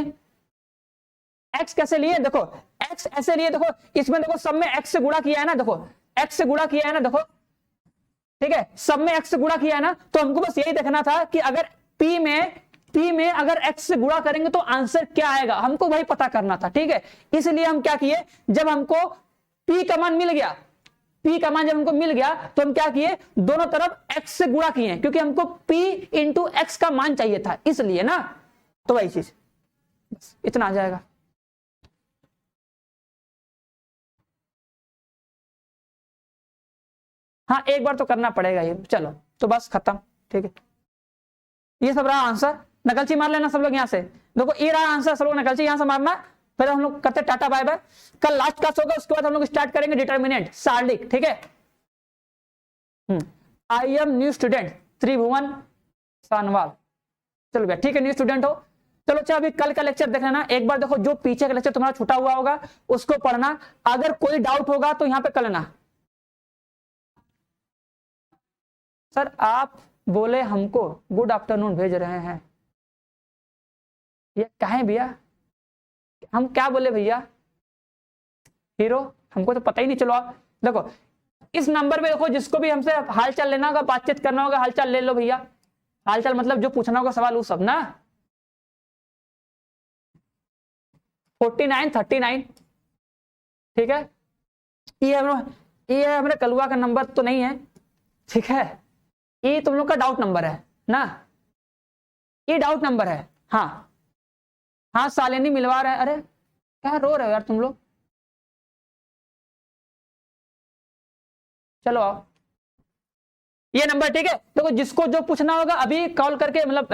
एक्स कैसे लिए, देखो एक्स ऐसे लिए, देखो इसमें देखो सब में एक्स से गुणा किया है ना, देखो एक्स से गुणा किया है ना, देखो ठीक है, सब में एक्स से गुणा किया है ना, तो हमको बस यही देखना था कि अगर पी में अगर एक्स से गुणा करेंगे तो आंसर क्या आएगा, हमको वही पता करना था, ठीक है। इसलिए हम क्या किए, जब हमको पी का मान मिल गया, पी का मान जब हमको मिल गया तो हम क्या किए, दोनों तरफ एक्स से गुणा किए, क्योंकि हमको पी इंटू एक्स का मान चाहिए था इसलिए ना, तो वही चीज, बस इतना आ जाएगा। हाँ एक बार तो करना पड़ेगा ये, चलो तो बस खत्म, ठीक है। ये सब रहा आंसर, नकलची मार लेना सब लोग यहाँ से, देखो ये रहा आंसर, सब लोग नकलची यहाँ से मारना, फिर हम लोग करते टाटा बाय बाय। कल लास्ट क्लास होगा, उसके बाद हम लोग स्टार्ट करेंगे डिटर्मिनेंट सार्लिक, ठीक है। आई एम न्यू स्टूडेंट त्रिभुवन सानवाल, चलो भैया ठीक है, न्यू स्टूडेंट हो। चलो अच्छा अभी कल का लेक्चर देख लेना एक बार, देखो जो पीछे का लेक्चर तुम्हारा छूटा हुआ होगा उसको पढ़ना, अगर कोई डाउट होगा तो यहाँ पे कर लेना। सर आप बोले हमको गुड आफ्टरनून भेज रहे हैं, ये कहें भैया, हम क्या बोले भैया, हीरो हमको तो पता ही नहीं। चलो आप देखो इस नंबर पे देखो, जिसको भी हमसे हालचाल लेना होगा, बातचीत करना होगा, हालचाल ले लो भैया, हालचाल मतलब जो पूछना होगा सवाल वो सब ना, 4939, ठीक है। ये हमारे कलुआ का नंबर तो नहीं है, ठीक है, ये तुम लोग का डाउट नंबर है ना, ये डाउट नंबर है। हाँ हाँ सालिनी मिलवा रहे हैं, अरे क्या रो रहे हो यार तुम लोग, चलो आओ, ये नंबर ठीक है। देखो जिसको जो पूछना होगा अभी कॉल करके मतलब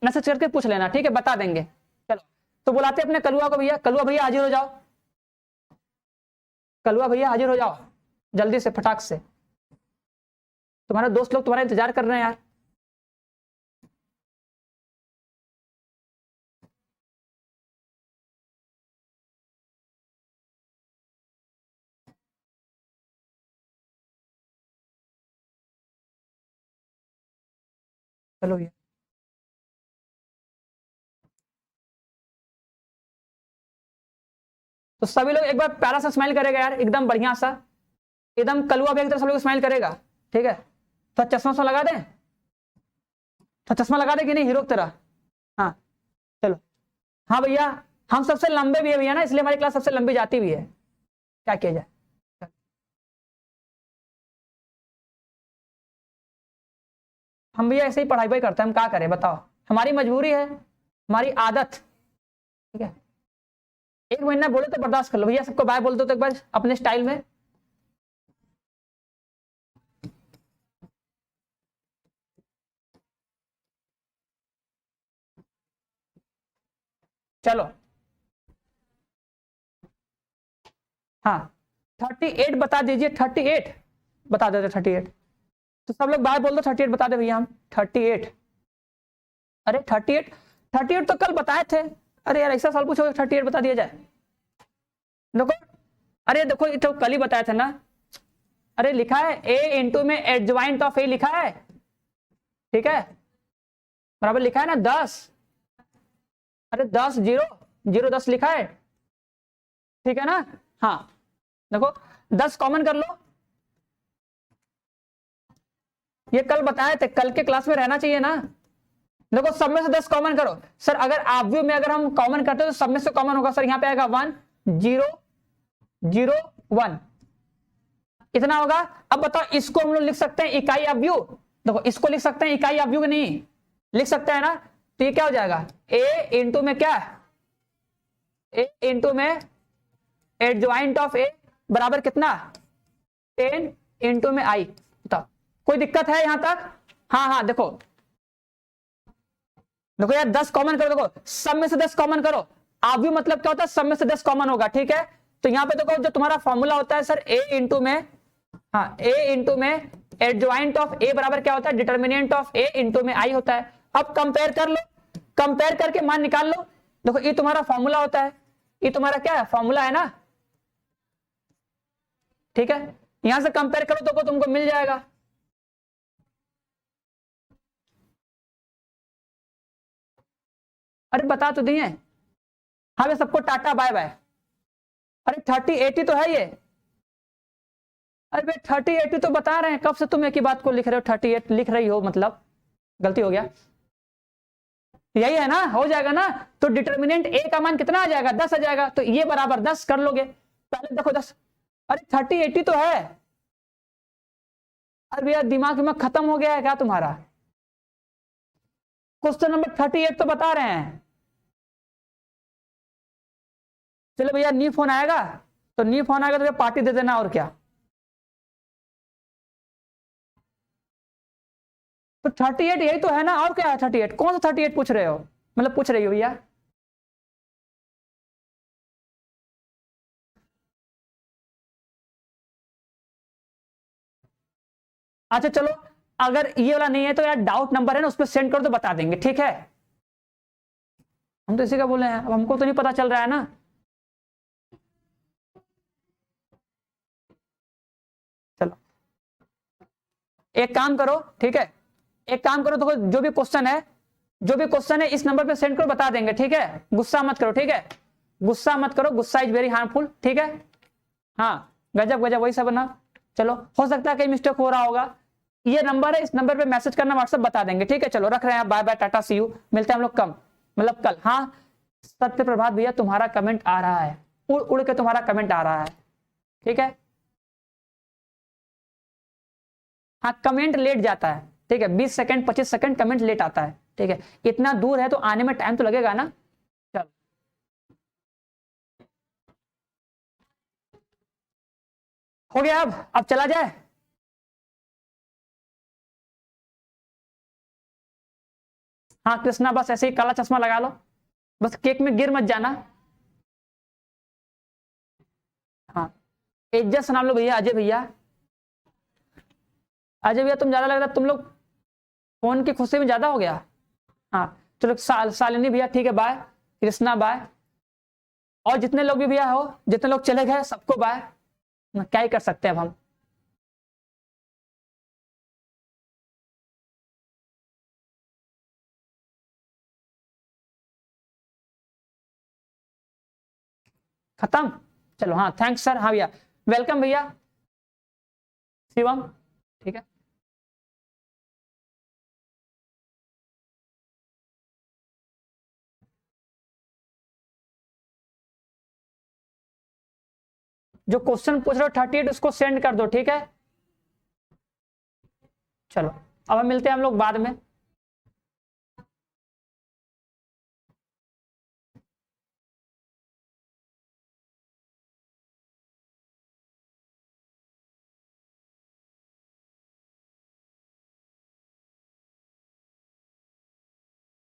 मैसेज करके पूछ लेना, ठीक है, बता देंगे। चलो तो बुलाते अपने कलुआ को, भैया कलुआ भैया हाजिर हो जाओ, कलुआ भैया हाजिर हो जाओ जल्दी से फटाक से, तुम्हारे दोस्त लोग तुम्हारा इंतजार कर रहे हैं यार। चलो ये तो सभी लोग एक बार प्यारा सा स्माइल करेगा यार, एकदम बढ़िया सा, एकदम कलुआ भी एक तरह सब लोग स्माइल करेगा। ठीक है, तो चश्मा सा लगा दें, तो चश्मा लगा दे कि नहीं हीरो की तरह। हाँ चलो, हाँ भैया, हम सबसे लंबे भी है भैया ना, इसलिए हमारी क्लास सबसे लंबी जाती भी है, क्या किया जाए। हम भैया ऐसे ही पढ़ाई वढ़ाई करते हैं, हम क्या करें बताओ, हमारी मजबूरी है, हमारी आदत। ठीक है, एक महीना बोले तो बर्दाश्त कर लो भैया, सबको बाय बोल दो तो एक बार अपने स्टाइल में। चलो हाँ, 38 बता दीजिए, 38 बता देते, 38। तो सब लोग बाय बोल दो, 38 बता दे भैया हम, 38। अरे 38, 38 तो कल बताए थे। अरे यार ऐसा साल पूछो 38 बता दिया जाए। देखो, अरे देखो ये तो कल ही बताया था ना। अरे लिखा है ए इंटू में एडजॉइंट ऑफ ए लिखा है, ठीक है, बराबर लिखा है ना 10। अरे 10 जीरो, जीरो 10 लिखा है, ठीक है ना। हाँ देखो, 10 कॉमन कर लो, ये कल बताए थे, कल के क्लास में रहना चाहिए ना। देखो सब में से 10 कॉमन करो सर, अगर आव्यू में अगर हम कॉमन करते तो सब में से कॉमन होगा सर, यहाँ पे आएगा 1 0 0 1, इतना होगा। अब बताओ इसको हम लोग लिख सकते हैं इकाई आव्यू, देखो इसको लिख सकते हैं इकाई आव्यू कि नहीं, लिख सकते हैं ना। तो ये क्या हो जाएगा, ए इंटू में क्या, ए इंटू में एडजॉइंट ऑफ ए बराबर कितना, 10 इंटू में आई। बताओ कोई दिक्कत है यहां तक। हाँ हाँ देखो, देखो यार 10 कॉमन करो, देखो सब में से 10 कॉमन करो, आव्यू मतलब क्या होता है, सब में से 10 कॉमन होगा, ठीक है। तो यहां पे देखो जो तुम्हारा फॉर्मूला होता है सर, ए इंटू में, हाँ ए इंटू में एडजॉइंट ऑफ ए बराबर क्या होता है, डिटर्मिनेंट ऑफ ए इंटू में आई होता है। अब कंपेयर कर लो, कंपेयर करके मान निकाल लो। देखो ये तुम्हारा फॉर्मूला होता है, ये तुम्हारा क्या है, फॉर्मूला है ना, ठीक है। यहां से कंपेयर करो तो तुमको मिल जाएगा। अरे बता तो दिए, हाँ मैं सबको टाटा बाय बाय। अरे 3080 तो है ये, अरे भाई 3080 तो बता रहे हैं, कब से तुम एक ही बात को लिख रहे हो, 38 लिख रही हो, मतलब गलती हो गया, यही है ना, हो जाएगा ना। तो डिटर्मिनेंट ए का मान कितना आ जाएगा, 10 आ जाएगा, तो ये बराबर 10 कर लोगे, पहले देखो 10। अरे 3080 तो है। अरे भैया दिमाग में खत्म हो गया है क्या तुम्हारा, क्वेश्चन नंबर 38 तो बता रहे हैं। चलो भैया नी फोन आएगा, तो नी फोन आएगा तो पार्टी दे देना, और क्या। तो 38 यही तो है ना, और क्या है 38, कौन सा 38 पूछ रहे हो, मतलब पूछ रही हो भैया। अच्छा चलो, अगर ये वाला नहीं है तो यार डाउट नंबर है ना, उस पर सेंड कर दो, बता देंगे, ठीक है। हम तो इसी का बोले हैं, अब हमको तो नहीं पता चल रहा है ना। चलो एक काम करो, ठीक है, एक काम करो, देखो जो भी क्वेश्चन है, जो भी क्वेश्चन है इस नंबर पे सेंड करो, बता देंगे, ठीक है। गुस्सा मत करो, ठीक है, गुस्सा मत करो, गुस्सा इज वेरी हार्मफुल, ठीक है। हाँ गजब गजब, वही सब ना। चलो हो सकता है कहीं मिस्टेक हो रहा होगा, ये नंबर है, इस नंबर पे मैसेज करना, व्हाट्सएप बता देंगे, ठीक है। चलो रख रहे हैं, बाय बाय, टाटा सी यू, मिलते हैं हम लोग कम, मतलब कल। हाँ सत्य प्रभात भैया तुम्हारा कमेंट आ रहा है, उड़ उड़ के तुम्हारा कमेंट आ रहा है, ठीक है। हाँ कमेंट लेट जाता है, ठीक है, 20 सेकंड 25 सेकंड कमेंट लेट आता है, ठीक है। इतना दूर है तो आने में टाइम तो लगेगा ना। चलो हो गया, अब चला जाए। हाँ कृष्णा बस ऐसे ही काला चश्मा लगा लो, बस केक में गिर मत जाना। हाँ इज्जत से नाम लो भैया, अजय भैया, अजय भैया तुम ज्यादा लग रहा है, तुम लोग फोन की खुशी में ज्यादा हो गया। हाँ चलो शालिनी भैया ठीक है, बाय, कृष्णा बाय, और जितने लोग भी भैया हो, जितने लोग चले गए सबको बाय, क्या ही कर सकते हैं अब हम। खत्म। चलो हाँ, थैंक्स सर। हाँ भैया, वेलकम भैया शिवम, ठीक है। जो क्वेश्चन पूछ रहे हो 38 उसको सेंड कर दो, ठीक है। चलो अब हम मिलते हैं हम लोग बाद में।